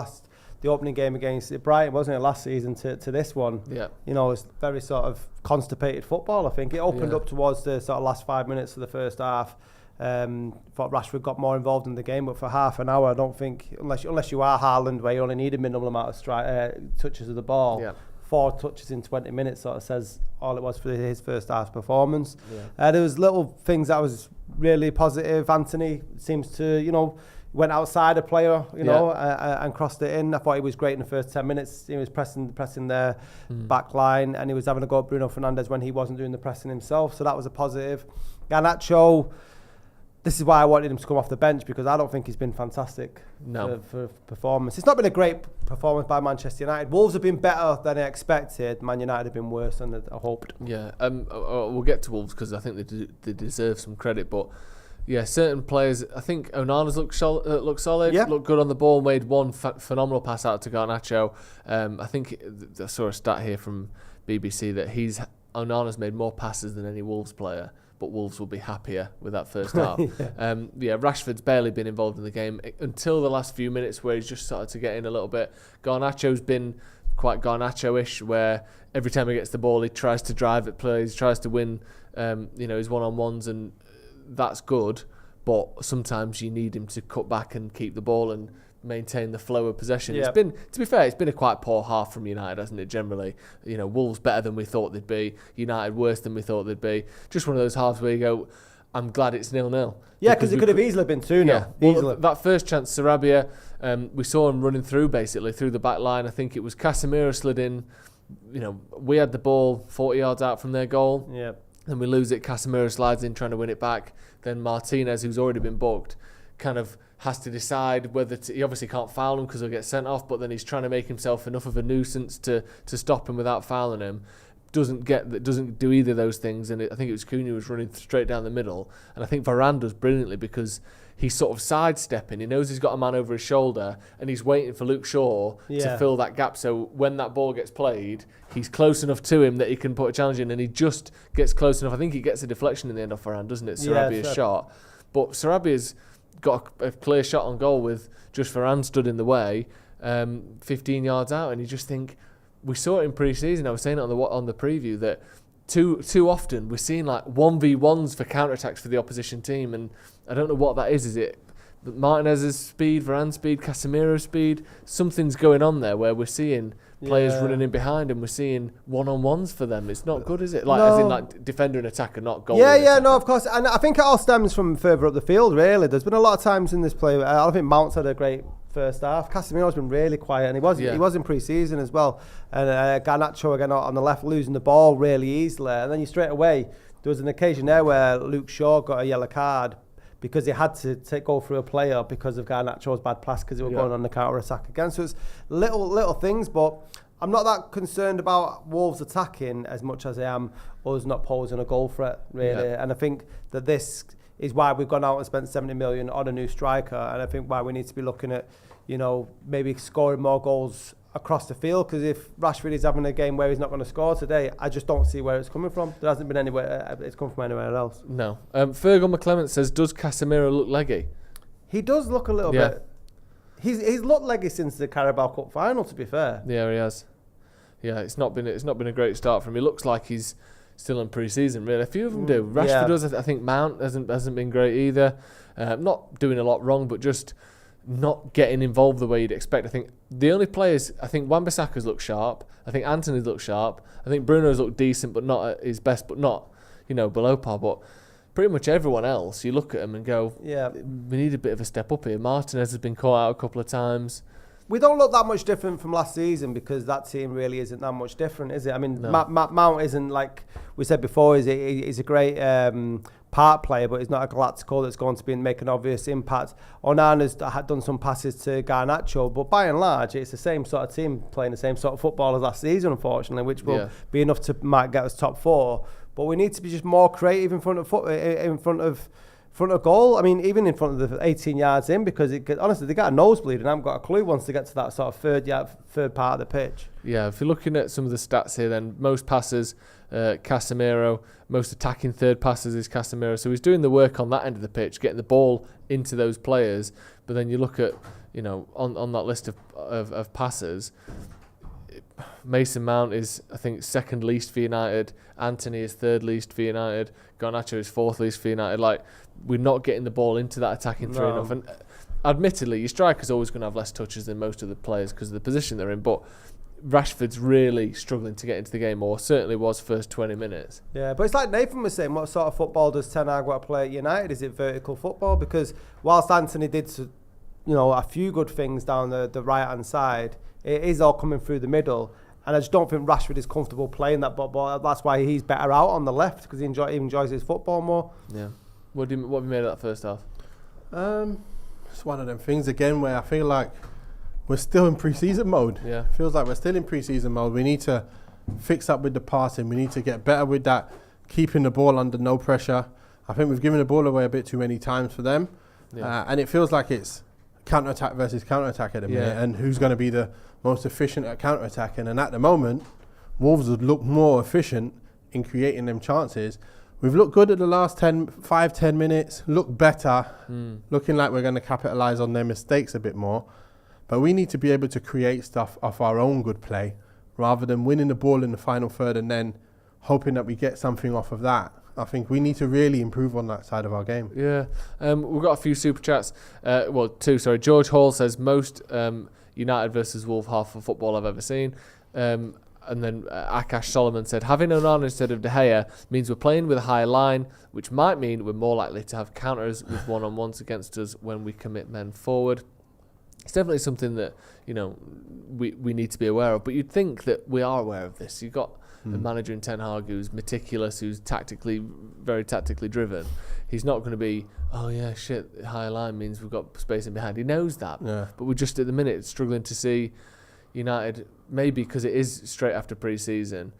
opening game against Brighton, wasn't it, last season to this one? Yeah. You know, it's very sort of constipated football, I think. It opened Yeah. up towards the sort of last 5 minutes of the first half. Thought Rashford got more involved in the game, but for half an hour, I don't think, unless you are Haaland, where you only need a minimal amount of touches of the ball. Yeah. 4 touches in 20 minutes sort of says all it was for his first half performance. Yeah. There was little things that was really positive. Anthony seems to, went outside a player, and crossed it in. I thought he was great in the first 10 minutes. He was pressing their back line, and he was having a go at Bruno Fernandes when he wasn't doing the pressing himself. So that was a positive. Garnacho, this is why I wanted him to come off the bench, because I don't think he's been fantastic for performance. It's not been a great performance by Manchester United. Wolves have been better than I expected. Man United have been worse than I hoped. Yeah, we'll get to Wolves because I think they deserve some credit, but yeah, certain players. I think Onana's looked solid, looked good on the ball, made one phenomenal pass out to Garnacho. I think I saw a stat here from BBC that Onana's made more passes than any Wolves player, but Wolves will be happier with that first half. Rashford's barely been involved in the game until the last few minutes, where he's just started to get in a little bit. Garnacho's been quite Garnacho-ish, where every time he gets the ball, he tries to drive at plays, tries to win, his one-on-ones, and that's good. But sometimes you need him to cut back and keep the ball and maintain the flow of possession. It's been, to be fair, it's been a quite poor half from United, hasn't it, generally? Wolves better than we thought they'd be, United worse than we thought they'd be. Just one of those halves where you go, I'm glad it's 0-0. Yeah, because it could have easily been 2-0. Yeah, well, that first chance, Sarabia, we saw him running through the back line. I think it was Casemiro slid in. We had the ball 40 yards out from their goal. Yeah. Then we lose it. Casemiro slides in trying to win it back. Then Martinez, who's already been booked, kind of has to decide whether he obviously can't foul him because he'll get sent off, but then he's trying to make himself enough of a nuisance to stop him without fouling him. Doesn't do either of those things, and I think it was Cunha who was running straight down the middle, and I think Varane does brilliantly because he's sort of sidestepping. He knows he's got a man over his shoulder, and he's waiting for Luke Shaw to fill that gap. So when that ball gets played, he's close enough to him that he can put a challenge in, and he just gets close enough. I think he gets a deflection in the end off Varane, doesn't it? Sarabia's shot, but Sarabia's got a clear shot on goal with just Varane stood in the way, 15 yards out, and you just think, we saw it in pre-season. I was saying it on the preview that too often we're seeing like 1v1s for counter-attacks for the opposition team, and I don't know what that is. Is it Martinez's speed, Varane's speed, Casemiro's speed? Something's going on there where we're seeing players running in behind, and we're seeing one-on-ones for them. It's not good, is it? As in defender and attacker, not goal. No, of course. And I think it all stems from further up the field, really. There's been a lot of times in this play. I think Mount's had a great first half. Casemiro's been really quiet, and he was in pre-season as well. And Garnacho again on the left, losing the ball really easily. And then straight away, there was an occasion there where Luke Shaw got a yellow card because he had to go through a player because of Garnacho's bad pass because they were going on the counter-attack again. So it's little things, but I'm not that concerned about Wolves attacking as much as I am us not posing a goal threat, really. And I think that this is why we've gone out and spent 70 million on a new striker, and I think why we need to be looking at, maybe scoring more goals across the field, because if Rashford is having a game where he's not going to score today, I just don't see where it's coming from. There hasn't been anywhere it's come from anywhere else. No. Fergal McClement says, does Casemiro look leggy? He does look a little bit. He's looked leggy since the Carabao Cup final, to be fair. Yeah, he has. Yeah, it's not been a great start for him. He looks like he's still in pre-season, really. A few of them do. Rashford does. I think Mount hasn't been great either. Not doing a lot wrong, but just not getting involved the way you'd expect. I think the only players, Wan-Bissaka's look sharp. I think Antony's look sharp. I think Bruno's looked decent, but not at his best, but not, below par. But pretty much everyone else, you look at them and go, we need a bit of a step up here. Martinez has been caught out a couple of times. We don't look that much different from last season because that team really isn't that much different, is it? I mean, no. Mount isn't, like we said before, he's a great part player, but he's not a Galactico that's going to be make an obvious impact. Onana's done some passes to Garnacho, but by and large, it's the same sort of team playing the same sort of football as last season, unfortunately, which will be enough to might get us top 4. But we need to be just more creative in front of goal. I mean, even in front of the 18 yards in, because honestly, they got a nosebleed and I haven't got a clue once they get to that sort of third part of the pitch. Yeah, if you're looking at some of the stats here, then most passes, Casemiro, most attacking third passes is Casemiro. So he's doing the work on that end of the pitch, getting the ball into those players. But then you look at, on that list of passes, Mason Mount is, I think, second least for United. Anthony is third least for United. Garnacho is fourth least for United. Like, we're not getting the ball into that attacking three enough. And admittedly, your striker's always going to have less touches than most of the players because of the position they're in. But Rashford's really struggling to get into the game, or certainly was first 20 minutes. Yeah, but it's like Nathan was saying, what sort of football does Ten Hag want to play at United? Is it vertical football? Because whilst Anthony did, a few good things down the right-hand side, it is all coming through the middle. And I just don't think Rashford is comfortable playing that, but that's why he's better out on the left, because he enjoys his football more. Yeah. What have you made of that first half? It's one of them things again where I feel like we're still in pre-season mode. Yeah. Feels like we're still in pre-season mode. We need to fix up with the passing. We need to get better with that, keeping the ball under no pressure. I think we've given the ball away a bit too many times for them. Yeah. And it feels like it's counter-attack versus counter-attack at the minute, and who's going to be the most efficient at counter-attacking. And at the moment, Wolves would look more efficient in creating them chances. We've looked good at the last 5-10 minutes, looked better, looking like we're going to capitalise on their mistakes a bit more. But we need to be able to create stuff off our own good play rather than winning the ball in the final third and then hoping that we get something off of that. I think we need to really improve on that side of our game. Yeah. We've got a few super chats. Two, sorry. George Hall says, most United versus Wolves half of football I've ever seen. And then Akash Solomon said, having Onana instead of De Gea means we're playing with a higher line, which might mean we're more likely to have counters with one-on-ones against us when we commit men forward. It's definitely something that, we need to be aware of. But you'd think that we are aware of this. You've got a manager in Ten Hag who's meticulous, who's very tactically driven. He's not going to be, higher line means we've got space in behind. He knows that. Yeah. But we're just at the minute struggling to see United, maybe because it is straight after pre-season,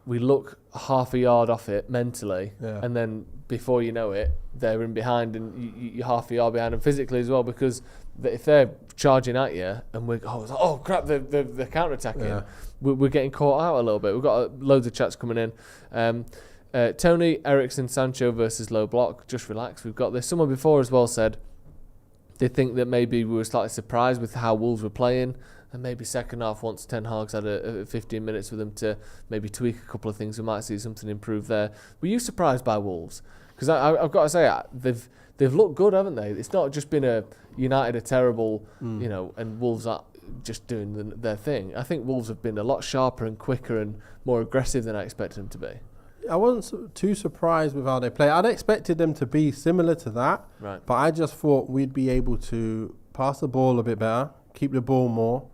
we look half a yard off it mentally, and then before you know it, they're in behind and you're half a yard behind them physically as well, because if they're charging at you and we're crap, they're counter-attacking, we're getting caught out a little bit. We've got loads of chats coming in. Tony, Ericsson, Sancho versus low block, just relax, we've got this. Someone before as well said they think that maybe we were slightly surprised with how Wolves were playing, and maybe second half, once Ten Hag's had a 15 minutes with them to maybe tweak a couple of things, we might see something improve there. Were you surprised by Wolves? Because I've got to say, they've looked good, haven't they? It's not just been a United are terrible, and Wolves are just doing their thing. I think Wolves have been a lot sharper and quicker and more aggressive than I expected them to be. I wasn't too surprised with how they play. I'd expected them to be similar to that, right? But I just thought we'd be able to pass the ball a bit better, keep the ball more,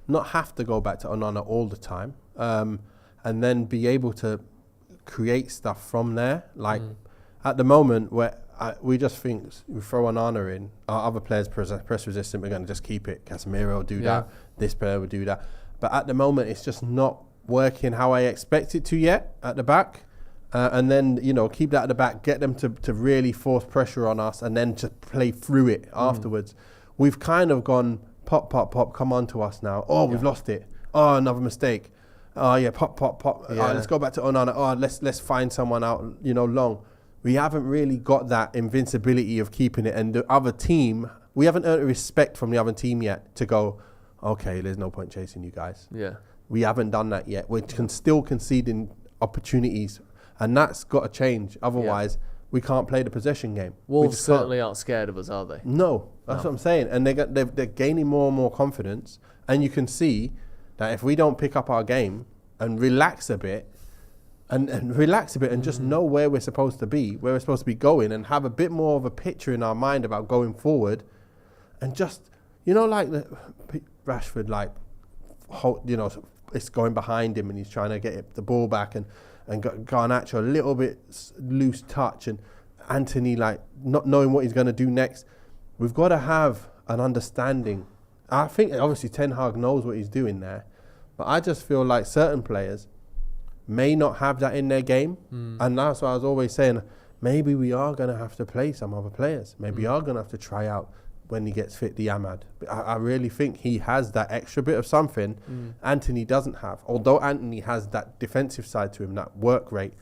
not have to go back to Onana all the time, and then be able to create stuff from there. Like at the moment, where we just think we throw Onana in, our other players press resistant, we're going to just keep it. Casemiro will do that, this player will do that. But at the moment, it's just not working how I expect it to yet at the back. And then, keep that at the back, get them to really force pressure on us and then just play through it afterwards. We've kind of gone, pop, pop, pop, come on to us now. Oh, we've lost it. Oh, another mistake. Oh, pop, pop, pop. Yeah. Let's go back to Onana. Oh, let's find someone out, long. We haven't really got that invincibility of keeping it. And the other team, we haven't earned respect from the other team yet to go, okay, there's no point chasing you guys. Yeah. We haven't done that yet. We're still conceding opportunities. And that's got to change. Otherwise, we can't play the possession game. Wolves certainly aren't scared of us, are they? No, that's what I'm saying. And they're gaining more and more confidence. And you can see that if we don't pick up our game and relax a bit, and just know where we're supposed to be, where we're supposed to be going, and have a bit more of a picture in our mind about going forward, and just, like Rashford, it's going behind him and he's trying to get the ball back, and Garnacho a little bit loose touch, and Anthony not knowing what he's going to do next. We've got to have an understanding. I think obviously Ten Hag knows what he's doing there, but I just feel like certain players may not have that in their game, and that's why I was always saying maybe we are going to have to play some other players. Maybe we are going to have to try out when he gets fit, the Ahmad. I really think he has that extra bit of something Anthony doesn't have. Although Anthony has that defensive side to him, that work rate,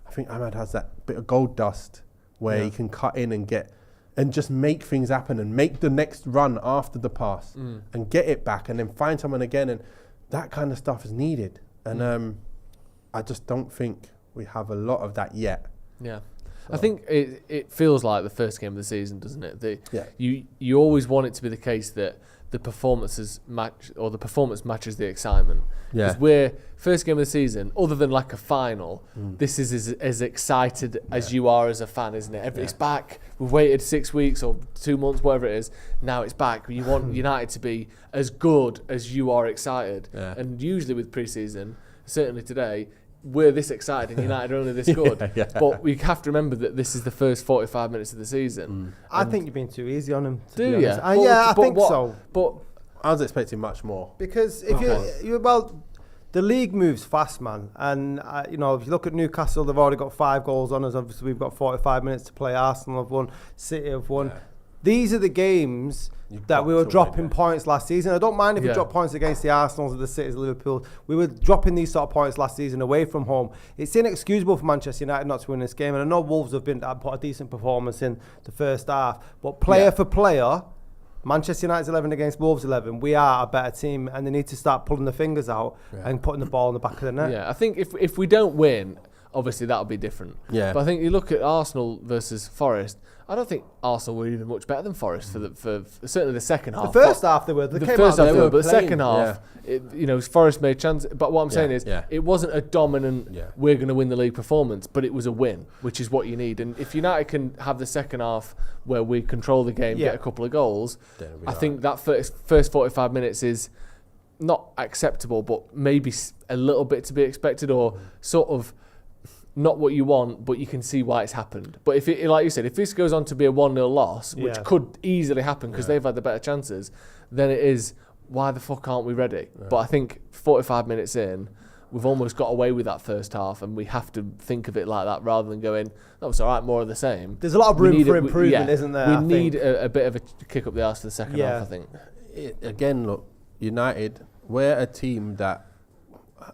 I think Ahmad has that bit of gold dust where he can cut in and just make things happen and make the next run after the pass and get it back and then find someone again and that kind of stuff is needed. And I just don't think we have a lot of that yet. Yeah. So. I think it feels like the first game of the season, doesn't it? Yeah. You always want it to be the case that the performance matches the excitement. Yeah. Because we're first game of the season, other than like a final, this is as excited as you are as a fan, isn't it? It's back. We've waited 6 weeks or 2 months, whatever it is. Now it's back. You want United to be as good as you are excited. Yeah. And usually with pre-season, certainly today, we're this excited and United are only this good. Yeah. But we have to remember that this is the first 45 minutes of the season. I think you're being too easy on him. Do you? Yeah, I think so. But I was expecting much more. Because if the league moves fast, man. And, if you look at Newcastle, they've already got 5 goals on us. Obviously, we've got 45 minutes to play. Arsenal have won. City have won. Yeah. These are the games that we were dropping points last season. I don't mind if we drop points against the Arsenals or the Cities of Liverpool. We were dropping these sort of points last season away from home. It's inexcusable for Manchester United not to win this game. And I know Wolves have put a decent performance in the first half. But player for player, Manchester United's 11 against Wolves 11. We are a better team, and they need to start pulling the fingers out and putting the ball in the back of the net. Yeah, I think if we don't win, obviously that'll be different. Yeah. But I think you look at Arsenal versus Forest. I don't think Arsenal were even much better than Forest for certainly the second half. The first half they were. But the second half, Forest made chances. But what I'm saying is, it wasn't a dominant, we're going to win the league performance, but it was a win, which is what you need. And if United can have the second half where we control the game, get a couple of goals, I think that first 45 minutes is not acceptable, but maybe a little bit to be expected, or sort of not what you want, but you can see why it's happened. But if it, like you said, if this goes on to be a 1-0 loss, which could easily happen because they've had the better chances, then it is, why the fuck aren't we ready? Yeah. But I think 45 minutes in, we've almost got away with that first half, and we have to think of it like that rather than going, that was all right, more of the same. There's a lot of room for improvement, isn't there? We need a bit of a kick up the arse for the second half, I think. Again, look, United, we're a team that,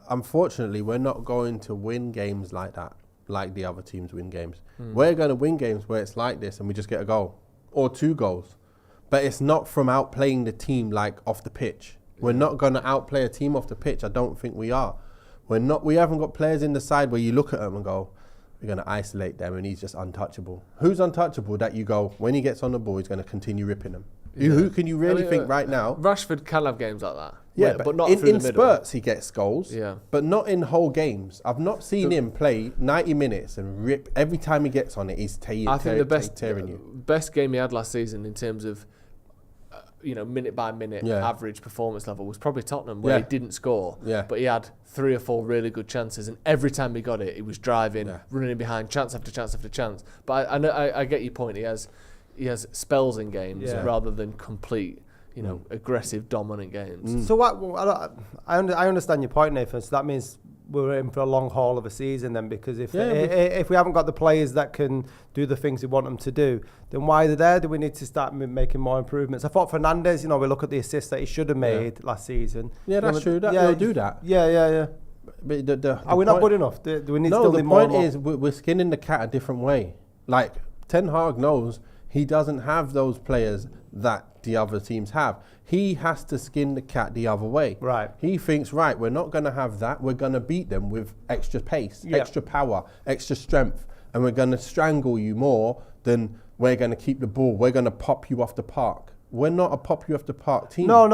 unfortunately, we're not going to win games like that, like the other teams win games. We're going to win games where it's like this and we just get a goal or 2 goals. But it's not from outplaying the team like off the pitch. We're not going to outplay a team off the pitch. I don't think we are. We haven't got players in the side where you look at them and go, we're going to isolate them and he's just untouchable. Who's untouchable that you go, when he gets on the ball, he's going to continue ripping them? Yeah. Who can you really think right now? Rashford can have games like that. Yeah, but not in spurts he gets goals. Yeah. But not in whole games. I've not seen him play 90 minutes and rip. Every time he gets on it, he's tearing you. Best game he had last season in terms of minute by minute average performance level was probably Tottenham, where he didn't score. Yeah. But he had 3 or 4 really good chances, and every time he got it, he was driving, running behind, chance after chance after chance. But I get your point. He has spells in games rather than complete, aggressive, dominant games. So I understand your point, Nathan. So that means we're in for a long haul of a season then, because if we haven't got the players that can do the things we want them to do, then why are they there? Do we need to start making more improvements? I thought Fernandes, we look at the assists that he should have made last season. Yeah, that's true. We'll do that. Yeah. But are we not good enough? Do we need to still do more? No, the point is we're skinning the cat a different way. Like, Ten Hag knows he doesn't have those players that the other teams have. He has to skin the cat the other way. Right. He thinks, right, we're not going to have that. We're going to beat them with extra pace, extra power, extra strength. And we're going to strangle you more than we're going to keep the ball. We're going to pop you off the park. We're not a pop you off the park team. No.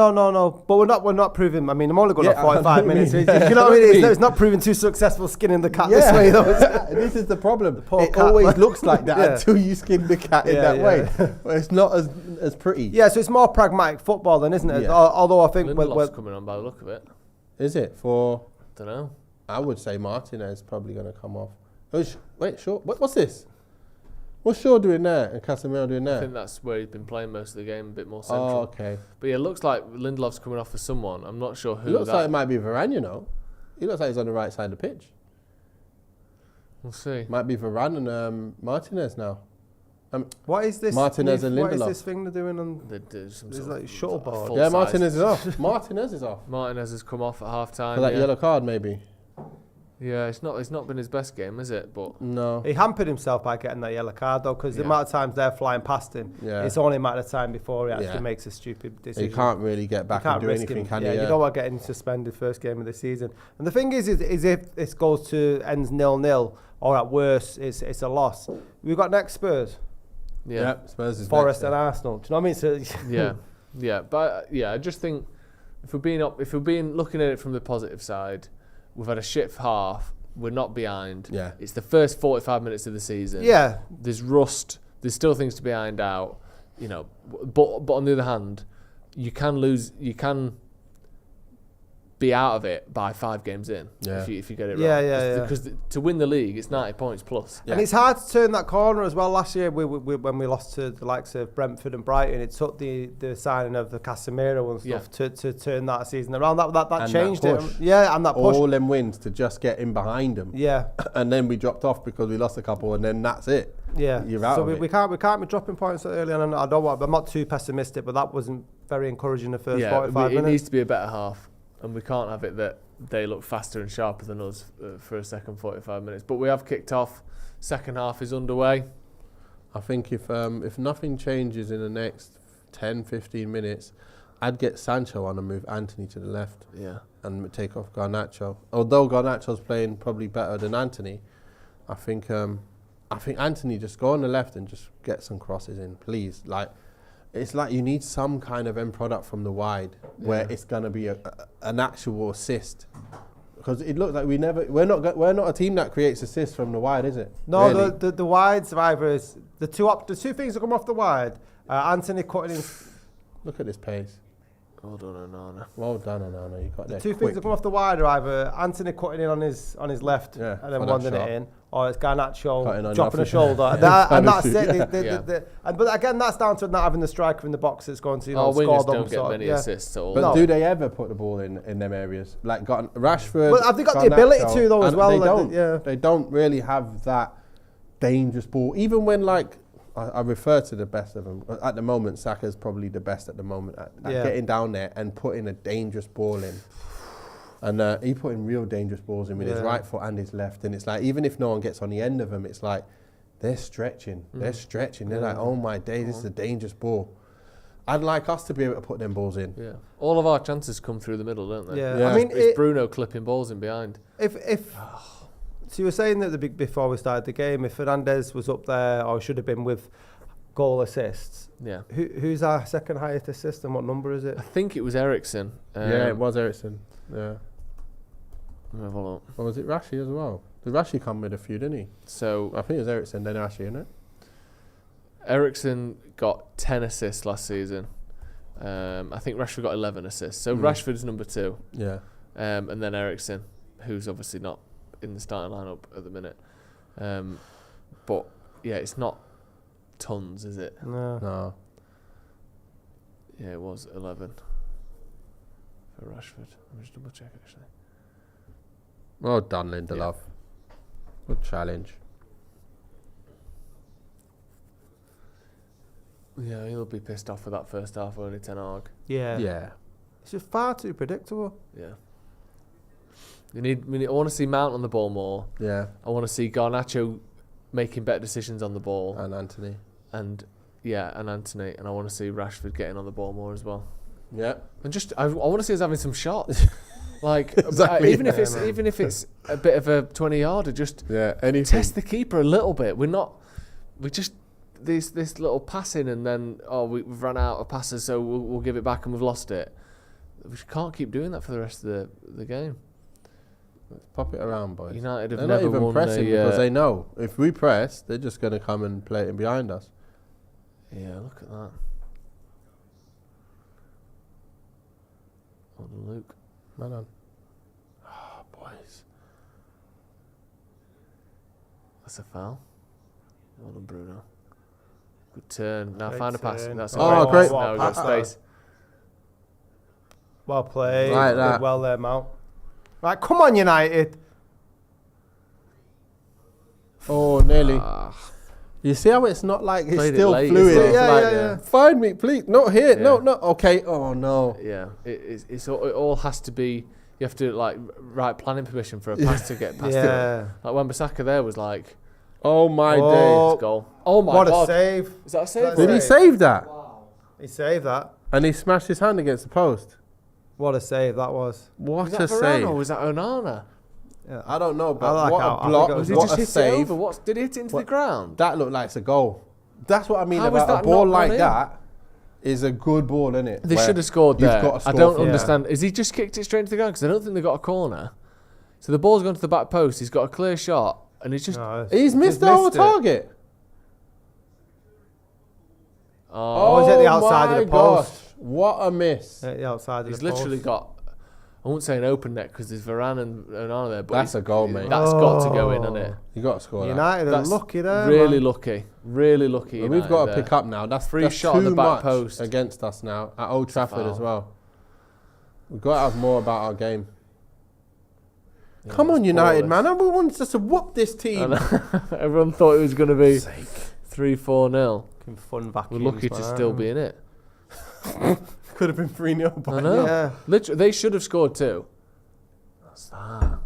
But we're not proving. I mean, I'm only going to 45 minutes. You know what I mean? It's not proving too successful skinning the cat this way, though. This is the problem. It always looks like that until you skin the cat in that way. Well, it's not as pretty. Yeah, so it's more pragmatic football then, isn't it? Yeah. Although I think Lindelof's coming on by the look of it. Is it for? Don't know. I would say Martinez is probably going to come off. Wait, Shaw. What's this? What's Shaw doing there and Casemiro doing there? I think that's where he's been playing most of the game, a bit more central. Oh, okay. But yeah, it looks like Lindelof's coming off for someone. I'm not sure who. It looks like it might be Varane, He looks like he's on the right side of the pitch. We'll see. Might be Varane and Martinez now. What is this? Martinez and Lindelof. What is this thing they're doing on? There's like shuttleboard. Yeah, Martinez is off. Martinez is off. Martinez has come off at half time. For that yellow card, maybe. Yeah, it's not been his best game, is it? But No. He hampered himself by getting that yellow card, though, because the amount of times they're flying past him, it's only a matter of time before he actually makes a stupid decision. He can't really get back and do anything, can he? You don't want to get him suspended first game of the season. And the thing is if this goes to ends 0-0, or at worst, it's a loss. We've got next Spurs. yeah, Spurs is Forest next, and Arsenal. Do you know what I mean? So, yeah. But I just think if we're being looking at it from the positive side, we've had a shit half. We're not behind. Yeah. It's the first 45 minutes of the season. Yeah. There's rust. There's still things to be ironed out. But on the other hand, you can lose. You can be out of it by 5 games in if you get it right. Yeah. Because to win the league, it's 90 points plus. And it's hard to turn that corner as well. Last year, when we lost to the likes of Brentford and Brighton, it took the signing of the Casemiro and stuff to turn that season around. That changed it. Yeah, and that push. All them wins to just get in behind them. Yeah. And then we dropped off because we lost a couple, and then that's it. Yeah. You're out so of it. we can't be dropping points so early on. I'm not too pessimistic, but that wasn't very encouraging the first 45 minutes. It needs to be a better half, and we can't have it that they look faster and sharper than us for a second 45 minutes. But we have kicked off. Second half is underway. I think if nothing changes in the next 10, 15 minutes, I'd get Sancho on and move Anthony to the left. Yeah. And take off Garnacho. Although Garnacho's playing probably better than Anthony, I think Anthony just go on the left and just get some crosses in, please. It's like you need some kind of end product from the wide where it's going to be an actual assist, because it looks like we're not a team that creates assists from the wide, is it? No, really? the wides either is the two things that come off the wide. Anthony cutting in. Look at this pace. Well done, Onana. Well done, Onana. You got The there two quick. things that come off the wide are either Anthony cutting in on his left and then wandering it in, or it's Garnacho dropping a shoulder. And that's it. But again, that's down to not having the striker in the box that's going to score wingers them. don't get many assists at all. But do they ever put the ball in them areas? Like Rashford. Well, have they got the ability to though as well? They don't. They don't really have that dangerous ball. Even when I refer to the best of them. At the moment, Saka's probably the best at the moment at getting down there and putting a dangerous ball in. And he put in real dangerous balls in with his right foot and his left. And it's like, even if no one gets on the end of them, it's like, they're stretching. They're stretching. They're like, oh my day, this is a dangerous ball. I'd like us to be able to put them balls in. Yeah. All of our chances come through the middle, don't they? Yeah. I mean, it's Bruno clipping balls in behind. So you were saying that before we started the game, if Fernandes was up there or should have been with goal assists, who's our second highest assist and what number is it? I think it was Eriksen. It was Eriksen. Yeah. Let me have a look. Or was it Rashi as well? Did Rashi come with a few, didn't he? So I think it was Eriksen, then Rashi, isn't it? Eriksen got 10 assists last season. I think Rashford got 11 assists. So Rashford's number 2. Yeah. And then Eriksen, who's obviously not in the starting lineup at the minute. But yeah, it's not tons, is it? No. Yeah, it was 11 for Rashford. Let me just double check actually. Well done, Lindelof. Good challenge. Yeah, he'll be pissed off with that first half, only 10 Hag. Yeah. It's just far too predictable. Yeah. I want to see Mount on the ball more. Yeah. I want to see Garnacho making better decisions on the ball. And Anthony. And Anthony. And I want to see Rashford getting on the ball more as well. Yeah. And just I want to see us having some shots. Exactly. Even if it's a bit of a 20-yarder, just test the keeper a little bit. We just this little passing and then we've run out of passes, so we'll give it back and we've lost it. We can't keep doing that for the rest of the game. Let's pop it around, boys. United have they're never not even won pressing because they know if we press, they're just going to come and play it in behind us. Yeah, look at that. Well done, Luke. Man on. Oh, boys. That's a foul. Well done, Bruno. Good turn. Now Great find a pass. turn. That's great. Now we've got space. Well played. Like that. Did well there, Mount. Right, come on, United. Oh, nearly. You see how it's not like it's Played it still late, fluid? isn't it? Yeah. Find me, please. Not here. Yeah. No. Okay. Oh, no. Yeah, it all has to be. You have to like write planning permission for a pass to get past it. Like Wan-Bissaka there was like, oh my Oh. days. goal. Oh my What god. a save. Is that a save? Did he save that? He saved that. And he smashed his hand against the post. What a save that was. What Was a that Varane save. or was that Onana? Yeah. I don't know, but like what how- a I think block, it was- Was he what just a hit it save. over? Did he hit it into the ground? That looked like it's a goal. That's what I mean How was about a that ball not like gone in? that is a good ball, isn't it? They Where should have scored you've there. got to I score don't from understand. Has he just kicked it straight into the ground? Because I don't think they got a corner. So the ball's gone to the back post. He's got a clear shot, and he's just. No, He's missed the whole it. target. Oh, was it the outside of my the post? gosh. What a miss. At the outside of he's the literally post. got. I won't say an open net because there's Varane and Onana there, but That's a goal, mate. That's got to go in, hasn't it? You got to score that. United are That's lucky there. Really man. lucky. Really lucky. But we've got to United pick there. up now. That's Free that's shot at too the back much post. against us now at Old Trafford foul. as well. We've got to have more about our game. Yeah, Come on, it's United, poorless. man. Everyone wants just to whoop this team. Everyone thought it was going to be 3-4-0. Fucking fun We're vacuums, lucky to man. still be in it. Could have been 3-0 by I know. Yeah. Literally, they should have scored too. That's that.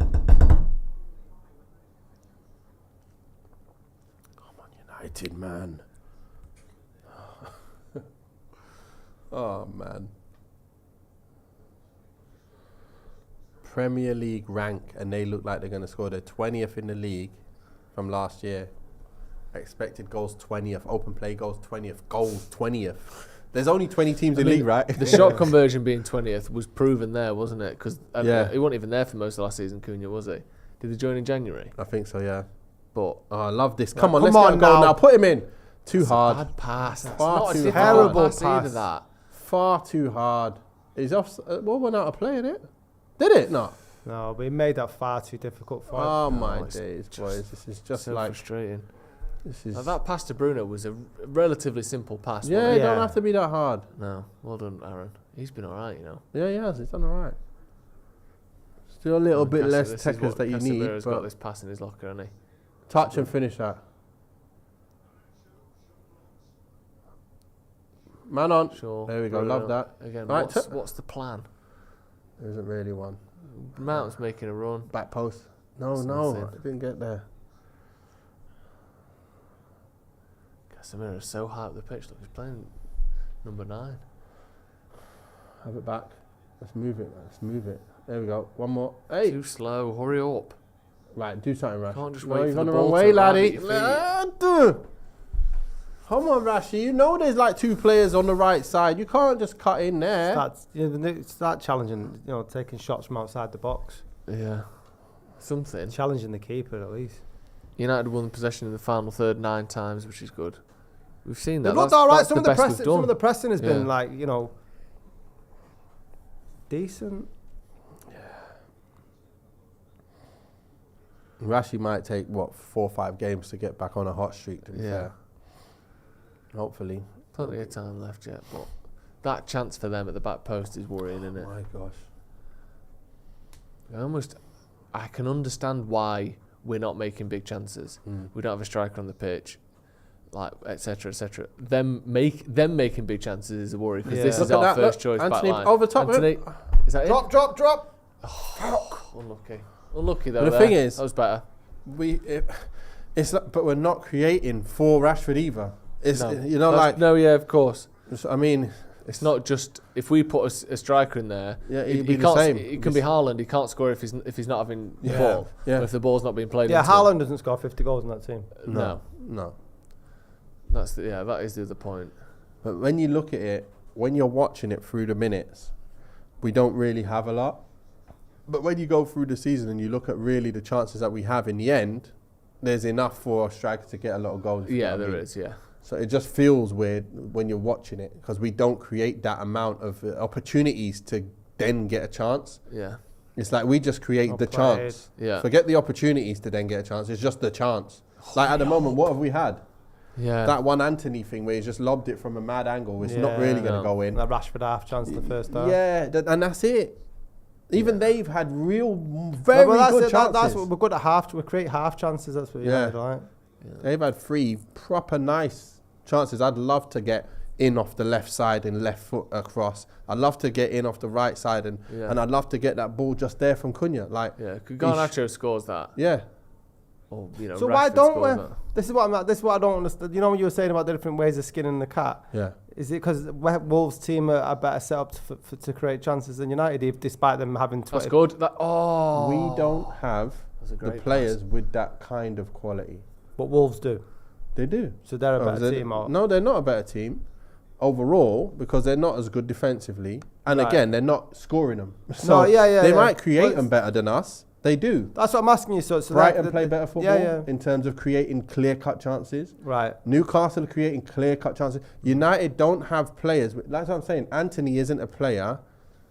Come on, United, man. Oh, man. Premier League rank, and they look like they're going to score their 20th in the league from last year. Expected goals 20th, open play goals 20th, goals 20th. There's only 20 teams in the league, right? The shot conversion being 20th was proven there, wasn't it? Because Yeah. he wasn't even there for most of last season, Cunha, was he? Did they join in January? I think so, yeah. But Oh, I love this. Come on, come let's get on a goal now. now. Put him in. Too it's hard. a bad pass. That's Far not a too difficult hard. pass Terrible either, pass. that. Far too hard. He's off. Well, went out of play, innit? Did it not? No, but he made that far too difficult for him. Oh, my it's days, boys. This is just So like... frustrating. This is... Now, that pass to Bruno was a relatively simple pass. Yeah, wasn't it don't Yeah. have to be that hard. it? No, well done, Aaron. He's been all right, you know. Yeah, he has. He's done all right. Still a little bit less techers that you need, Casemiro's got but this pass in his locker, hasn't he? touch and finish that. Man on. Sure. There we go. Bruno. Love that. Again, Right, what's the plan? There isn't really one. Mount's making a run. Back post. No, That's no. nothing. It didn't get there. Casemiro's so high up the pitch. Look, he's playing number 9. Have it back. Let's move it. Let's move it. There we go. One more. Hey. Too slow. Hurry up. Right, do something, Rash. Can't just No, wait he's for on the the wrong ball way, to arrive laddie. at your Lad. Come on, Rashi. You know there's like 2 players on the right side. You can't just cut in there. Start challenging, taking shots from outside the box. Yeah. Something. Challenging the keeper at least. United won possession in the final third 9 times, which is good. We've seen that. They've looked That's- all right. that's Some of the the best we've pressing, some of the done. pressing has been Yeah. like decent. Rashi might take, 4 or 5 games to get back on a hot streak, to be Yeah. fair. Hopefully. Plenty of time left yet, but that chance for them at the back post is worrying, isn't it? Oh my gosh. I can understand why we're not making big chances. Mm. We don't have a striker on the pitch, like etc. etc. Them making big chances is a worry because this Yeah. is Look at our that, first look. choice back Anthony line. over top of Anthony, it. is that it? Drop. Unlucky. Unlucky though. But the there. thing is- that was better. It's like, but we're not creating for Rashford either. It's No. like of course. I mean, It's not just if we put a striker in there. Yeah, he he'd be the can't. same. It can be Haaland. He can't score if he's not having the Yeah. ball. Yeah. Or if the ball's not being played. Yeah, into him. Haaland doesn't score 50 goals in that team. No. That is the other point. But when you look at it, when you're watching it through the minutes, we don't really have a lot. But when you go through the season and you look at really the chances that we have in the end, there's enough for a striker to get a lot of goals. Yeah, there is. Yeah. So it just feels weird when you're watching it because we don't create that amount of opportunities to then get a chance. Yeah. It's like we just create Well the played. chance. Yeah. Forget the opportunities to then get a chance. It's just the chance. Like at the moment, what have we had? Yeah. That one Anthony thing where he's just lobbed it from a mad angle. It's not really going to go in. That Rashford half chance in the first half. Yeah, and that's it. Even they've had very Well, good that's chances. That's what we're good at half. We create half chances. That's what Yeah. United like. They've had 3 proper nice chances. I'd love to get in off the left side and left foot across. I'd love to get in off the right side and I'd love to get that ball just there from Cunha. Like, Garnacho scores that. Yeah. Or, so why don't we? This is what I don't understand. You know when you were saying about the different ways of skinning the cat? Yeah. Is it because Wolves' team are better set up to create chances than United, despite them having 20? That's good. We don't have the players with that kind of quality. But Wolves do. They do. So they're a better team? No, they're not a better team overall because they're not as good defensively. And again, they're not scoring them. So they might create them better than us. They do. That's what I'm asking you. So Brighton play better football in terms of creating clear-cut chances. Right. Newcastle are creating clear-cut chances. United don't have players. That's what I'm saying. Anthony isn't a player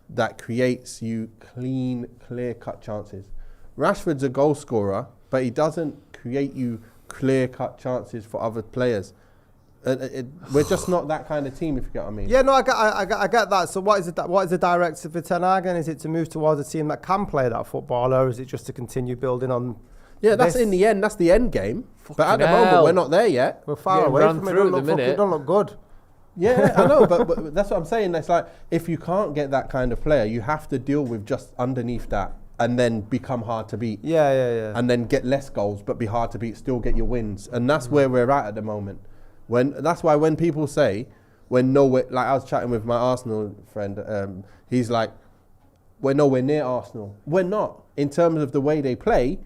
that creates you clean, clear-cut chances. Rashford's a goal scorer, but he doesn't create you clear-cut chances for other players. We're just not that kind of team, if you get what I mean. Yeah, no, I get that. So what is the directive for Ten Hag? Is it to move towards a team that can play that football, or is it just to continue building on? Yeah, that's in the end. That's the end game. But at the moment, we're not there yet. We're far away from it. It don't look good. Yeah, I know, but that's what I'm saying. It's like if you can't get that kind of player, you have to deal with just underneath that and then become hard to beat. Yeah. And then get less goals, but be hard to beat, still get your wins. And that's where we're at the moment. That's why when people say, like I was chatting with my Arsenal friend, he's like, we're nowhere near Arsenal. We're not in terms of the way they play,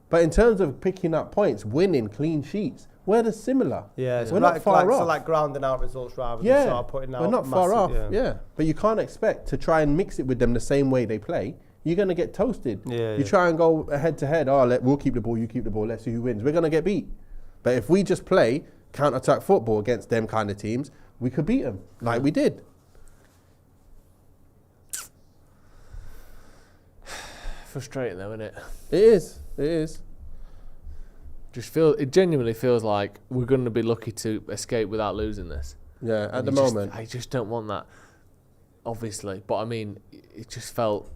but in terms of picking up points, winning, clean sheets, we're similar. Yeah, we're not far off. So like grounding out results rather than sort of putting out. We're not far off. Yeah, but you can't expect to try and mix it with them the same way they play. You're going to get toasted. You try and go head to head. We'll keep the ball, you keep the ball. Let's see who wins. We're going to get beat. But if we just play counter-attack football against them kind of teams, we could beat them like we did. Frustrating though, isn't it? It is. It genuinely feels like we're going to be lucky to escape without losing this. Yeah, at the moment. I just don't want that, obviously. But I mean, it just felt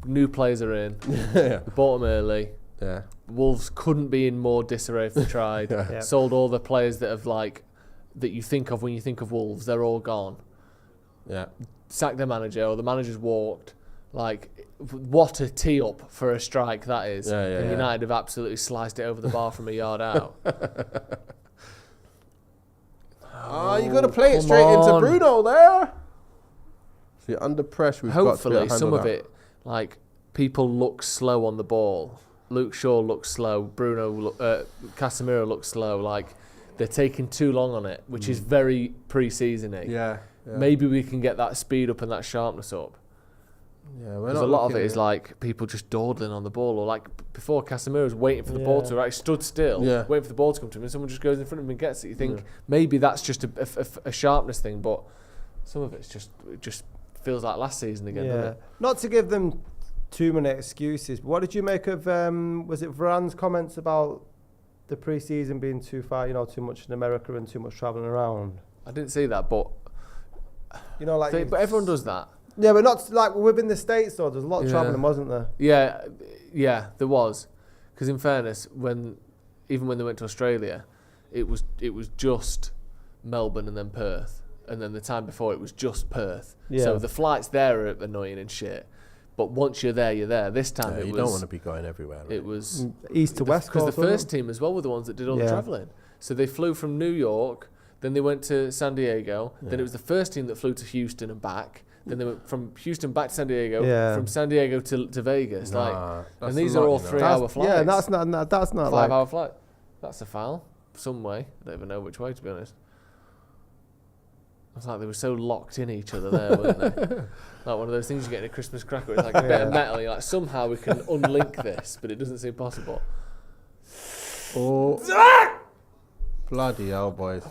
new players are in. We bought them early. Yeah. Wolves couldn't be in more disarray if they tried. Sold all the players that you think of when you think of Wolves. They're all gone. Yeah. Sacked their manager, or the manager's walked. Like, what a tee up for a strike that is. And United have absolutely sliced it over the bar from a yard out. You got to play it straight into Bruno there. So you're under pressure. Hopefully, some of it, like, people look slow on the ball. Luke Shaw looks slow. Casemiro looks slow. Like, they're taking too long on it, which is very pre-season-y. Yeah. Maybe we can get that speed up and that sharpness up. Yeah, because a lot of it is like people just dawdling on the ball, or like before Casemiro's waiting for the ball to stood still, waiting for the ball to come to him, and someone just goes in front of him and gets it. You think maybe that's just a sharpness thing, but some of it just feels like last season again. Doesn't it? Not to give them too many excuses, but what did you make of was it Varane's comments about the pre-season being too far, too much in America and too much travelling around? I didn't see that, but but everyone does that. Yeah, but not like within the States though. There's a lot of travelling, wasn't there? Yeah, there was. Because in fairness, even when they went to Australia, it was just Melbourne and then Perth, and then the time before it was just Perth. Yeah. So the flights there are annoying and shit. But once you're there, you're there. This time you don't want to be going everywhere. Right? It was east to west. Because the first team as well were the ones that did all the travelling. So they flew from New York, then they went to San Diego. Then it was the first team that flew to Houston and back. Then they went from Houston back to San Diego, from San Diego to Vegas. And these are all 3-hour flights. Yeah, that's not 5-hour flight. That's a foul, some way. I don't even know which way, to be honest. It's like they were so locked in each other there, weren't they? Like one of those things you get in a Christmas cracker. It's like a bit of metal. You're like, somehow we can unlink this, but it doesn't seem possible. Oh, bloody hell, boys.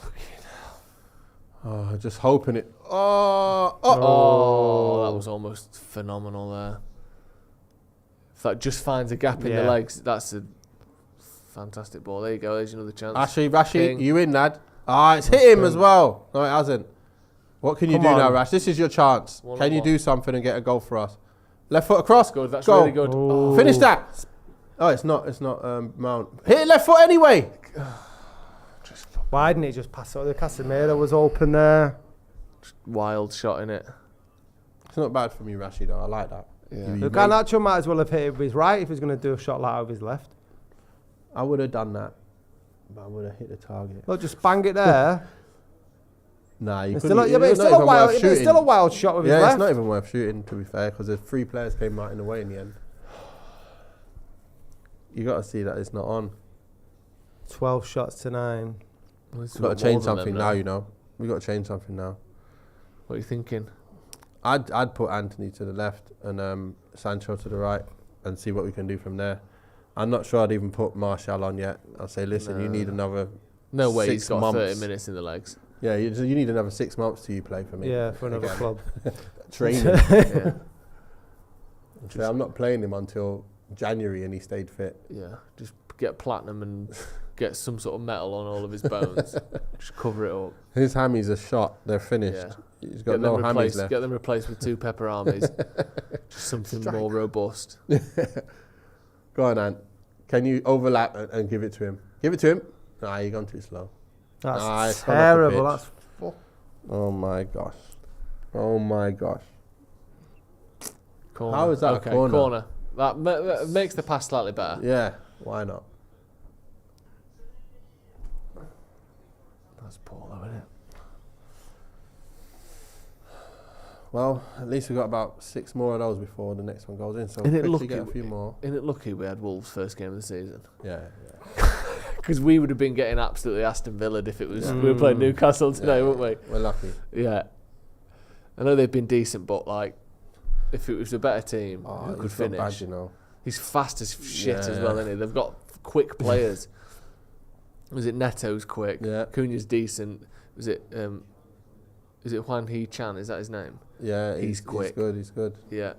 Oh, just hoping it. That was almost phenomenal there. If that just finds a gap in the legs, that's a fantastic ball. There you go. There's another chance. Rashi, you in, lad? It's hit him as well. No, it hasn't. What can you do now, Rash? This is your chance. Can you do something and get a goal for us? Left foot across. Good. That's really good. Oh. Finish that. Oh, it's not Mount. Hit it left foot anyway. Why didn't he just pass it? The Casemiro was open there. Wild shot in it. It's not bad for me, Rashi, though. I like that. Yeah. The Garnacho might as well have hit it with his right if he's going to do a shot like that with his left. I would have done that, but I would have hit the target. Look, just bang it there. Nah, you It's couldn't. still a wild shot with his left. It's not even worth shooting, to be fair, because the 3 players came right in the way in the end. You got to see that it's not on. 12 shots to 9. We've got to change something now, you know. We've got to change something now. What are you thinking? I'd put Anthony to the left and Sancho to the right and see what we can do from there. I'm not sure I'd even put Martial on yet. I'll say, listen, you need another No way 6 he's got months. 30 minutes in the legs. Yeah, you need another 6 months till you play for me. Yeah, for another Again. club. Training. Yeah. So I'm not playing him until January and he stayed fit. Yeah, just get platinum and get some sort of metal on all of his bones. Just cover it up. His hammies are shot. They're finished. Yeah. He's got no hammies left. Get them replaced with 2 pepper armies. Just something more robust. Go on, Ant. Can you overlap and give it to him? Give it to him. Nah, you've gone too slow. That's it's gone off the terrible. pitch. That's Oh my gosh. Oh my gosh. Corner. How is that a corner? That makes the pass slightly better. Yeah, why not? That's poor though, isn't it? Well, at least we got about 6 more of those before the next one goes in. So Isn't it quickly lucky? get a few more. Isn't it lucky we had Wolves' first game of the season? Yeah. Because we would have been getting absolutely Aston Villa'd if it was we were playing Newcastle today, wouldn't we? We're lucky. Yeah. I know they've been decent, but like, if it was a better team, who could he's not finish? bad, you know. He's fast as shit as Yeah. well, isn't he? They've got quick players. Was it Neto's quick? Yeah. Cunha's decent. Was it Juan He Chan? Is that his name? Yeah, He's quick. He's good. Yeah.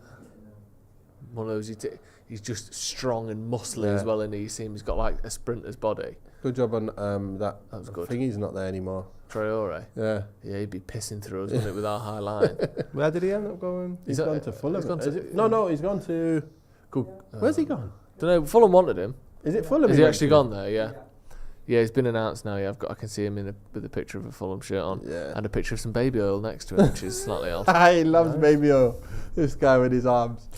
One of those. He's just strong and muscly as well, and he seems he's got like a sprinter's body. Good job on that. That was good. I think he's not there anymore. Traore. Yeah. Yeah, he'd be pissing through us, wouldn't it, with our high line? Where did he end up going? He's gone to Fulham. No, he's gone to... Where's he gone? Don't know. Fulham wanted him. Is it Fulham? Has he actually gone there? Yeah. Yeah, he's been announced now. Yeah, I can see him with a picture of a Fulham shirt on, and a picture of some baby oil next to him, which is slightly else. He loves baby oil. This guy with his arms.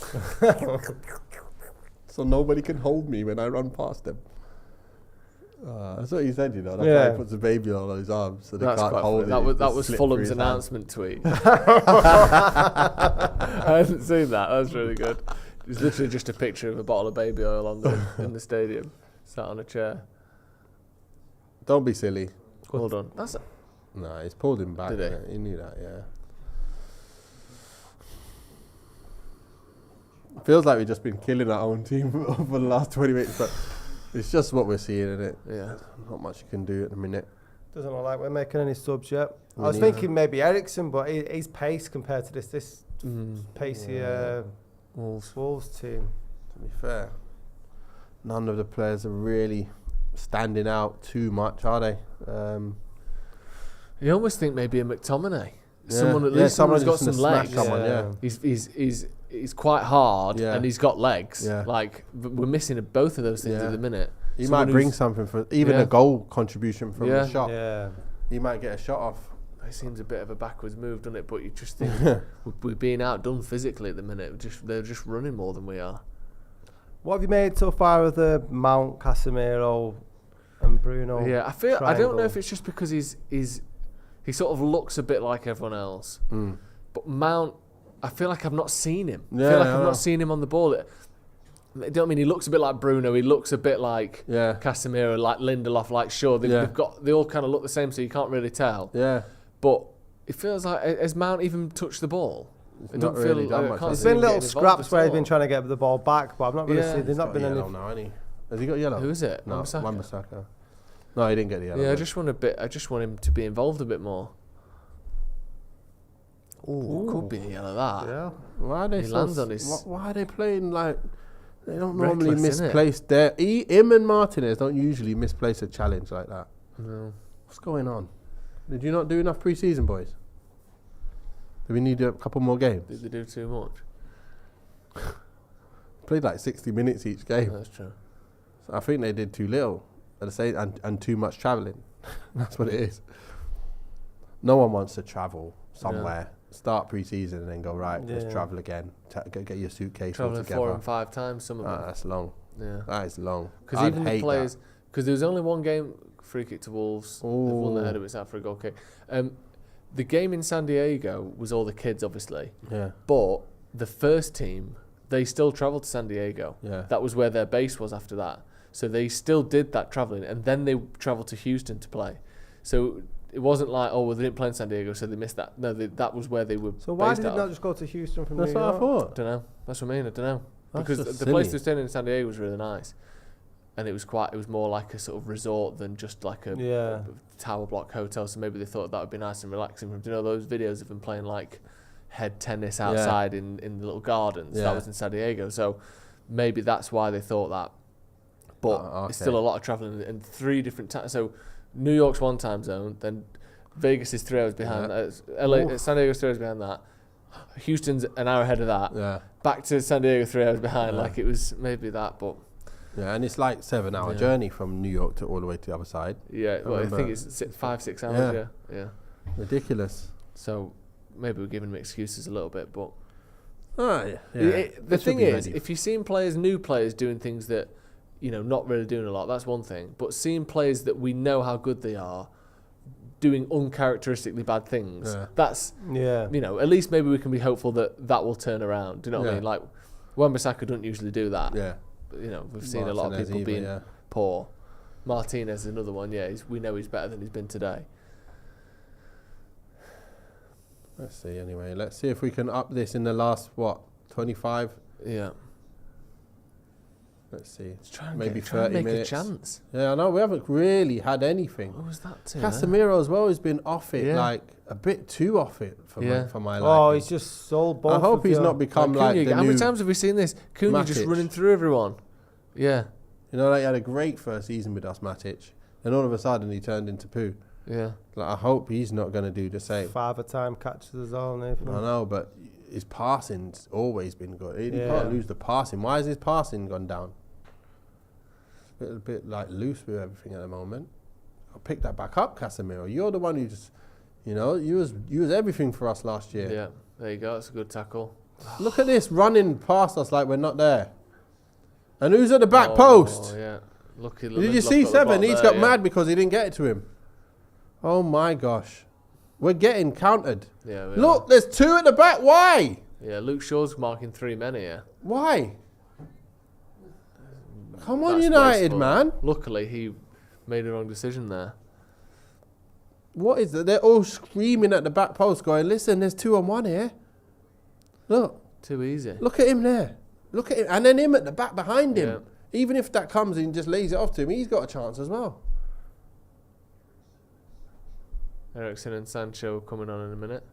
So nobody can hold me when I run past him. That's what he said, you know. That's why he puts a baby oil on his arms, so they That's can't quite hold funny. it. That was Slip Fulham's through his hand. announcement tweet. I hadn't seen that. That was really good. It's literally just a picture of a bottle of baby oil in the stadium, sat on a chair. Don't be silly. Hold on. Nah, he's pulled him back. Did he? innit? He knew that, yeah. Feels like we've just been killing our own team over the last 20 minutes, but it's just what we're seeing, isn't it? Yeah. Not much you can do at the minute. Doesn't look like we're making any subs yet. I Me was neither. thinking maybe Ericsson, but his pace compared to this pacey Wolves team. To be fair, none of the players are really standing out too much, are they? You almost think maybe a McTominay. Yeah. Someone at least someone who's got just some gonna legs. smash someone, yeah. He's quite hard and he's got legs. Yeah. Like we're missing both of those things at the minute. He Someone might bring who's- something for even a goal contribution from the shot. Yeah. He might get a shot off. It seems a bit of a backwards move, doesn't it? But you just think we're being outdone physically at the minute. They're just running more than we are. What have you made so far of the Mount, Casemiro, and Bruno? Yeah, I don't know triangle? if it's just because he sort of looks a bit like everyone else. But Mount, I feel like I've not seen him. I feel like I've not seen him on the ball. I don't mean he looks a bit like Bruno. He looks a bit like Casemiro, like Lindelof, like Shaw. They all kind of look the same, so you can't really tell. Yeah. But it feels like, has Mount even touched the ball? It not doesn't really feel done like much. There's see him been little getting involved scraps at where he's all. been trying to get the ball back, but I've not really Yeah. seen. There's not been any. Yellow now, hasn't he? Has he got yellow? Who is it? No, Wan-Bissaka? Wan-Bissaka. No, he didn't get the yellow. Yeah, I but- just want him to be involved a bit more. Ooh, could be a yellow that. Yeah. Why are they He lands on his- Why are they playing like they don't Reckless, normally innit? misplace their him and Martinez don't usually misplace a challenge like that. No. What's going on? Did you not do enough pre-season, boys? Do we need a couple more games? Did they do too much? Played like 60 minutes each game. That's true. So I think they did too little at the same and too much travelling. That's what it is. No one wants to travel somewhere, start pre-season and then go, right, let's travel again. Get your suitcase all Travelling together. 4 and 5 times, some of them. That's long. Yeah. That is long. Because even the players, because there was only one game, free kick to Wolves. They've won the header, it's out for a goal kick. The game in San Diego was all the kids, obviously. Yeah. But the first team, they still travelled to San Diego. Yeah. That was where their base was after that. So they still did that travelling, and then they travelled to Houston to play. So it wasn't like, oh, well, they didn't play in San Diego, so they missed that. No, that was where they were. So why based did it out not of. just go to Houston from That's New what York? I thought. Don't know. That's what I mean. I don't know. That's Because just the place silly. they were staying in San Diego was really nice, and it was more like a sort of resort than just like a tower block hotel. So maybe they thought that would be nice and relaxing for them. Do you know those videos of them playing like head tennis outside in the little gardens? Yeah. That was in San Diego. So maybe that's why they thought that. But it's still a lot of travelling in 3 different times. So New York's 1 time zone, then Vegas is 3 hours behind. San Diego's 3 hours behind that. Houston's an hour ahead of that. Yeah. Back to San Diego 3 hours behind. Like it was maybe that, but Yeah, and it's like 7-hour journey from New York to all the way to the other side. yeah. Well, I think it's 5-6 hours. Yeah. Ridiculous. So maybe we're giving them excuses a little bit, but The the thing is, if you've seen new players doing things that, not really doing a lot, that's one thing. But seeing players that we know how good they are doing uncharacteristically bad things, that's, at least maybe we can be hopeful that will turn around. Do you know what I mean? Like, Wan-Bissaka doesn't usually do that. Yeah. We've seen a lot of people being poor. Martinez is another one, we know he's better than he's been today. Let's see anyway. Let's see if we can up this in the last, 25? Yeah. Let's see. Maybe 30 make minutes. a chance. Yeah, I know. We haven't really had anything. What was that too? Casemiro as well has been off it, Yeah. like a bit too off it for my liking. Oh, he's just so bold. I hope he's not become like the how new many times have we seen this? Cunha just Matic. running through everyone. Yeah. You know, like he had a great first season with us, Matic. And all of a sudden he turned into poo. Yeah. Like, I hope he's not going to do the same. Father time catches us all, Nathan. I know, but his passing's always been good. He Yeah. can't lose the passing. Why has his passing gone down? It's a bit like loose with everything at the moment. I'll pick that back up, Casemiro. You're the one who just, you was everything for us last year. Yeah. There you go. That's a good tackle. Look at this running past us like we're not there. And who's at the back post? Oh, yeah. Lucky Did you see Seven? He's got mad because he didn't get it to him. Oh my gosh. We're getting countered. Yeah. Look, there's 2 at the back. Why? Yeah, Luke Shaw's marking 3 men here. Why? Come on, That's United, wasteful. man. Luckily, he made the wrong decision there. What is it? They're all screaming at the back post going, listen, there's 2 on 1 here. Look. Too easy. Look at him there. Look at him. And then him at the back behind him. Yeah. Even if that comes and just lays it off to him, he's got a chance as well. Eriksen and Sancho coming on in a minute.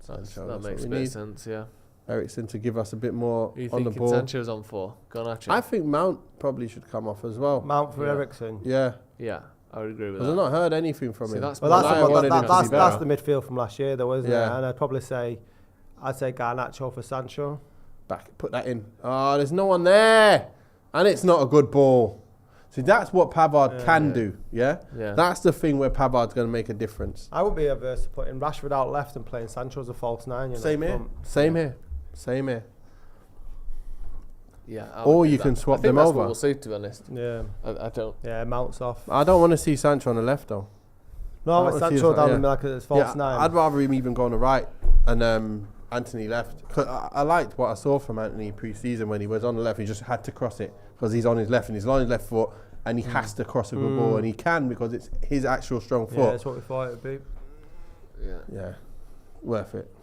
That makes a we bit need. of sense, yeah. Eriksen to give us a bit more Who you on the thinking ball. Sancho's on for? Garnacho? I think Mount probably should come off as well. Mount for Yeah. Eriksen. Yeah. Yeah, I would agree with Because I've that. not heard anything from See, him. that's Well, more that's, like I the, wanted him to that's, be that's better. the midfield from last year, though, isn't Yeah. it? And I'd say Garnacho for Sancho. Back, put that in. Oh, there's no one there. And it's not a good ball. See, that's what Pavard can do, yeah? Yeah. That's the thing where Pavard's going to make a difference. I would be averse to putting Rashford out left and playing Sancho as a false 9. Same here. Same here. Same here. Yeah. I Or would do you that. can swap I think them that's over. What we'll see, to be honest. Yeah. I don't. Yeah, Mount's off. I don't want to see Sancho on the left, though. No, I with wanna see Sancho us- down yeah. the middle as false 9. I'd rather him even go on the right and Anthony left. 'Cause I liked what I saw from Anthony pre-season when he was on the left. He just had to cross it because he's on his left and he's on his left foot and he has to cross a good ball and he can because it's his actual strong Yeah, foot. that's what we thought it would be. Yeah. Worth it.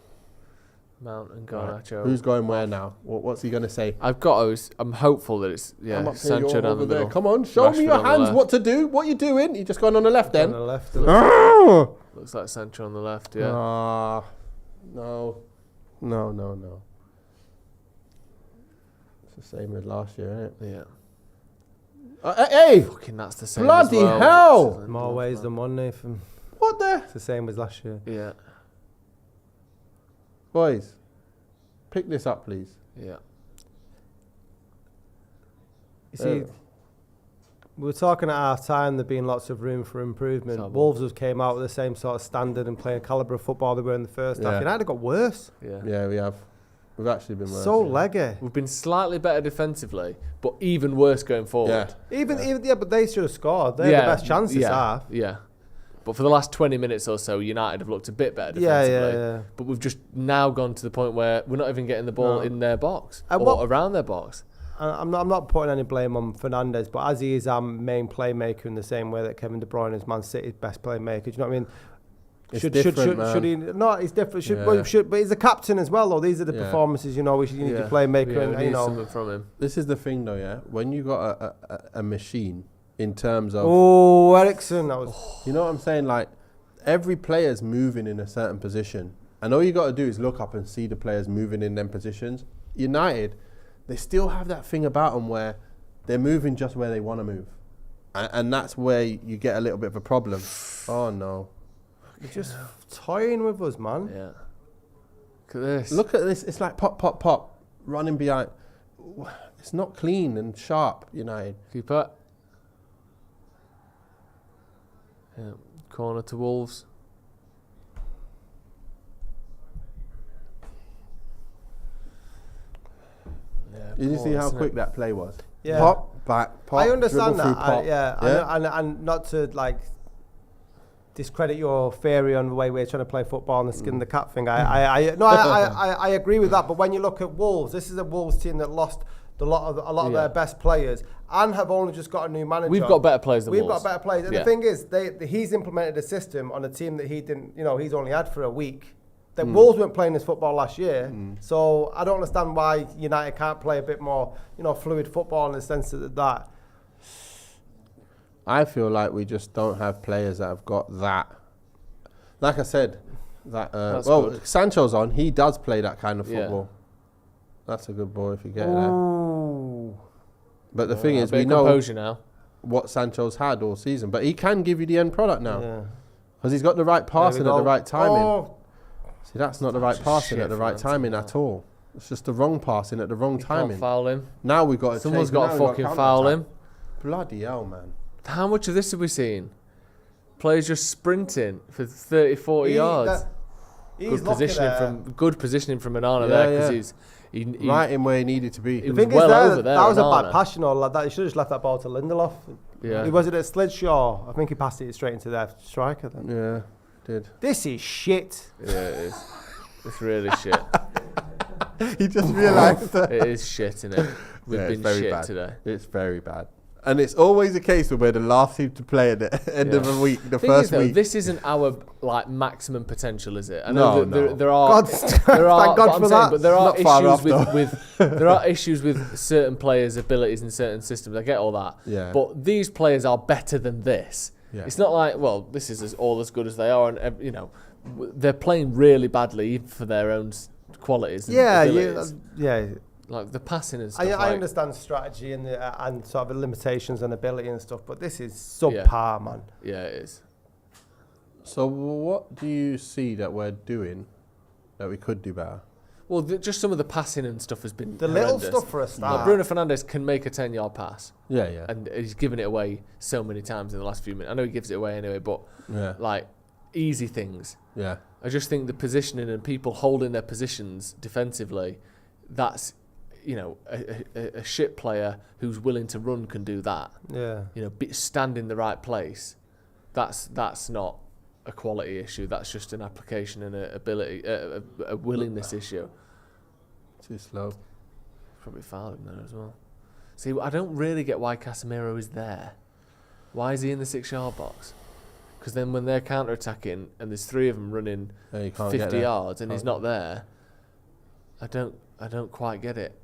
Mount and Garnacho. Who's going where now? What's he going to say? I'm hopeful that it's I'm up here, Sancho you're down over the there. middle. Come on, show me Rashford your on the hands. left. What to do? What you doing? You just going on the left On then? the left. Looks like Sancho on the left. Yeah. No. It's the same as last year, isn't it? Yeah. Hey! Fucking, that's the same. Bloody as well. hell! More ways than one, Nathan. What the? It's the same as last year. Yeah. Boys, pick this up, please. Yeah. You see, We were talking at half time, there being lots of room for improvement. Terrible. Wolves have came out with the same sort of standard and playing calibre of football they were in the first half. Yeah. United got worse. Yeah, we have. We've actually been worse. So leggy. We've been slightly better defensively, but even worse going forward. Even but they should have scored. They had the best chances half. Yeah. But for the last 20 minutes or so, United have looked a bit better defensively. Yeah. But we've just now gone to the point where we're not even getting the ball in their box And or around their box. I'm not putting any blame on Fernandes, but as he is our main playmaker in the same way that Kevin De Bruyne is Man City's best playmaker, do you know what I mean? It's different, man. Should he? No, it's different. Yeah. But he's a captain as well, though. These are the performances, you know. You need your playmaker, and we you need know. something from him. This is the thing, though, yeah. When you got a machine in terms of, Oh, Ericsson, that was. you know what I'm saying? Like every player's moving in a certain position, and all you got to do is look up and see the players moving in them positions. United, they still have that thing about them where they're moving just where they want to move, and that's where you get a little bit of a problem. Oh no. You're just toying with us, man. Yeah. Look at this. Look at this. It's like pop, pop, pop, running behind. It's not clean and sharp, United. Keeper. Yeah. Corner to Wolves. Yeah, Did you see how isn't quick it? that play was? Yeah. Pop, back, pop. I understand dribble that. through, pop. And not to like discredit your theory on the way we're trying to play football and the skin the cat thing. I agree with that. But when you look at Wolves, this is a Wolves team that lost a lot of their best players and have only just got a new manager. We've got better players than We've Wolves. got better players. And the thing is, he's implemented a system on a team that he didn't. You know, he's only had for a week. That Wolves weren't playing this football last year, so I don't understand why United can't play a bit more, fluid football in the sense that. I feel like we just don't have players that have got that. Like I said, that good. Sancho's on. He does play that kind of football. That's a good ball if you get there. But the thing is, we know now. what Sancho's had all season, but he can give you the end product now because he's got the right passing at the right timing. See, that's not the right passing at the right timing at all. It's just the wrong passing at the wrong timing. Can't foul him. Now we've got to Someone's got to fucking foul him. Bloody hell, man. How much of this have we seen? Players just sprinting for 30, 40 yards. Good positioning from Onana there because he right in where he needed to be. He was well over there. That was a Onana. bad pass, like that. He should have just left that ball to Lindelof. Yeah. Was it at Slidshaw? I think he passed it straight into their striker then. Yeah, did. This is shit. Yeah, it is. It's really shit. He just realised that. It is shit, isn't it? We've been very shit bad today. It's very bad. And it's always a case of where the last team to play at the end of a week, the first week. This isn't our maximum potential, is it? I No, know there are. Thank God for that. But there are Not far issues off, with there are issues with certain players' abilities in certain systems. I get all that. Yeah. But these players are better than this. Yeah. It's not like, well, this is all as good as they are, and they're playing really badly for their own qualities. And abilities. Like the passing and stuff. I understand strategy and sort of limitations and ability and stuff, but this is subpar, man. Yeah, it is. So what do you see that we're doing that we could do better? Well, just some of the passing and stuff has been The horrendous. little stuff for a start. Like Bruno Fernandes can make a 10-yard pass. Yeah. And he's given it away so many times in the last few minutes. I know he gives it away anyway, but like easy things. Yeah. I just think the positioning and people holding their positions defensively, that's, a shit player who's willing to run can do that. Yeah. Stand in the right place. That's not a quality issue. That's just an application and a ability, a willingness issue. Too slow. Probably fouled him there as well. See, I don't really get why Casemiro is there. Why is he in the 6-yard box? Because then when they're counter-attacking and there's 3 of them running 50 yards and he's not there, I don't quite get it.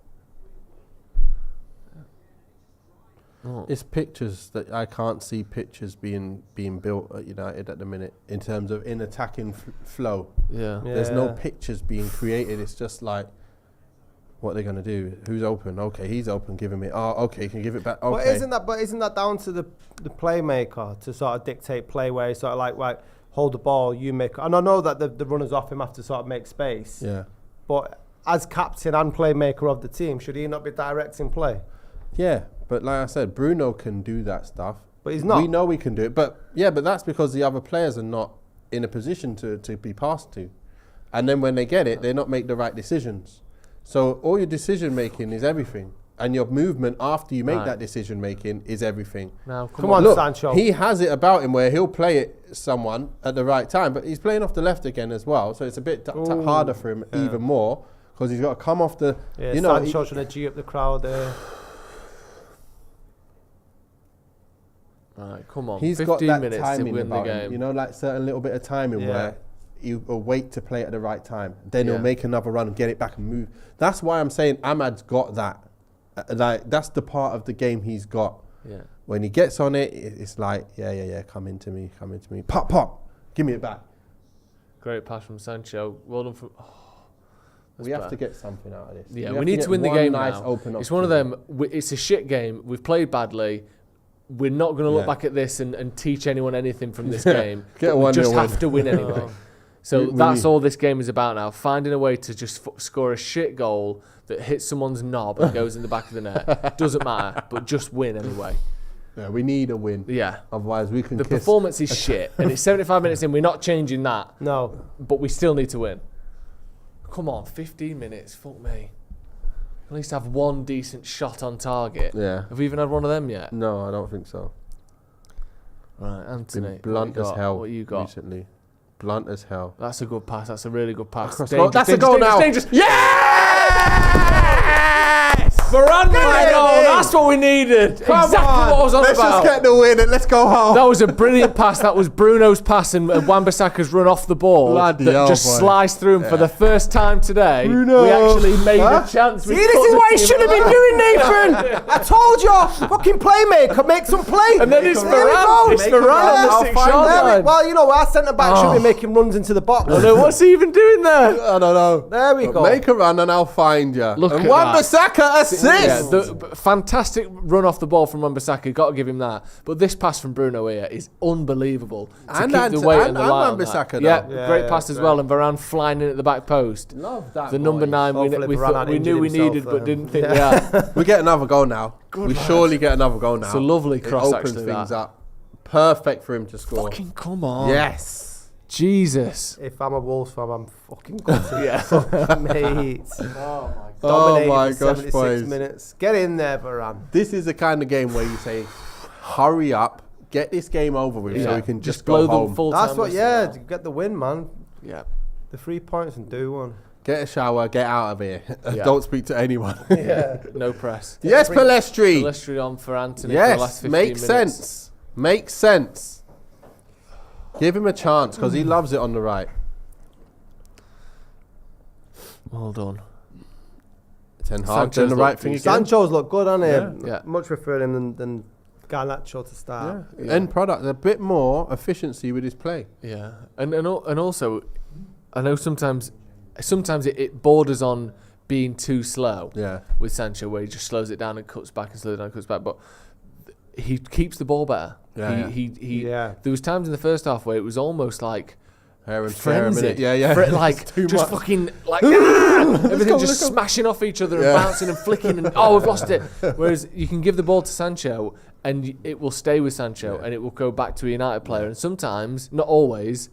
Oh. It's pictures that I can't see pictures being built at United at the minute in terms of in attacking flow. Yeah. There's no pictures being created. It's just like, what they're gonna do? Who's open? Okay, he's open. Give him it. Oh, okay, can give it back. Okay. Isn't that down to the playmaker to sort of dictate play where he's sort of like hold the ball, you make. And I know that the runners off him have to sort of make space. Yeah. But as captain and playmaker of the team, should he not be directing play? Yeah, but like I said, Bruno can do that stuff. But he's not. We know we can do it. But that's because the other players are not in a position to be passed to. And then when they get it, they not make the right decisions. So all your decision making is everything. And your movement after you make that decision making is everything. Now, Come on, Look, Sancho. he has it about him where he'll play it someone at the right time, but he's playing off the left again as well. So it's a bit harder for him even more because he's got to come off the... Yeah, you know, Sancho's trying to G up the crowd there. Right, come on. He's 15 got that minutes to timing win the about game. him. You know, like certain little bit of timing where you will wait to play at the right time. Then he'll make another run and get it back and move. That's why I'm saying Ahmad's got that. Like, that's the part of the game he's got. Yeah. When he gets on it, it's like, come into me. Pop, give me it back. Great pass from Sancho. Well done from... We have to get something out of this. Yeah, we need to win the game now. It's one of them, it's a shit game. We've played badly. We're not going to look back at this and teach anyone anything from this game. We just have to win anyway. So that's all this game is about now. Finding a way to just score a shit goal that hits someone's knob and goes in the back of the net. Doesn't matter, but just win anyway. Yeah, we need a win. Yeah. Otherwise we can The performance is shit. And it's 75 minutes in. We're not changing that. No. But we still need to win. Come on, 15 minutes. Fuck me. At least have one decent shot on target. Yeah. Have we even had one of them yet? No, I don't think so. Right, Anthony. Been blunt as hell What you got? recently. Blunt as hell. That's a good pass. That's a really good pass. That's a goal now. Yes! Varane, my goal. That's what we needed. Exactly what I was on Let's about. just get the win and let's go home. That was a brilliant pass. That was Bruno's pass and Wan-Bissaka's run off the ball Bloody that hell, just boy. sliced through him for the first time today. Bruno. We actually made a chance. See, this is what he should have been doing, Nathan. I told you, fucking playmaker, make some play. And then it's There we Varane. go. It's Varane on the I'll 6 find yard them. line. Well, you know, our centre back should be making runs into the box. I know, what's he even doing there? I don't know. There we go. Make a run and I'll find you. Look and at Wan-Bissaka assist. Yeah, the fantastic run off the ball from Wan-Bissaka. Got to give him that. But this pass from Bruno here is unbelievable. To And keep the weight and the line on Wan-Bissaka, that. though. Yeah, great pass as well. And Varane flying in at the back post. Love that. The number 9 Hopefully we Varane knew injured we himself needed there. but didn't think we had. We get another goal now. We surely get another goal now. It's a lovely cross, It opens actually, things that. up. Perfect for him to score. Fucking come on. Yes. Jesus. If I'm a Wolves fan, I'm fucking gutted. Yeah. Mate. Oh Dominated my for gosh, 76 boys. minutes. Get in there, Varane. This is the kind of game where you say, hurry up, get this game over with so we can just blow go them home. full That's time what, whistle yeah, now. get the win, man. Yeah. The 3 points and do one. Get a shower, get out of here. Yeah. Don't speak to anyone. Yeah. No press. Yes, Palestri. Palestri on for Anthony for the last Yes, 15 makes minutes. sense. Makes sense. Give him a chance because he loves it on the right. Well done. Ten Hag Sancho's doing the right looked thing decent. again. Sancho's look good on him. Yeah. Much prefer him than Garnacho to start. End product, a bit more efficiency with his play. Yeah. And also, I know sometimes it borders on being too slow. Yeah. With Sancho, where he just slows it down and cuts back and slows it down and cuts back, but he keeps the ball better. Yeah, He Yeah. There was times in the first half where it was almost like Hair and fair a frenzy. minute. Yeah. Like It's too just much. fucking like everything go, just let's go. smashing off each other and Yeah. bouncing and flicking and we've lost it. Whereas you can give the ball to Sancho and it will stay with Sancho and it will go back to a United player. And sometimes, not always,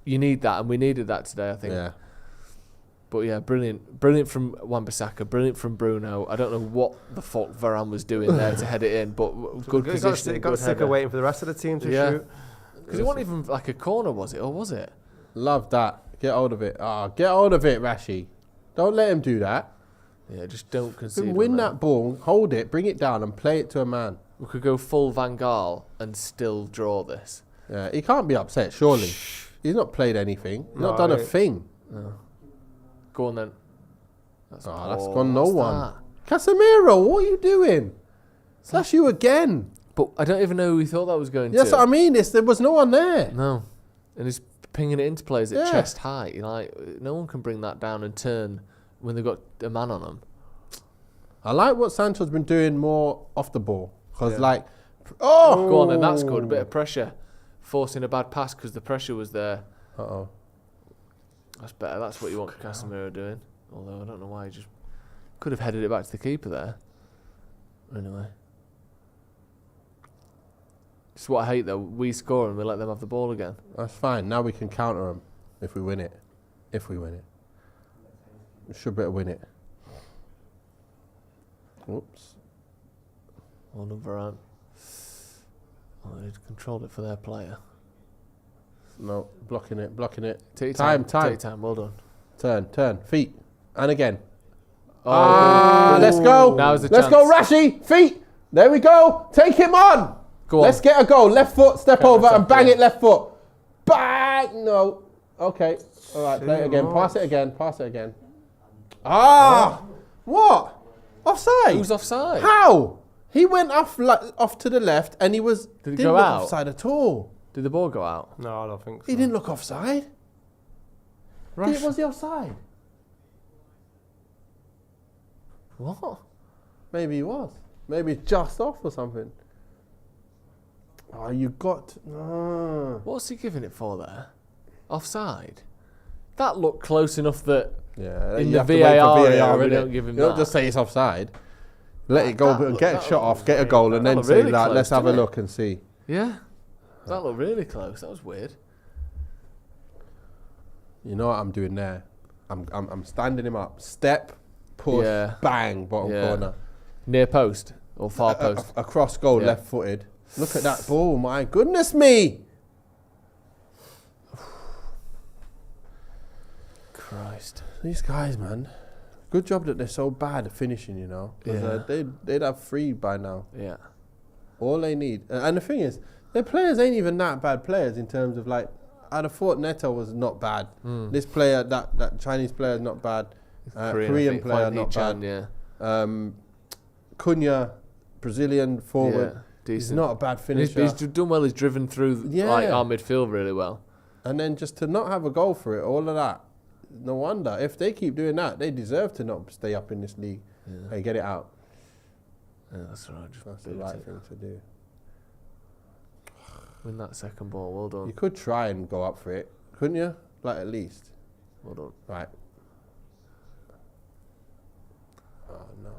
you need that, and we needed that today, I think. Yeah. But yeah, brilliant from Wan-Bissaka, brilliant from Bruno. I don't know what the fuck Varane was doing there to head it in, but good position. He got good sick header. of waiting for the rest of the team to Yeah. shoot. Because it wasn't even like a corner, was it? Or was it? Love that. Get hold of it. Get hold of it, Rashi. Don't let him do that. Yeah, just don't concede. Win on that ball, hold it, bring it down, and play it to a man. We could go full Van Gaal and still draw this. Yeah, he can't be upset, surely. He's not played anything. He's not No, done a he- thing. Go on then. That's gone no what's one. that? Casemiro, what are you doing? That's you again. But I don't even know who he thought that was going That's to. what I mean. There was no one there. No. And he's pinging it into players at Yeah. chest height. You're like, no one can bring that down and turn when they've got a man on them. I like what Sancho's been doing more off the ball. Because, Go on then, that's good. A bit of pressure. Forcing a bad pass because the pressure was there. Uh-oh. That's better. That's what you want Casemiro doing. Although I don't know why he just could have headed it back to the keeper there. Anyway. It's what I hate though. We score and we let them have the ball again. That's fine. Now we can counter them if we win it. We should better win it. Whoops. Well done, VARANE. Oh, they controlled it for their player. No, blocking it. Take Time. Take time. Well done. Turn. Feet. And again. Oh, Let's go. Now's the Let's chance. go, Rashi. Feet. There we go. Take him on. Go on. Let's get a goal. Left foot, step Okay, over that's and up, bang yeah. it left foot. Bang! No. Okay. All right, play it again. Pass it again. What? Offside. Who's offside? How? He went off to the left and he was didn't go look out? offside at all. Did the ball go out? No, I don't think so. He didn't look offside. Rash- Was he offside? What? Maybe he was. Maybe just off or something. Oh, you got... What's he giving it for there? Offside? That looked close enough that Yeah, in you the have to wait for VAR area, we innit? don't give him You don't that. just say it's offside. Let it go, but get a shot off, get a goal, and then looked say really that. close, Let's have a didn't it? look and see. Yeah. That looked really close. That was weird. You know what I'm doing there? I'm standing him up. Step, push, Yeah. bang, bottom Yeah. corner. Near post or far post? A cross goal, Yeah. left-footed. Look at that ball, my goodness me! Christ. These guys, man. Good job that they're so bad at finishing, you know. 'Cause, Yeah. they'd have 3 by now. Yeah. All they need. And the thing is, their players ain't even that bad players in terms of like, I'd have thought Neto was not bad. This player, that Chinese player is not bad. Korean player, not bad. Yeah. Cunha, Brazilian forward. Yeah. He's Decent. not a bad And he's finisher. done well. He's driven through like our midfield really well. And then just to not have a goal for it, all of that. No wonder. If they keep doing that, they deserve to not stay up in this league. Hey, get it out. Yeah, that's right. Just That's the boot right it. thing to do. Win that second ball. Well done. You could try and go up for it, couldn't you? Like at least. Well done. Right. Oh no.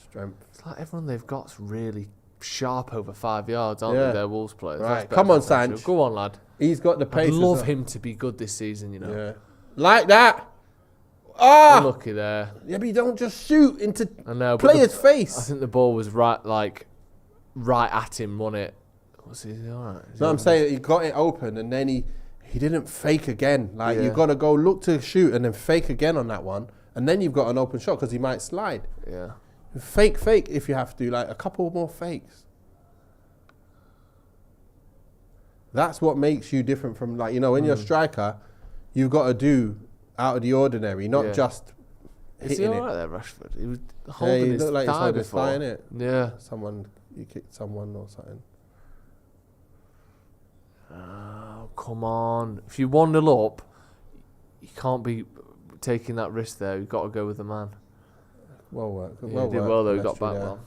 Strength. It's like everyone they've got's really sharp over 5 yards, aren't Yeah. they? They're Wolves players. Right. That's better Come on, than Sancho. Sanch. Go on, lad. He's got the pace. I'd as love well. him to be good this season, you know. Yeah. Like that. Ah! Unlucky there. Yeah, but you don't just shoot into I know. but player's I face. think the ball was right at him, wasn't it? Was he all right? No, I'm saying he got it open and then he didn't fake again. Like, Yeah. you've got to go look to shoot and then fake again on that one. And then you've got an open shot because he might slide. Yeah. Fake if you have to. Like, a couple more fakes. That's what makes you different from, like, you know, when you're a striker, you've got to do out of the ordinary, not Yeah. just Is he hitting all it. right there, Rashford? He was Yeah, holding he his looked like he's thigh holding his before. thigh, innit? Yeah. You kicked someone or something. Oh, come on. If you 1-0 up, you can't be taking that risk there. You've got to go with the man. Well worked. Yeah, Well he did worked, well, though. He got Lestri back there. well.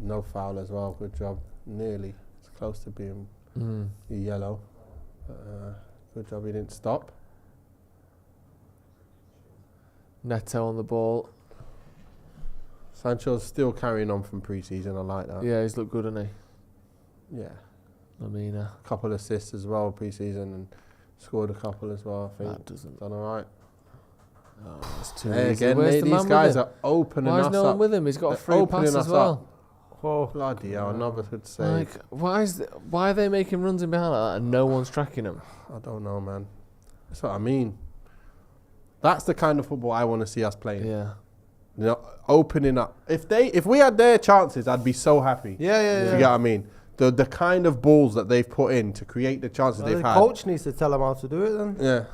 No foul as well. Good job. Nearly. It's close to being yellow. Good job he didn't stop. Neto on the ball. Sancho's still carrying on from pre-season. I like that. Yeah, he's looked good, hasn't Yeah. he? I mean, A couple assists as well pre-season and scored a couple as well, I think. that doesn't. Done all right. Oh, it's too Hey, easy. again, Where's the these man guys with him? are opening Why is us no up. one with him? He's got a They're free opening pass us as well. Oh, Bloody hell, another good save. Like, why are they making runs in behind like that and no one's tracking them? I don't know, man. That's what I mean. That's the kind of football I want to see us playing. Yeah. You know, opening up. If we had their chances, I'd be so happy. yeah. You get what I mean? The kind of balls that they've put in to create the chances Well, they've the had. coach needs to tell them how to do it then. Yeah.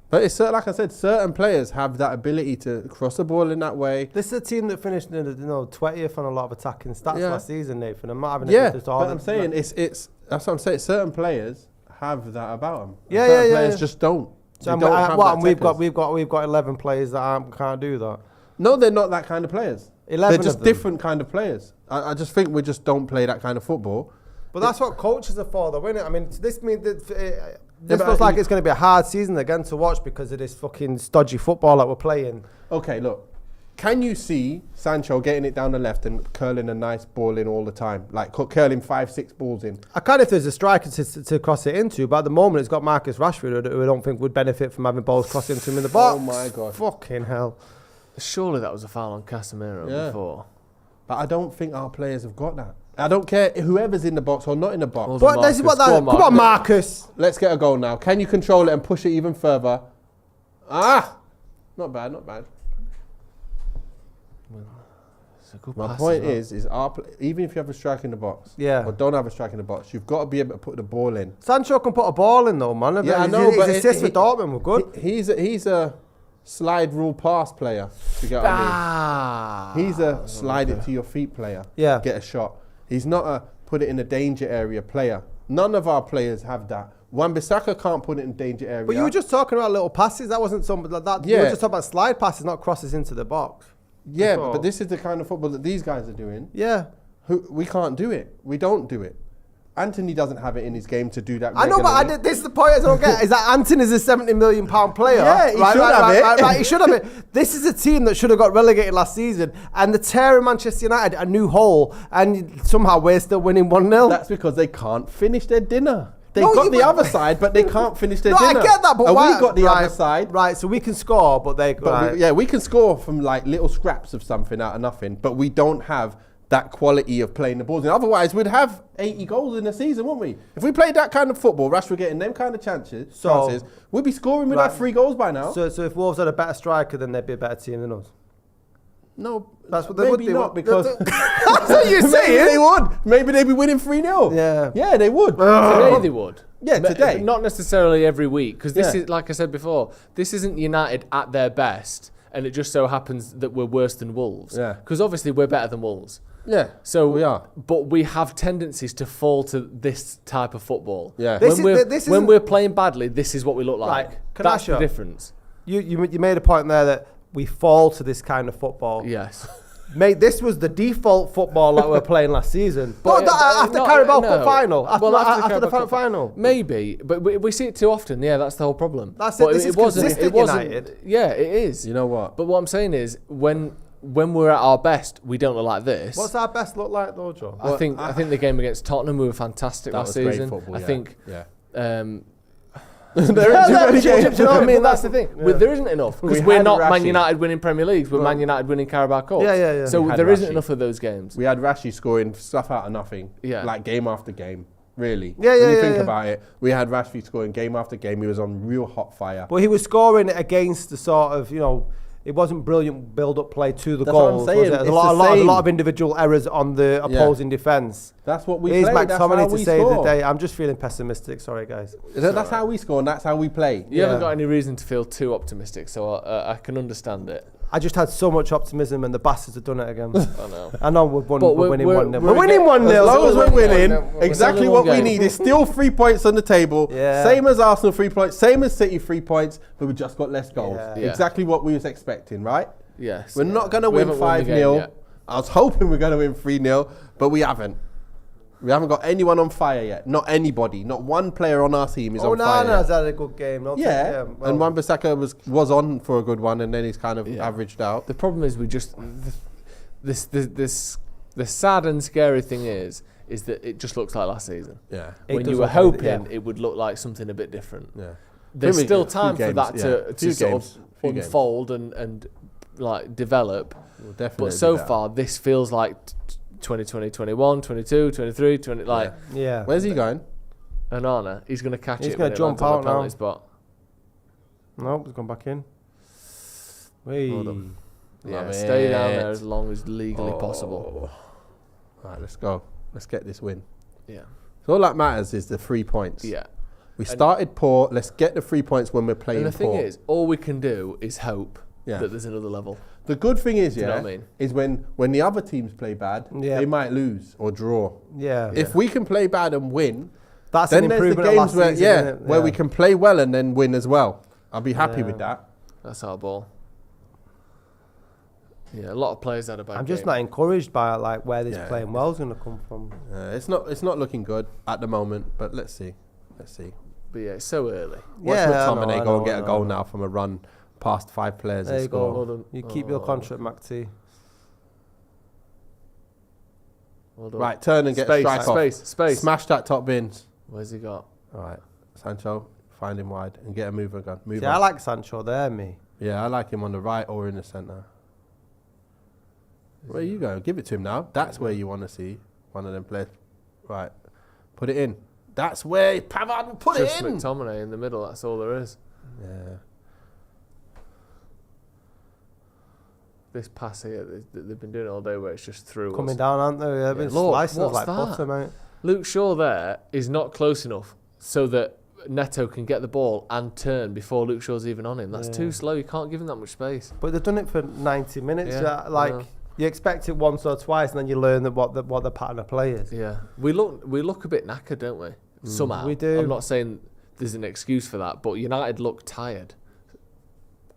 But it's like I said, certain players have that ability to cross the ball in that way. This is a team that finished in 20th on a lot of attacking stats Yeah. last season, Nathan. I'm not having Yeah, it all. but I'm saying it's that's what I'm saying. Certain players have that about them. Yeah, certain yeah, players yeah. just don't. So They don't have that and we've technique. got 11 players that can't do that. No, they're not that kind of players. 11 They're just of them. different kind of players. I just think we just don't play that kind of football. But that's what coaches are for, though, isn't it? I mean, this means that this but feels like it's going to be a hard season again to watch because of this fucking stodgy football that we're playing. Okay, look. Can you see Sancho getting it down the left and curling a nice ball in all the time? Like curling 5-6 balls in. I can if there's a striker to cross it into, but at the moment it's got Marcus Rashford, who I don't think would benefit from having balls crossed into him in the box. Oh my God. Fucking hell. Surely that was a foul on Casemiro before. But I don't think our players have got that. I don't care whoever's in the box or not in the box. But this is what that. Come on, Marcus. Let's get a goal now. Can you control it and push it even further? Not bad, not bad. My point is even if you have a strike in the box, or don't have a strike in the box, you've got to be able to put the ball in. Sancho can put a ball in though, man. Yeah, I know, but his assists for Dortmund were good. He's a slide rule pass player. You get what I mean? He's a slide it to your feet player. Yeah, get a shot. He's not a put it in a danger area player. None of our players have that. Wan-Bissaka can't put it in danger area. But you were just talking about little passes. That wasn't something like that. Yeah. You were just talking about slide passes, not crosses into the box. Yeah, but this is the kind of football that these guys are doing. Yeah. We can't do it. We don't do it. Anthony doesn't have it in his game to do that regularly. I know, but this is the point I don't get, is that Anthony's a £70 million player. Yeah, he should have it. Right, he should have it. This is a team that should have got relegated last season, and the tear in Manchester United, a new hole, and somehow we're still winning 1-0. That's because they can't finish their dinner. They've got the other side, but they can't finish their dinner. I get that, but and why? We got the other side. Right, so we can score, but they... we can score from like little scraps of something out of nothing, but we don't have that quality of playing the balls. And otherwise, we'd have 80 goals in a season, wouldn't we? If we played that kind of football, Rashford getting them kind of chances, we'd be scoring with like 3 goals by now. So if Wolves had a better striker, then they'd be a better team than us? No, that's what they would be. Not because that's what you're saying. Maybe they would. Maybe they'd be winning 3-0. Yeah, they would. Today they would. Yeah, today. But not necessarily every week, because this is, like I said before, this isn't United at their best, and it just so happens that we're worse than Wolves. Yeah. Because obviously we're better than Wolves. Yeah, so we are. But we have tendencies to fall to this type of football. Yeah. When we're playing badly, this is what we look like. Right. That's the difference. You made a point there that we fall to this kind of football. Yes. Mate, this was the default football that we were playing last season. But after no, Carabao no. Cup final. After the Carabao Cup final. Maybe, but we see it too often. Yeah, that's the whole problem. That's it. This is consistent United. Yeah, it is. You know what? But what I'm saying is, when we're at our best, we don't look like this. What's our best look like though, Joe? I think the game against Tottenham, we were fantastic last season. Football, I think. Do you know what I mean? That's the thing. Yeah. There isn't enough, because we're not Man United winning Premier Leagues. We're Man United winning Carabao Cup. Yeah. So there isn't enough of those games. We had Rashi scoring stuff out of nothing. Yeah. Like game after game. Really. When you think about it, we had Rashford scoring game after game. He was on real hot fire. But he was scoring against the sort of, it wasn't brilliant build-up play to the goals. What I'm saying. Was it? A lot of individual errors on the opposing defence. That's what we play. play. That's McTominay to save the day. I'm just feeling pessimistic. Sorry, guys. That's how we score, and that's how we play. You haven't got any reason to feel too optimistic, so I can understand it. I just had so much optimism, and the bastards have done it again. I know. We're winning 1-0. We're winning 1-0. As long as we're winning, exactly what we need is still 3 points on the table. Yeah. Same as Arsenal 3 points, same as City 3 points, but we just got less goals. Yeah. Exactly what we was expecting, right? Yes. We're not going to win 5-0. I was hoping we're going to win 3-0, but we haven't. We haven't got anyone on fire yet. Not anybody. Not one player on our team is on fire. Onana's had a good game. And Wan-Bissaka was on for a good one, and then he's kind of averaged out. The problem is the sad and scary thing is that it just looks like last season. Yeah. When you were hoping it would look like something a bit different. Yeah. There's still time for that to sort of unfold and like develop. But so far, this feels like 2020, 21, 22, 23, 20, like... Yeah. Where's he going? Onana. He's going to catch it. He's going to jump out now. Spot. No, he's gone back in. Yeah, stay down there as long as legally possible. All right, let's go. Let's get this win. Yeah. So all that matters is the 3 points. Yeah. We started poor. Let's get the 3 points when we're playing poor. And the thing is, all we can do is hope that there's another level. The good thing is, you know what I mean? is when the other teams play bad, they might lose or draw. Yeah. If we can play bad and win, that's then an there's the improvement games where we can play well and then win as well. I'll be happy with that. That's our ball. Yeah, a lot of players had a bad game. I'm just not encouraged by where this playing well is going to come from. It's not looking good at the moment, but let's see. But yeah, it's so early. Watch McTominay go and get a goal now from a run past 5 players There and you score. go. Well done. You keep your contract, Mac T. Well done. Right, turn and get Space, strike off. space. Smash that top bins. Where's he got? All right, Sancho, find him wide and get a mover gun. Move Yeah, I on. like Sancho there, me. Yeah, I like him on the right or in the centre. Where you go? Give it to him now. That's where you want to see one of them players. Right, put it in. That's where Pavard will put Just it in. McTominay in the middle. That's all there is. Yeah. This pass here, they've been doing it all day where it's just through Coming us. down, aren't they? They've been Look, slicing us what's like that? butter, mate. Luke Shaw there is not close enough so that Neto can get the ball and turn before Luke Shaw's even on him. That's too slow. You can't give him that much space. But they've done it for 90 minutes. Yeah, Like, I know. you expect it once or twice, and then you learn what the pattern of play is. Yeah, we look a bit knackered, don't we? Somehow. We do. I'm not saying there's an excuse for that, but United look tired.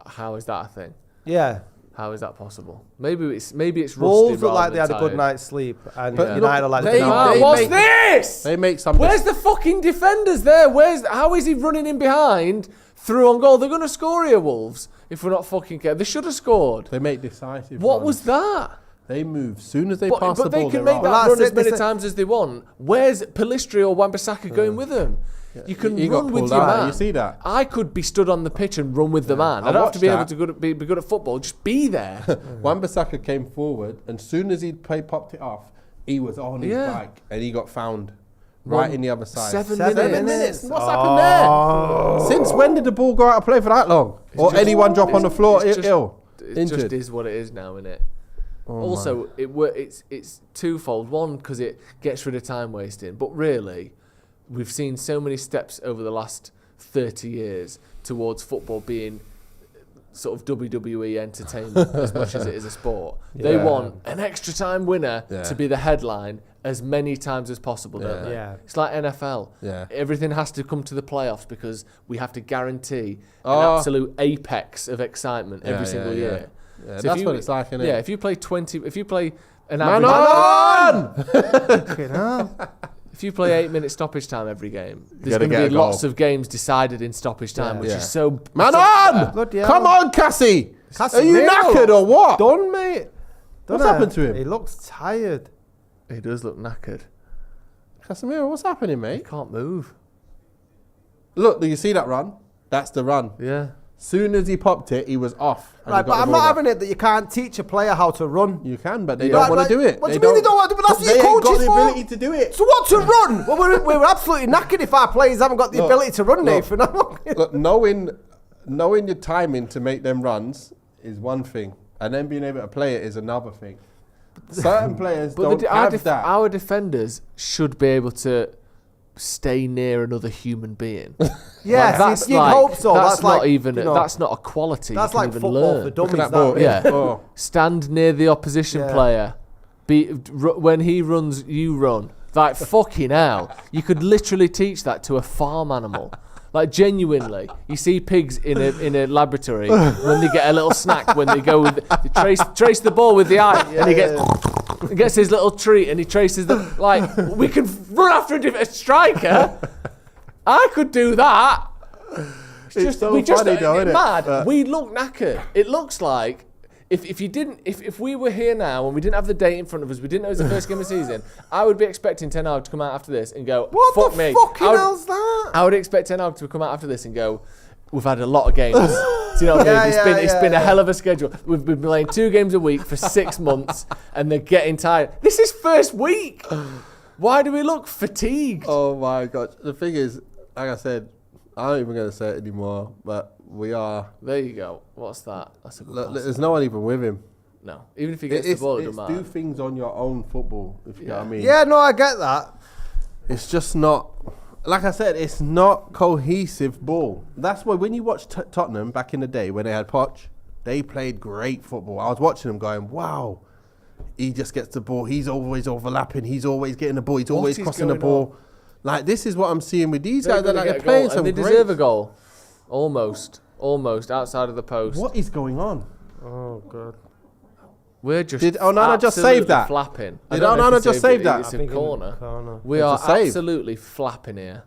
How is that a thing? Yeah. How is that possible? Maybe it's rusty. Wolves look rather like they than had a good tired. night's sleep, and But United are like they- What's make- this? They make some. Where's the fucking defenders there? How is he running in behind through on goal? They're going to score here, Wolves. If we're not fucking careful, they should have scored. They make decisive. What runs. was that? They move soon as they But pass the they ball. can they're make off. that Well, run that's as it, many this is- times as they want. Where's Pellistri or Wan-Bissaka going with them? You can He got run with pulled your out. man. You see that? I could be stood on the pitch and run with the man. I I don't have to be watched able to be good at football. Just be there. Wan-Bissaka came forward, and soon as he popped it off, he was on his Yeah. bike, and he got found right in the other side. 7 7 minutes. minutes. What's happened there? Since when did the ball go out of play for that long? Or anyone drop on the floor It's just- ill? It Injured. just is what it is now, innit? Oh Also, it's twofold. One, because it gets rid of time wasting, but really, we've seen so many steps over the last 30 years towards football being sort of WWE entertainment as much as it is a sport. They Yeah. want an extra time winner Yeah. to be the headline as many times as possible, don't Yeah. they? Yeah. It's like NFL. Yeah. Everything has to come to the playoffs because we have to guarantee Oh. an absolute apex of excitement every single year. Yeah, So that's if what it's like, innit? Yeah, if you play an Man average, on! Fucking hell. if you play 8-minute stoppage time every game, there's gotta going to get be a goal. lots of games decided in stoppage time, which Yeah. is so Man so on! unfair. Bloody hell. Come on, Cassie! Are you Casemiro. knackered or what? Done, mate. What's Dunno. happened to him? He looks tired. He does look knackered. Casemiro, what's happening, He mate? can't move. Look, do you see that run? That's the run. Yeah. Soon as he popped it, he was off. and he Right, got but the I'm ball not back. having it that you can't teach a player how to run. You can, but they Yeah. don't Right, want right. to do it. What do you mean they don't want to do it? That's what They your ain't coach got is the for. ability to do it. So what to run? Well, we're absolutely knackered if our players haven't got the Look, ability to run, look, Nathan. Look, knowing your timing to make them runs is one thing, and then being able to play it is another thing. Certain players But don't have that. our defenders should be able to stay near another human being. Yes, That's you'd like, hope so. That's, not like, even. you know, That's not a quality. that's you can like even football learn. for dummies. Look at that that, ball. mate. Yeah. Oh. Stand near the opposition Yeah. player. When he runs, you run. Like fucking hell. You could literally teach that to a farm animal. Like genuinely, you see pigs in a laboratory when they get a little snack when they go with they trace the ball with the eye and he gets his little treat and he traces the like we can run after a striker. I could do that. It's so funny though, isn't it? Mad. We look knackered. It looks like if we were here now and we didn't have the date in front of us, we didn't know it was the first game of the season, I would be expecting Ten Hag to come out after this and go, What fuck the me. fucking I would- hell's that? I would expect Ten Hag to come out after this and go, we've had a lot of games. Do you know what I mean? Yeah, It's been a yeah. hell of a schedule. We've been playing 2 games a week for 6 months and they're getting tired. This is first week. Why do we look fatigued? Oh my god! The thing is, like I said, I'm not even going to say it anymore. But we are. There you go. What's that? That's a good Look, pass. there's no one even with him. No. Even if he gets the ball, it it's doesn't matter. do things on your own football. If you know what I mean. Yeah, no, I get that. It's just not. Like I said, it's not cohesive ball. That's why when you watch Tottenham back in the day when they had Poch, they played great football. I was watching them going, wow. He just gets the ball. He's always overlapping. He's always getting the ball. He's always is crossing the going ball. Like, this is what I'm seeing with these They're guys. They're, gonna like, get they're a playing goal, some and they great. deserve a goal. Almost outside of the post. What is going on? Oh, God. We're just Did Onana just absolutely save that? Flapping. I Did don't know if Onana he just saved save it. that? It's I in think corner. corner. We It's are a save. absolutely flapping here.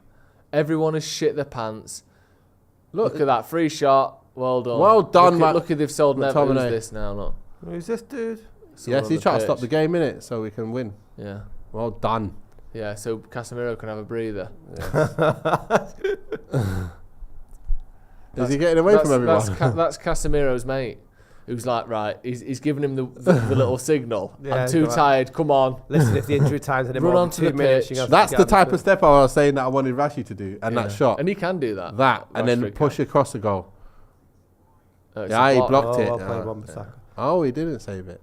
Everyone has shit their pants. Look, Look at that free shot. Well done. Well done, Matt. Lucky they've sold Neves. Who's McTominay. this now? Look. Who's this dude? Someone Yes, on he's the trying to stop pitch. the game, innit? So we can win. Yeah. Well done. Yeah, so Casemiro can have a breather. Is he getting away from everyone? That's Casemiro's mate. Who's like, right, he's giving him the little signal. Yeah, I'm too right. tired, come on. Listen, if the injury time's Run anymore onto than 2 the minutes, pitch. you have to That's get the him type to- of step I was saying that I wanted Rashi to do. And that shot. And he can do that. And then Rashford push can. across the goal. It's Yeah, a he block. blocked it. Well played, Yeah. Wan-Bissaka. Oh, he didn't save it.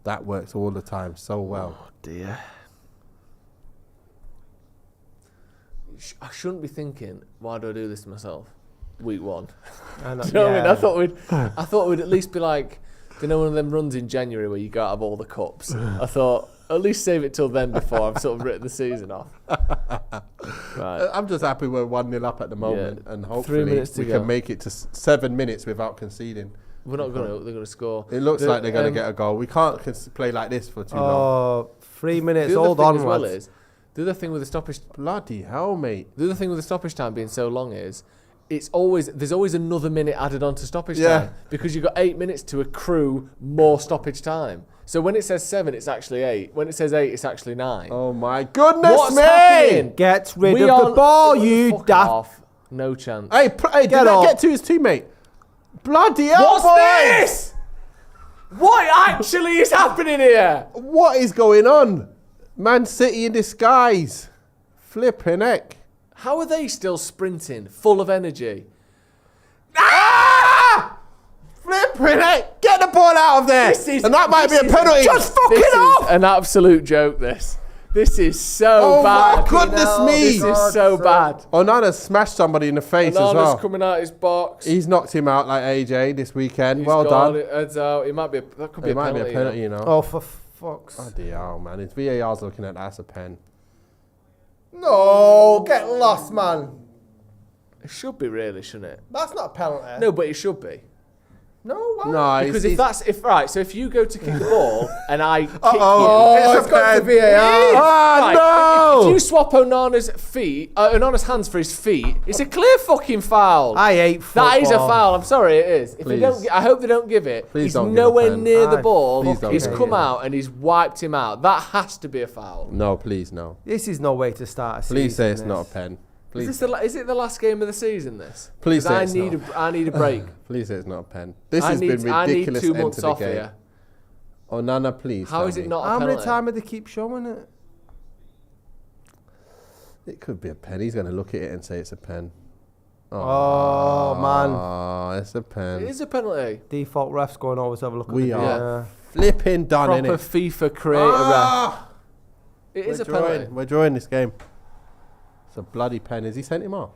That works all the time so well. Oh, dear. I shouldn't be thinking, why do I do this to myself? Week 1. I know, Do you know what I mean? yeah. I thought we'd at least be like, you know, one of them runs in January where you go out of all the cups. I thought, at least save it till then before I've sort of written the season off. Right. I'm just happy we're 1-0 up at the moment, and 3 hopefully minutes to we go. can make it to 7 minutes without conceding. We're not going to. They're going to score. It looks like they're going to get a goal. We can't play like this for too long. Oh, 3 minutes. The other Hold thing on, as well lads. is, the other thing with the stoppage, Bloody hell, mate. the other thing with the stoppage time being so long is, there's always another minute added on to stoppage Yeah. time because you've got 8 minutes to accrue more stoppage time. So when it says 7, it's actually 8. When it says 8, it's actually 9. Oh my goodness What's me! happening? Get rid We of are- the ball, you Fuck daft. off. No chance. Hey, did Get that off. get to his teammate? Bloody hell, What's boys! this? What actually is happening here? What is going on? Man City in disguise. Flipping heck. How are they still sprinting, full of energy? Ah! Flipping heck. Get the ball out of there. And that might be a penalty. Just fuck This it is off. an absolute joke, this. This is so Oh bad. my goodness me. This is so bad. Onana smashed somebody in the face as Onana's well. coming out his box. He's knocked him out like AJ this weekend. He's Well gone, done. It heads out. It might be. That could be It a might penalty. be a penalty, you know. Oh, for fuck's Oh dear, oh man. His VAR's looking at that as a pen. No, get lost, man. It should be really, shouldn't it? That's not a penalty. No, but it should be. No, why? No, Because it's- so if you go to kick the ball and I kick Uh-oh. you, It's got to VAR. Ah, Right, no! if you swap Onana's hands for his feet, it's a clear fucking foul. I hate football. That is a foul. I'm sorry, it is. If they Please. don't, I hope they don't give it. Please He's don't give a nowhere pen. near the Aye, ball. please don't He's give come it. out and he's wiped him out. That has to be a foul. No, please, no. This is no way to start a season. Please say it's this. not a pen. Please, Is it the last game of the season? This. Please 'Cause say I it's need not. I need a break. please say it's not a pen. This I has need, been I need ridiculous 2 end months to the off game. here. Onana, please. How tell is it me. not a How many penalty? times do they keep showing it? It could be a pen. He's going to look at it and say it's a pen. Oh, man. Oh, it's a pen. It is a penalty. Default refs going always have a look at We the are VAR. flipping done, Proper innit? FIFA creator Ah! ref. It is We're a penalty. drawing. We're drawing this game. It's a bloody pen. Has he sent him off?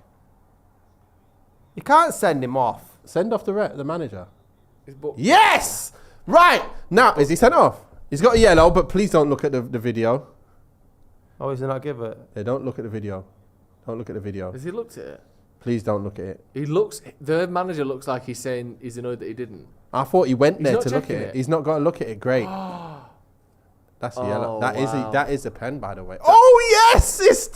You can't send him off. Send off the manager. But Yes! Right! Now, is he sent off? He's got a yellow, but please don't look at the video. Oh, is he not give it? Yeah, don't look at the video. Don't look at the video. has he looked at it? Please don't look at it. The manager looks like he's saying he's annoyed that he didn't. I thought he went He's there not to look at checking it. it. He's not got to look at it. Great. That's a yellow. Oh, That wow. is a pen, by the way. Oh yes, it's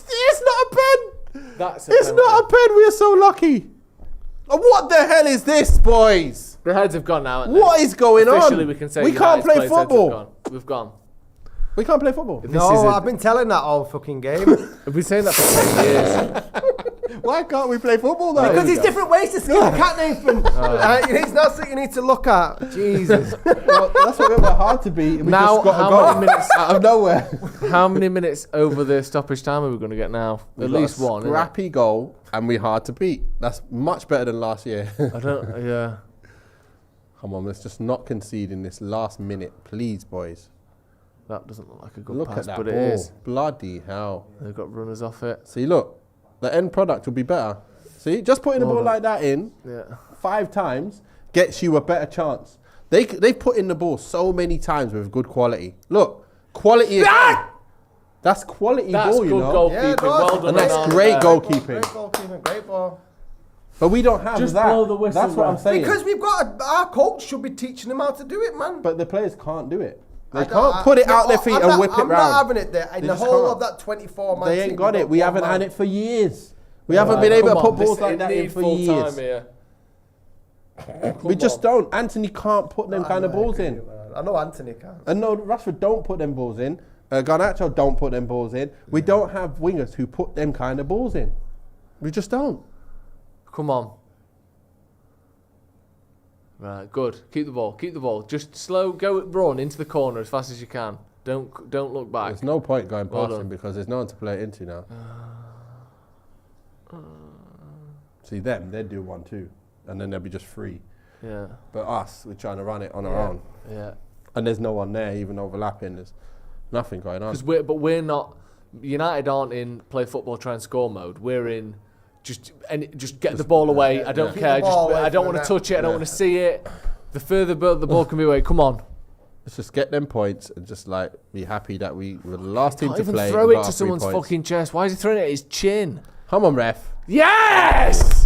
not a pen. That's a It's penalty. not a pen. We are so lucky. What the hell is this, boys? The heads have gone now. haven't they? What is going Officially, on? we can say we can't United's play players' heads have football. gone. We've gone. We can't play football. This No, is a- I've been telling that all fucking game. We've been saying that for 10 years. Why can't we play football though? Because there's different ways to skin a cat, Nathan. It's not something you need to look at. Jesus. Well, that's what we're hard to beat. We Now, just got a how goal many minutes- out of nowhere? How many minutes over the stoppage time are we going to get now? We At got least a one. innit? scrappy goal, and we're hard to beat. That's much better than last year. I don't. Yeah. Come on, let's just not concede in this last minute, please, boys. That doesn't look like a good Look pass, at that but ball. it is. Bloody hell. They've got runners off it. See, look, the end product will be better. See, just putting the ball like that in Yeah. 5 times gets you a better chance. They've put in the ball so many times with good quality. Look, quality is... That's quality That's ball, you good know. goalkeeping. Well done. And that's Onana great there. goalkeeping. Great goalkeeping, great ball. But we don't have Just that. blow the whistle, That's what I'm ref. saying. Because we've got our coach should be teaching them how to do it, man. But the players can't do it. They I can't don't- put it no, out their feet I'm and not- whip it I'm round. not having it there. In They the just whole can't. of that 24 man They ain't got it. We haven't had it for years. We haven't been able to Come put on, balls this- like it that in need for full years. time here. We just on. don't. Anthony can't put them kind of balls in. I know Anthony can. And no, Rashford don't put them balls in. Garnacho don't put them balls in. We don't have wingers who put them kind of balls in. We just don't. Come on. Right, good. Keep the ball. Keep the ball. Just slow, run into the corner as fast as you can. Don't look back. There's no point going Well past done. him because there's no one to play it into now. See them, they'd do 1-2, and then they'll be just free. Yeah, But us, we're trying to run it on our own, yeah. and there's no one there even overlapping. There's nothing going on. We're not. United aren't in play football, try and score mode. We're in just get the ball away. I don't Keep care. the ball away I don't from want to the net. touch it. I don't want to see it. The further the ball can be away. Come on. Let's just get them points and just like be happy that we were the last team Can't to even play. throw and it got to our 3 someone's points. fucking chest. Why is he throwing it at his chin? Come on, ref. Yes.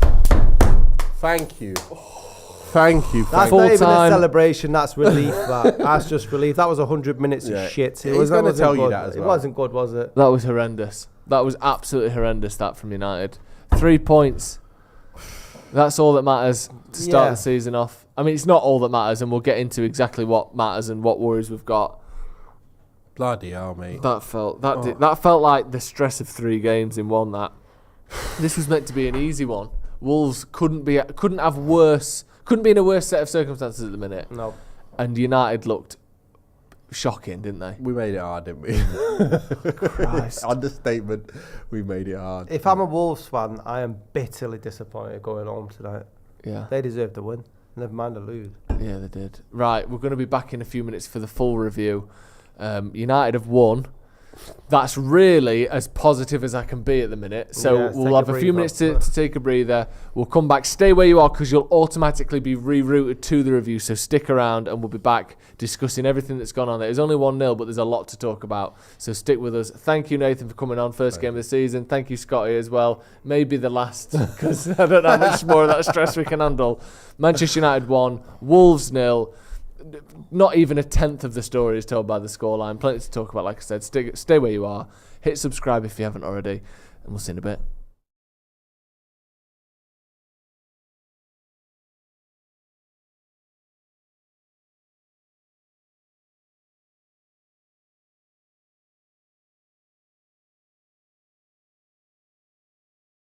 Thank you. Thank you. That's Thank not you. even Full-time. a celebration. That's relief. That's just relief. That was 100 minutes Yeah. of shit. He's gonna wasn't tell you good. that as well. It wasn't good, was it? That was horrendous. That was absolutely horrendous. That from United. 3 points. That's all that matters to start Yeah. the season off. I mean, it's not all that matters, and we'll get into exactly what matters and what worries we've got. Bloody hell, mate. That felt that felt like the stress of 3 games in one. That this was meant to be an easy one. Wolves couldn't be in a worse set of circumstances at the minute. No. And United looked shocking, didn't they? We made it hard, didn't we? Christ. Understatement. We made it hard. If I'm a Wolves fan, I am bitterly disappointed going home tonight. Yeah. They deserve to win. Never mind to lose. Yeah, they did. Right, we're going to be back in a few minutes for the full review. United have won. That's really as positive as I can be at the minute. So Yeah, we'll take have a a few breather. minutes to take a breather. We'll come back. Stay where you are because you'll automatically be rerouted to the review. So stick around and we'll be back discussing everything that's gone on there. It's only 1-0, but there's a lot to talk about. So stick with us. Thank you, Nathan, for coming on. First game of the season. Thank you, Scotty, as well. Maybe the last because I don't know how much more of that stress we can handle. Manchester United 1, Wolves 0. Not even a tenth of the story is told by the scoreline. Plenty to talk about, like I said. Stay where you are. Hit subscribe if you haven't already. And we'll see you in a bit.